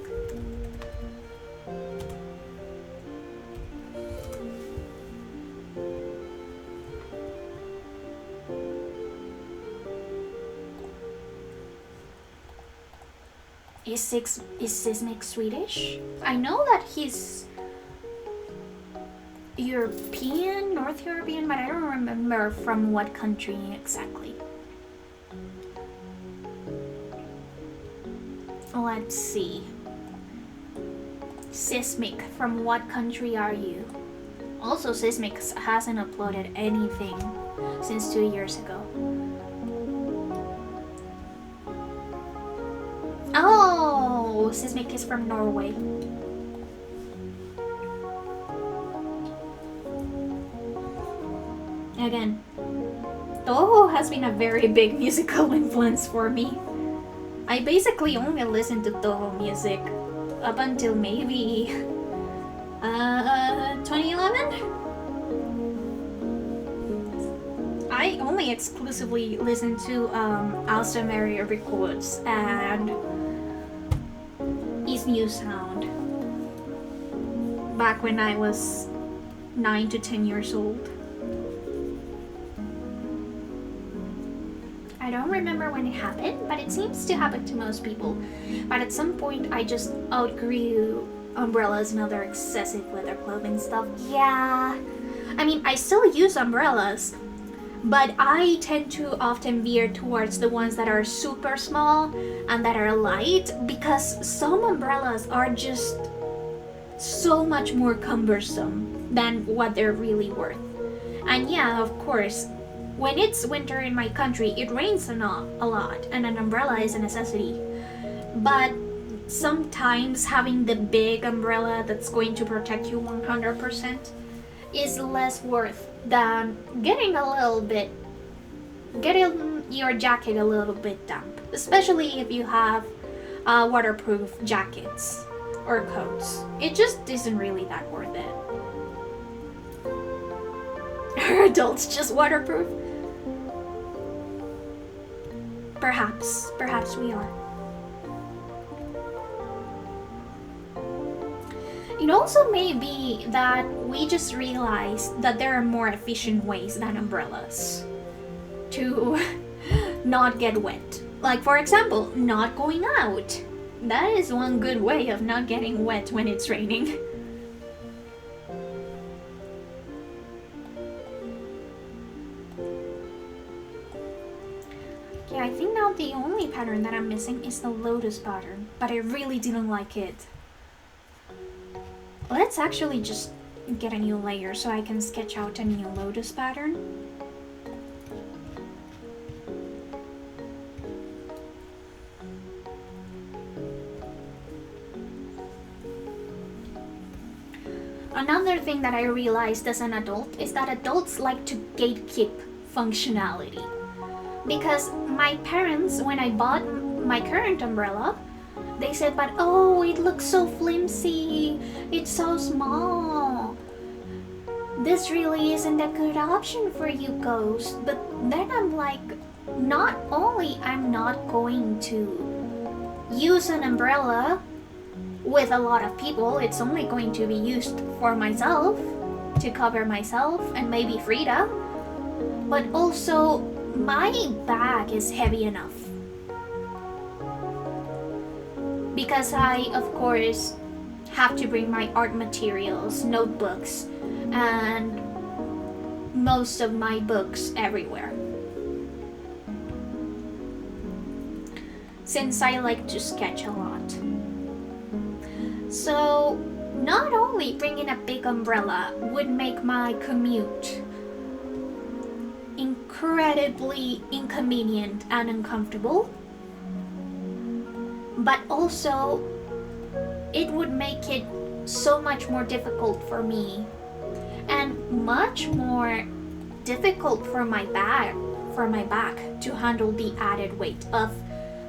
Is Sismix Swedish? I know that he's European, North European, but I don't remember from what country exactly. Let's see. Sismic, from what country are you? Also, Sismic hasn't uploaded anything since 2 years ago. Oh, Sismic is from Norway. Again, Toho has been a very big musical influence for me. I basically only listened to Toho music up until maybe 2011. I only exclusively listened to Awesome Area Records and East New Sound back when I was 9 to 10 years old. I don't remember when it happened, but it seems to happen to most people. But at some point I just outgrew umbrellas and other excessive weather clothing stuff. Yeah, I mean, I still use umbrellas, but I tend to often veer towards the ones that are super small and that are light, because some umbrellas are just so much more cumbersome than what they're really worth. And yeah, of course, when it's winter in my country, it rains a lot, and an umbrella is a necessity. But sometimes having the big umbrella that's going to protect you 100% is less worth than getting your jacket a little bit damp, especially if you have waterproof jackets or coats. It just isn't really that worth it. Are adults just waterproof? Perhaps we are. It also may be that we just realized that there are more efficient ways than umbrellas to not get wet. Like, for example, not going out. That is one good way of not getting wet when it's raining. Yeah, I think now the only pattern that I'm missing is the lotus pattern, but I really didn't like it. Let's actually just get a new layer so I can sketch out a new lotus pattern. Another thing that I realized as an adult is that adults like to gatekeep functionality. Because my parents, when I bought my current umbrella, they said, but oh, it looks so flimsy, it's so small. This really isn't a good option for you, Ghost. But then I'm like, not only I'm not going to use an umbrella with a lot of people, it's only going to be used for myself, to cover myself and maybe Frida, but also my bag is heavy enough. Because I, of course, have to bring my art materials, notebooks, and most of my books everywhere. Since I like to sketch a lot. So, not only bringing a big umbrella would make my commute incredibly inconvenient and uncomfortable, but also it would make it so much more difficult for me and much more difficult for my back to handle the added weight of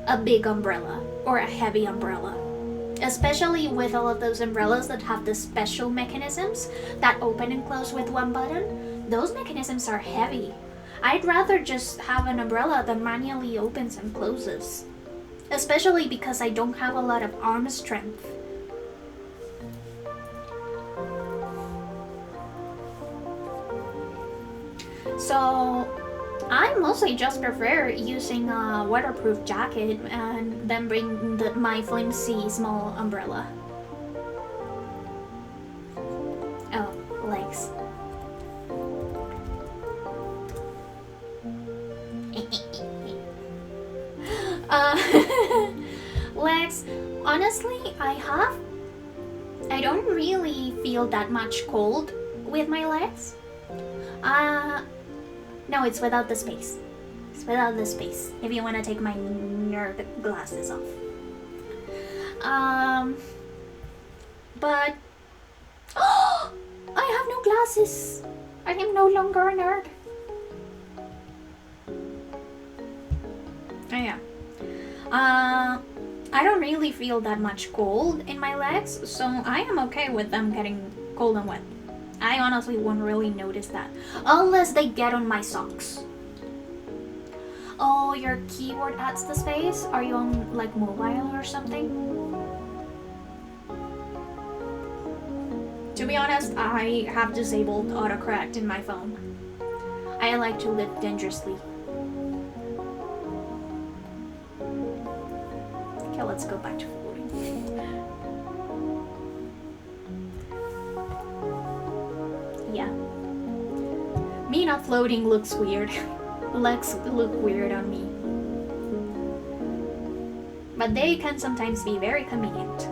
a big umbrella or a heavy umbrella, especially with all of those umbrellas that have the special mechanisms that open and close with one button. Those mechanisms are heavy. I'd rather just have an umbrella that manually opens and closes, especially because I don't have a lot of arm strength. So I mostly just prefer using a waterproof jacket and then bring my flimsy small umbrella. Oh, legs. Legs, honestly, I don't really feel that much cold with my legs. No, it's without the space. It's without the space, if you want to take my nerd glasses off. But oh, I have no glasses. I am no longer a nerd. Oh yeah. I don't really feel that much cold in my legs, so I am okay with them getting cold and wet. I honestly won't really notice that, unless they get on my socks. Oh, your keyboard adds the space? Are you on like mobile or something? To be honest, I have disabled autocorrect in my phone. I like to live dangerously. Okay, let's go back to floating. Yeah. Me not floating looks weird. Legs look weird on me. But they can sometimes be very convenient.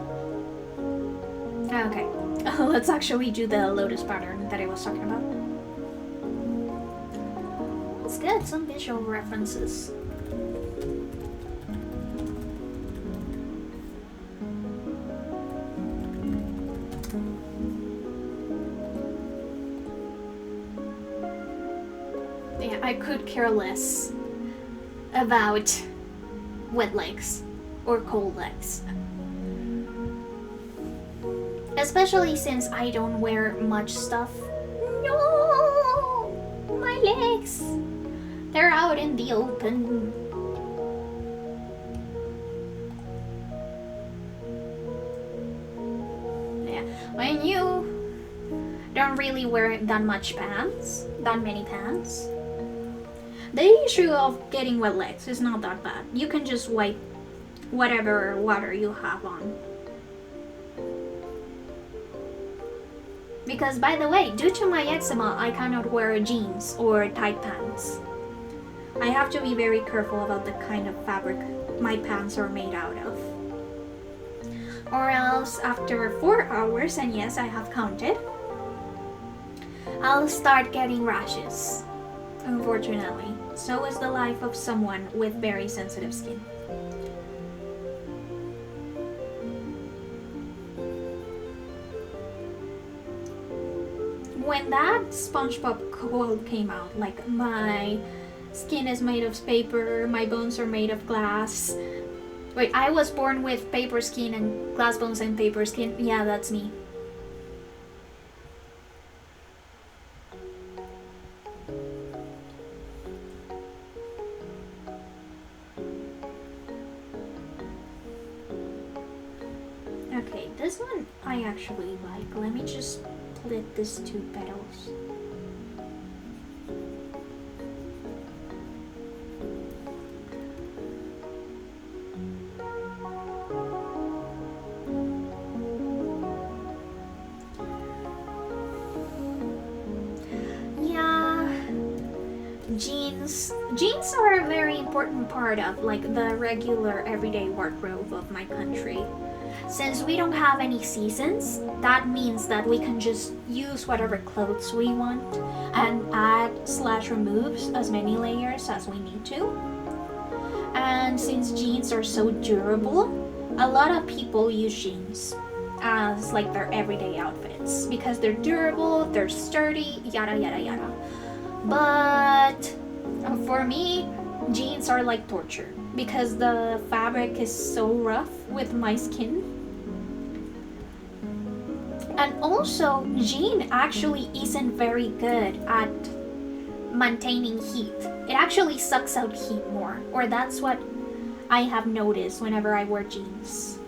Okay, let's actually do the lotus pattern that I was talking about. Let's get some visual references. Yeah, I could care less about wet legs or cold legs. Especially since I don't wear much stuff. No! My legs! They're out in the open. Yeah, when you don't really wear that much pants, that many pants, the issue of getting wet legs is not that bad. You can just wipe whatever water you have on. Because, by the way, due to my eczema, I cannot wear jeans or tight pants. I have to be very careful about the kind of fabric my pants are made out of. Or else, after 4 hours, and yes, I have counted, I'll start getting rashes. Unfortunately, so is the life of someone with very sensitive skin. When that SpongeBob quote came out, like, my skin is made of paper, my bones are made of glass. Wait, I was born with paper skin and glass bones and paper skin. Yeah, that's me. Okay, this one I actually like. Let me just split these 2 petals. Jeans are a very important part of like the regular everyday wardrobe of my country. Since we don't have any seasons, that means that we can just use whatever clothes we want and add/remove as many layers as we need to. And since jeans are so durable, a lot of people use jeans as like their everyday outfits because they're durable, they're sturdy, yada yada yada. But for me, jeans are like torture because the fabric is so rough with my skin. And also, jean actually isn't very good at maintaining heat. It actually sucks out heat more, or that's what I have noticed whenever I wear jeans.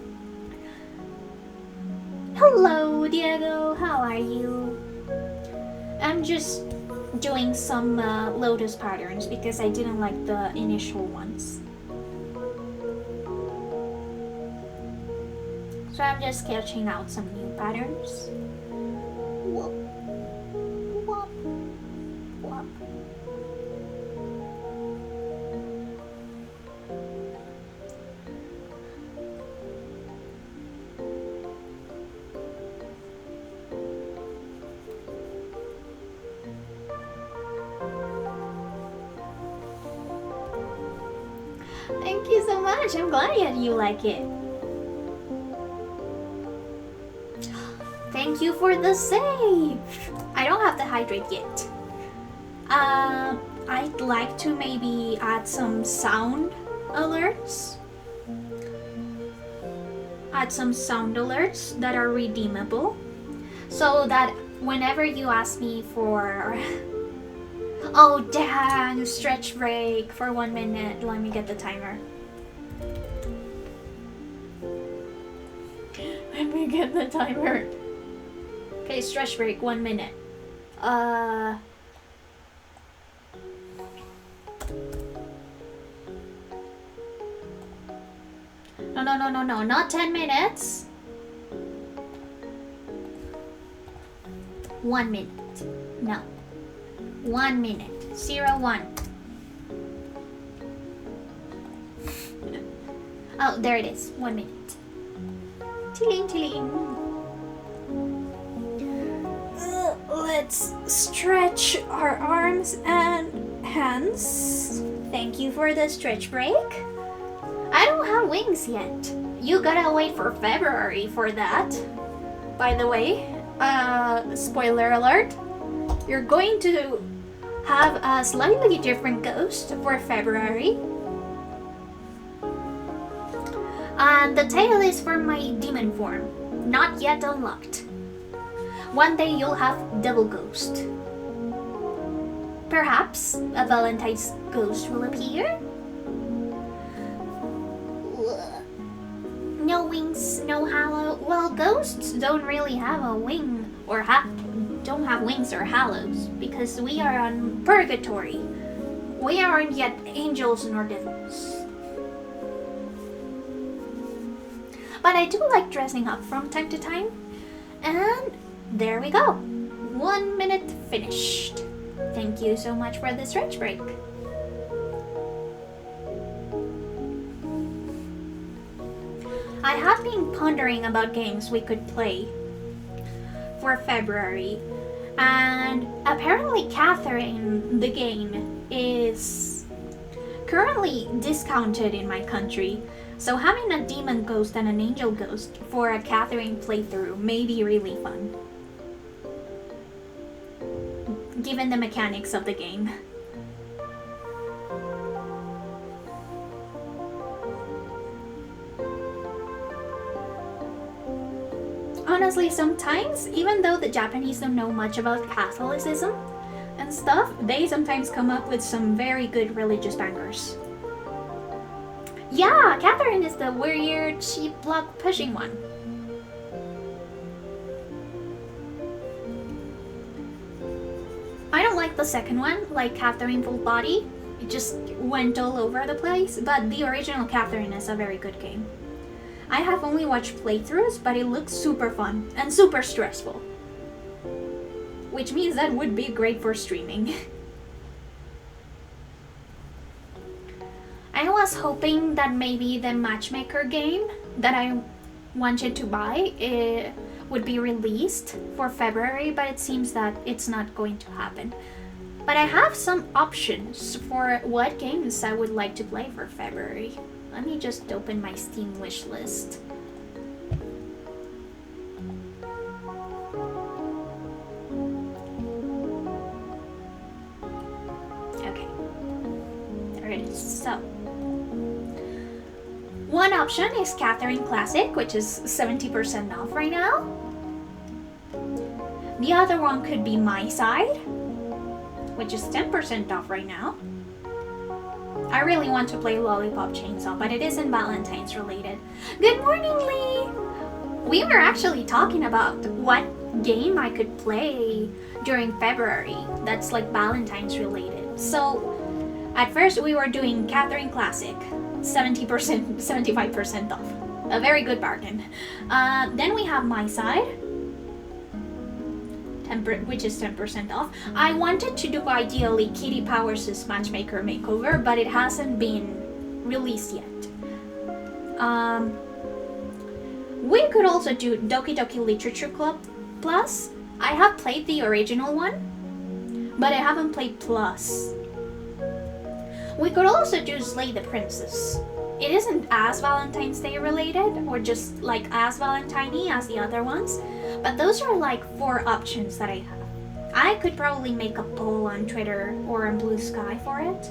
Hello, Diego, how are you? I'm just doing some lotus patterns because I didn't like the initial ones. So I'm just sketching out some new patterns. Whoop, whoop, whoop. Thank you so much. I'm glad that you like it. Thank you for the save. I don't have to hydrate yet. I'd like to maybe add some sound alerts. add some sound alerts that are redeemable, so that whenever you ask me for oh dang, stretch break for 1 minute, let me get the timer. Let me get the timer. Okay, stretch break, 1 minute. No, not 10 minutes. 1 minute. No. 1 minute. 01. Oh, there it is. 1 minute. Tiling, tiling. Let's stretch our arms and hands. Thank you for the stretch break. I don't have wings yet. You gotta wait for February for that. By the way, spoiler alert, you're going to have a slightly different ghost for February. And the tail is for my demon form, not yet unlocked. One day you'll have double ghost. Perhaps a Valentine's ghost will appear. No wings, no halo. Well, ghosts don't really have a wing or don't have wings or halos because we are on purgatory. We aren't yet angels nor devils. But I do like dressing up from time to time. And there we go. 1 minute finished. Thank you so much for the stretch break. I have been pondering about games we could play for February, and apparently Catherine the game is currently discounted in my country, so having a demon ghost and an angel ghost for a Catherine playthrough may be really fun, given the mechanics of the game. Honestly, sometimes, even though the Japanese don't know much about Catholicism and stuff, they sometimes come up with some very good religious bangers. Yeah, Catherine is the weird, cheap block pushing one. I don't like the second one, like Catherine Full Body. It just went all over the place, but the original Catherine is a very good game. I have only watched playthroughs, but it looks super fun and super stressful. Which means that would be great for streaming. I was hoping that maybe the matchmaker game that I wanted to buy would be released for February, but it seems that it's not going to happen. But I have some options for what games I would like to play for February. Let me just open my Steam wish list. Okay, there it is. So, one option is Catherine Classic, which is 70% off right now. The other one could be My Side, which is 10% off right now. I really want to play Lollipop Chainsaw, but it isn't Valentine's related. Good morning, Lee! We were actually talking about what game I could play during February that's like Valentine's related. So, at first we were doing Catherine Classic, 70%, 75% off. A very good bargain. Then we have My Side, which is 10% off. I wanted to do ideally Kitty Powers' Matchmaker Makeover, but it hasn't been released yet. We could also do Doki Doki Literature Club Plus. I have played the original one, but I haven't played Plus. We could also do Slay the Princess. It isn't as Valentine's Day related, or just like as Valentine-y as the other ones, but those are like 4 options that I have. I could probably make a poll on Twitter or on Blue Sky for it.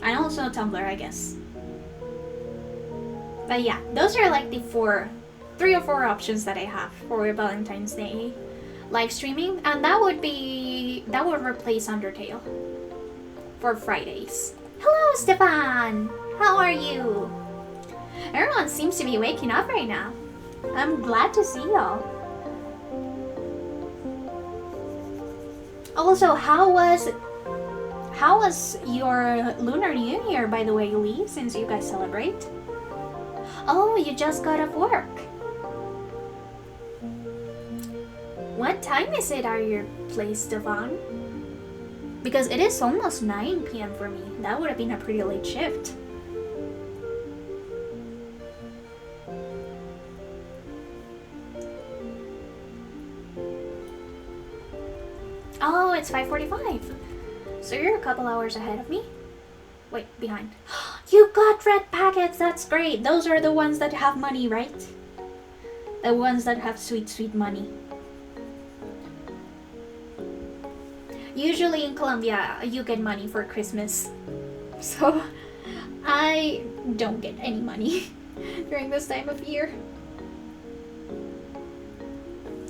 And also Tumblr, I guess. But yeah, those are like the 4 3 or 4 options that I have for Valentine's Day live streaming, and that would replace Undertale for Fridays. Hello, Stefan! How are you? Everyone seems to be waking up right now. I'm glad to see y'all. Also, how was your Lunar New Year, by the way, Lee, since you guys celebrate? Oh, you just got off work. What time is it at your place, Stefan? Because it is almost 9 p.m. for me. That would have been a pretty late shift. Oh, it's 5:45. So you're a couple hours ahead of me? Wait, behind. You got red packets, that's great. Those are the ones that have money, right? The ones that have sweet, sweet money. Usually in Colombia, you get money for Christmas. So, I don't get any money during this time of year.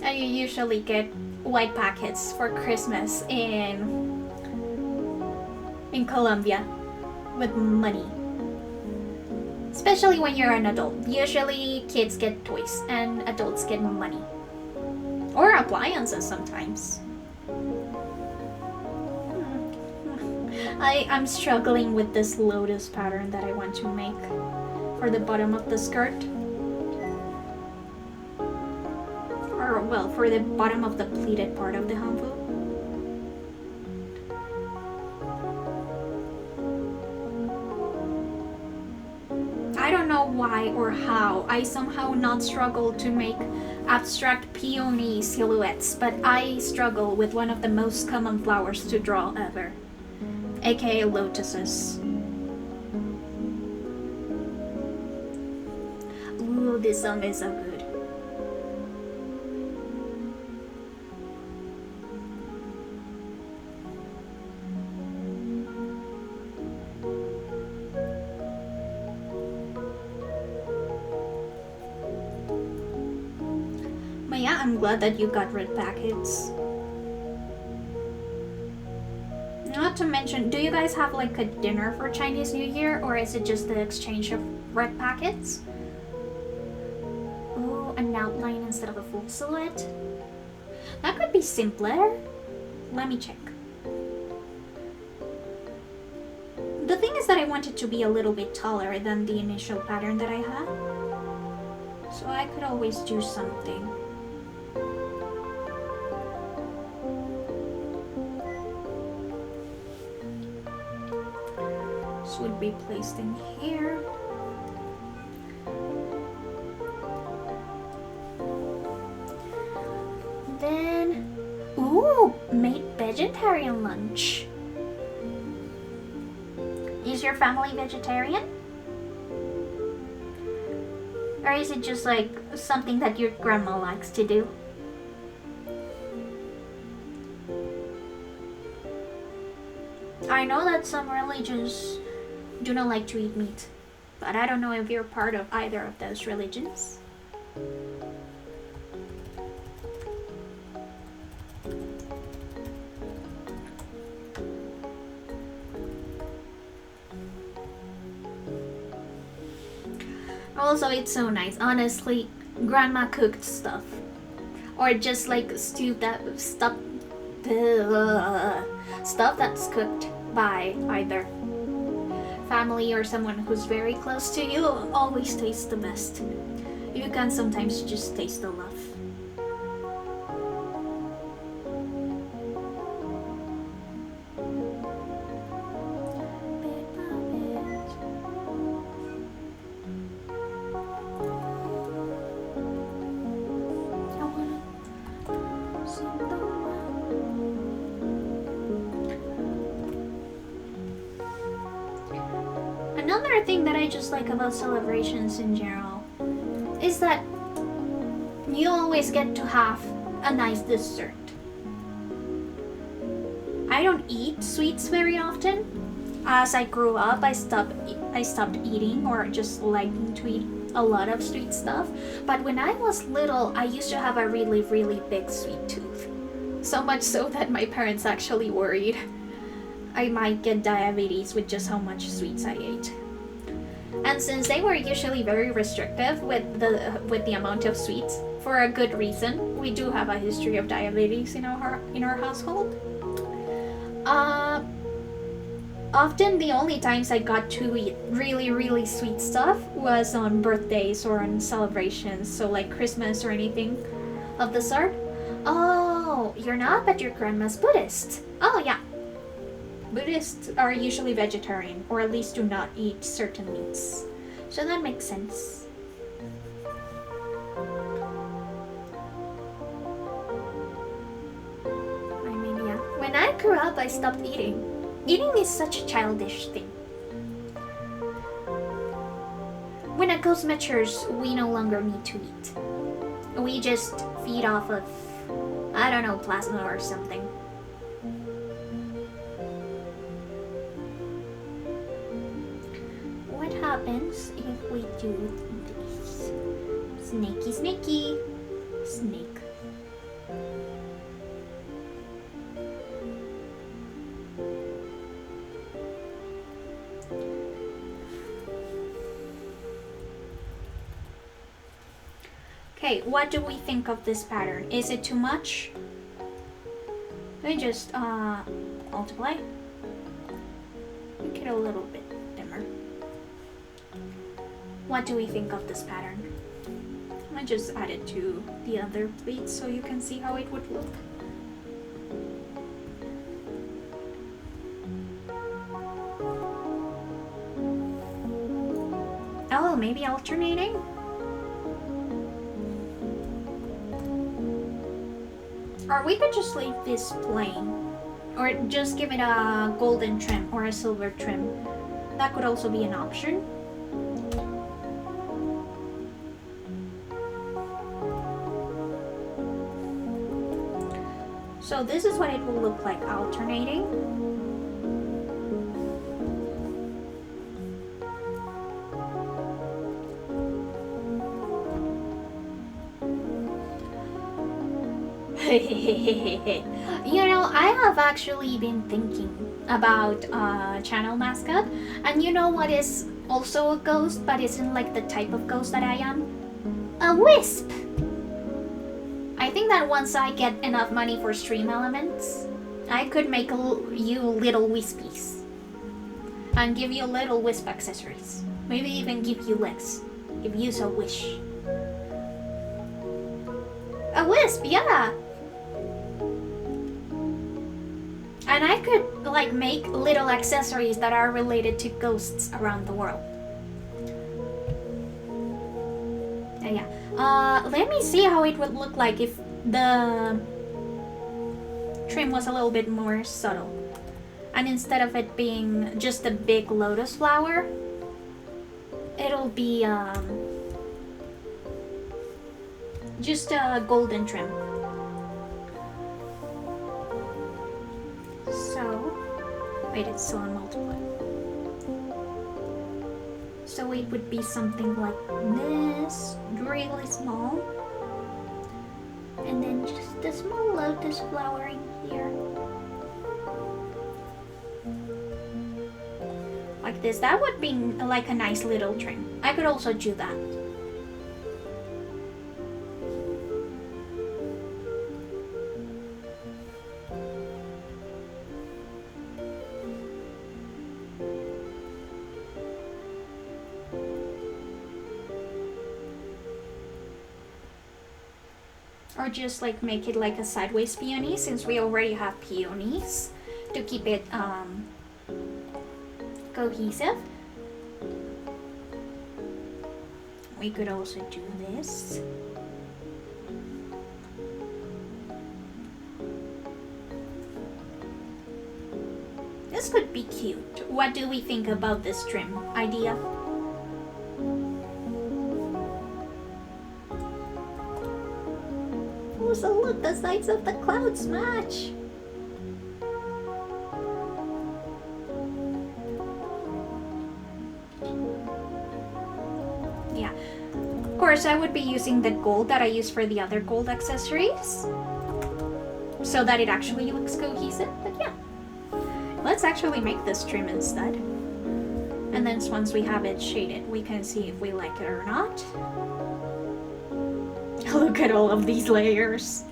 I usually get white packets for Christmas in Colombia with money. Especially when you're an adult. Usually kids get toys and adults get money. Or appliances sometimes. I'm struggling with this lotus pattern that I want to make for the bottom of the skirt. Or, well, for the bottom of the pleated part of the hanfu. I don't know why or how I somehow not struggle to make abstract peony silhouettes, but I struggle with one of the most common flowers to draw ever, aka lotuses. Ooh, this song is so good. But yeah, I'm glad that you got red packets. Not to mention, do you guys have like a dinner for Chinese New Year, or is it just the exchange of red packets? Ooh, an outline instead of a full silhouette. That could be simpler. Let me check. The thing is that I want it to be a little bit taller than the initial pattern that I had. So I could always do something. Would be placed in here. Then, ooh, made vegetarian lunch. Is your family vegetarian? Or is it just like something that your grandma likes to do? I know that some religions do not like to eat meat, but I don't know if you're part of either of those religions. Also, it's so nice. Honestly, grandma cooked stuff, or just like stuff that's cooked by either family or someone who's very close to you always tastes the best. You can sometimes just taste the love. Another thing that I just like about celebrations in general is that you always get to have a nice dessert. I don't eat sweets very often. As I grew up, I stopped eating or just liking to eat a lot of sweet stuff. But when I was little, I used to have a really, really big sweet tooth. So much so that my parents actually worried I might get diabetes with just how much sweets I ate. And since they were usually very restrictive with the amount of sweets, for a good reason, we do have a history of diabetes in our household. Often the only times I got to eat really, really sweet stuff was on birthdays or on celebrations, so like Christmas or anything of the sort. Oh, you're not, but your grandma's Buddhist. Oh yeah. Buddhists are usually vegetarian, or at least do not eat certain meats. So that makes sense. I mean, yeah. When I grew up, I stopped eating. Eating is such a childish thing. When a ghost matures, we no longer need to eat. We just feed off of, I don't know, plasma or something. What happens if we do this? Snakey, snakey, snake. Okay, what do we think of this pattern? Is it too much? Let me just multiply. Make it a little bit dimmer. What do we think of this pattern? I just add it to the other pleats so you can see how it would look. Oh, maybe alternating? Or we could just leave this plain, or just give it a golden trim or a silver trim. That could also be an option. So this is what it will look like alternating. You know, I have actually been thinking about channel mascot, and you know what is also a ghost but isn't like the type of ghost that I am? A wisp! I think that once I get enough money for stream elements, I could make you little wispies and give you little wisp accessories. Maybe even give you legs, if you so wish. A wisp, yeah! And I could like make little accessories that are related to ghosts around the world. Yeah. Let me see how it would look like if the trim was a little bit more subtle. And instead of it being just a big lotus flower, it'll be just a golden trim. So, wait, it's still on multiply. So it would be something like this, really small. And then just a small lotus flower in here. Like this. That would be like a nice little trim. I could also do that. Or just like make it like a sideways peony, since we already have peonies, to keep it cohesive. We could also do this. This could be cute. What do we think about this trim idea? Oh, so look, the sides of the clouds match. Yeah. course, I would be using the gold that I use for the other gold accessories, so that it actually looks cohesive. But yeah, let's actually make this trim instead. And then once we have it shaded, we can see if we like it or not. Look at all of these layers.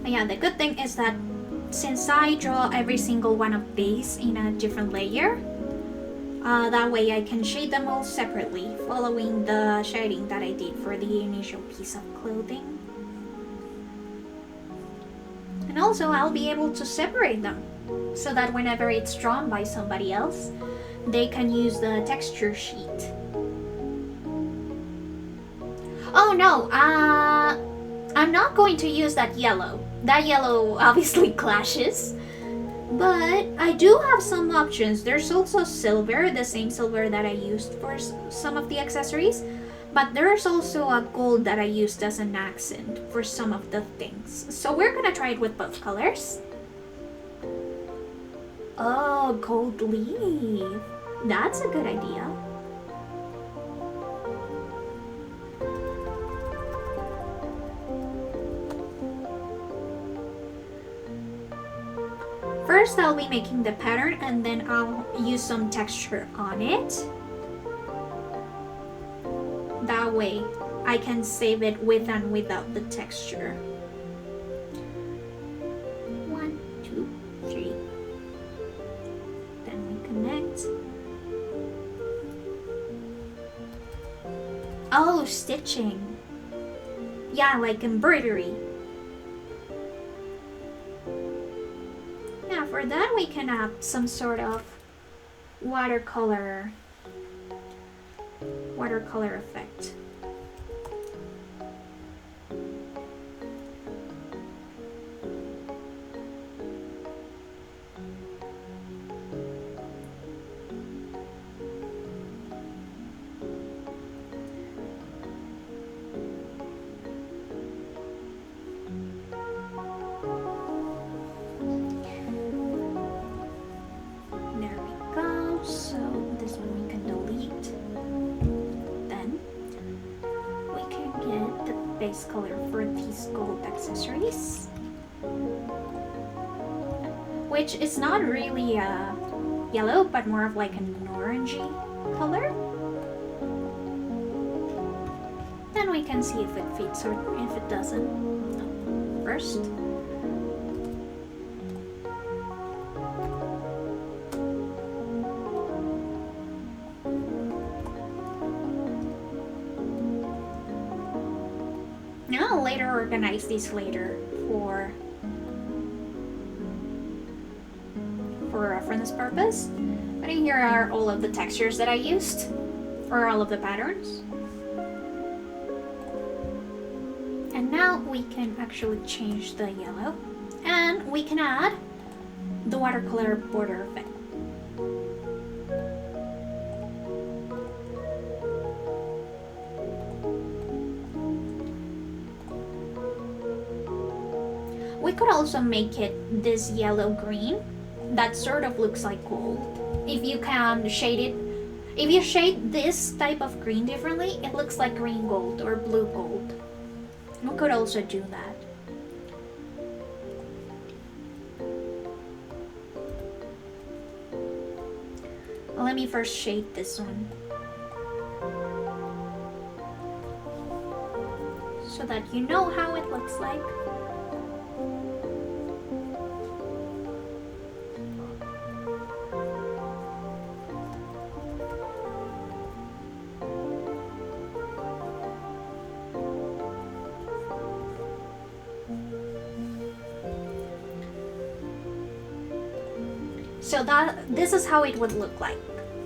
Yeah, the good thing is that since I draw every single one of these in a different layer, that way I can shade them all separately, following the shading that I did for the initial piece of clothing. And also I'll be able to separate them, so that whenever it's drawn by somebody else, they can use the texture sheet. Oh no, I'm not going to use that yellow. That yellow obviously clashes. But I do have some options. There's also silver, the same silver that I used for some of the accessories. But there's also a gold that I used as an accent for some of the things. So we're gonna try it with both colors. Oh, gold leaf. That's a good idea. First, I'll be making the pattern and then I'll use some texture on it. That way, I can save it with and without the texture. 1, 2, 3. Then we connect. Oh, stitching. Yeah, like embroidery. Yeah, for that we can add some sort of watercolor effect. Color for these gold accessories, which is not really yellow but more of like an orangey color. Then we can see if it fits or if it doesn't. First, I'll later organize these later for reference purpose. But in here are all of the textures that I used, or all of the patterns. And now we can actually change the yellow, and we can add the watercolor border effect. We could also make it this yellow-green that sort of looks like gold. If you can shade it, if you shade this type of green differently, it looks like green gold or blue gold. We could also do that. Well, let me first shade this one, so that you know how it looks like. So this is how it would look like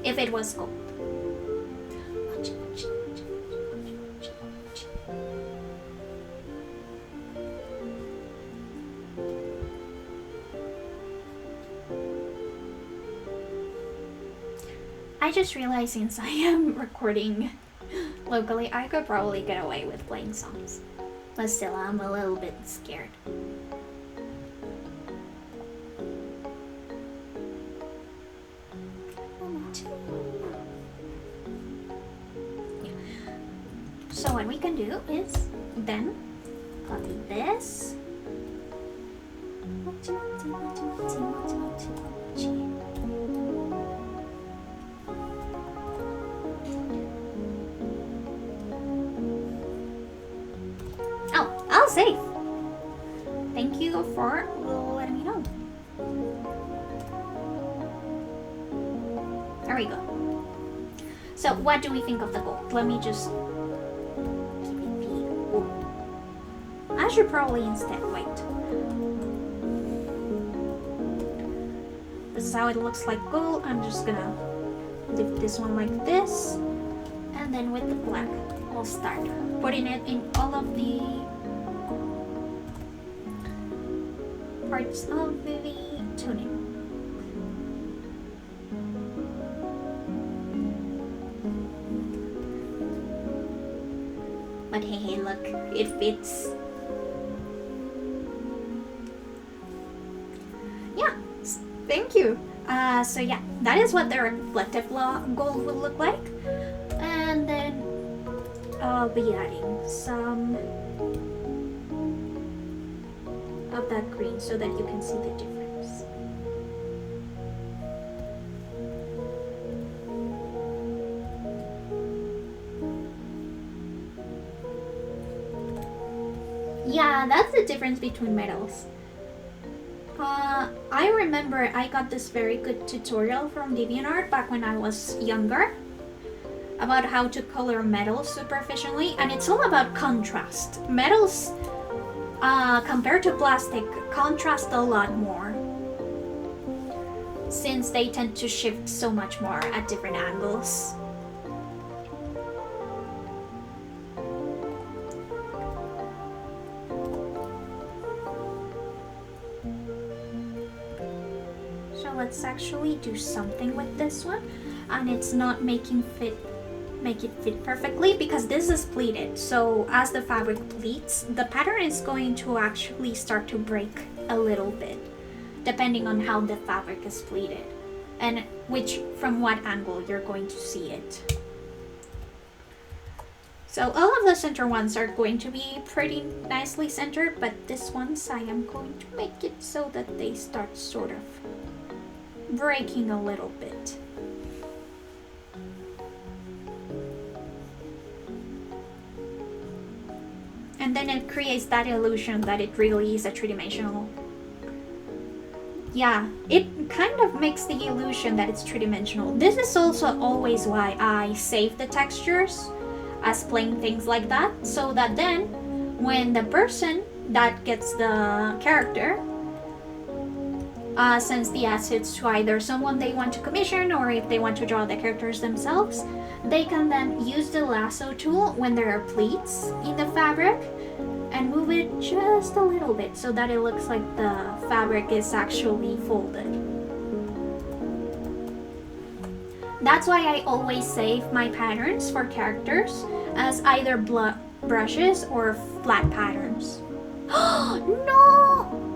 if it was gold. I just realized since I am recording locally, I could probably get away with playing songs. But still, I'm a little bit scared. we can do is then copy this. Oh, I'll save. Thank you for letting me know. There we go. So what do we think of the gold? Let me just keep it be. I should probably instead wait. This is how it looks like gold. I'm just gonna leave this one like this. And then with the black, I'll start putting it in all of the parts of the tuning. But hey, look, it fits. Yeah, thank you. So yeah, that is what the reflective gold will look like. And then I'll be adding some of that green so that you can see the difference. Yeah, that's the difference between metals. I remember I got this very good tutorial from DeviantArt back when I was younger about how to color metals super efficiently, and it's all about contrast. Metals, compared to plastic, contrast a lot more since they tend to shift so much more at different angles. Let's actually do something with this one, and it's not make it fit perfectly because this is pleated. So as the fabric pleats, the pattern is going to actually start to break a little bit depending on how the fabric is pleated and from what angle you're going to see it. So all of the center ones are going to be pretty nicely centered, but this ones I am going to make it so that they start sort of breaking a little bit. And then it creates that illusion that it really is a three-dimensional. Yeah, it kind of makes the illusion that it's three-dimensional. This is also always why I save the textures as plain things like that, so that then when the person that gets the character sends the assets to either someone they want to commission or if they want to draw the characters themselves, they can then use the lasso tool when there are pleats in the fabric and move it just a little bit so that it looks like the fabric is actually folded. That's why I always save my patterns for characters as either brushes or flat patterns. No!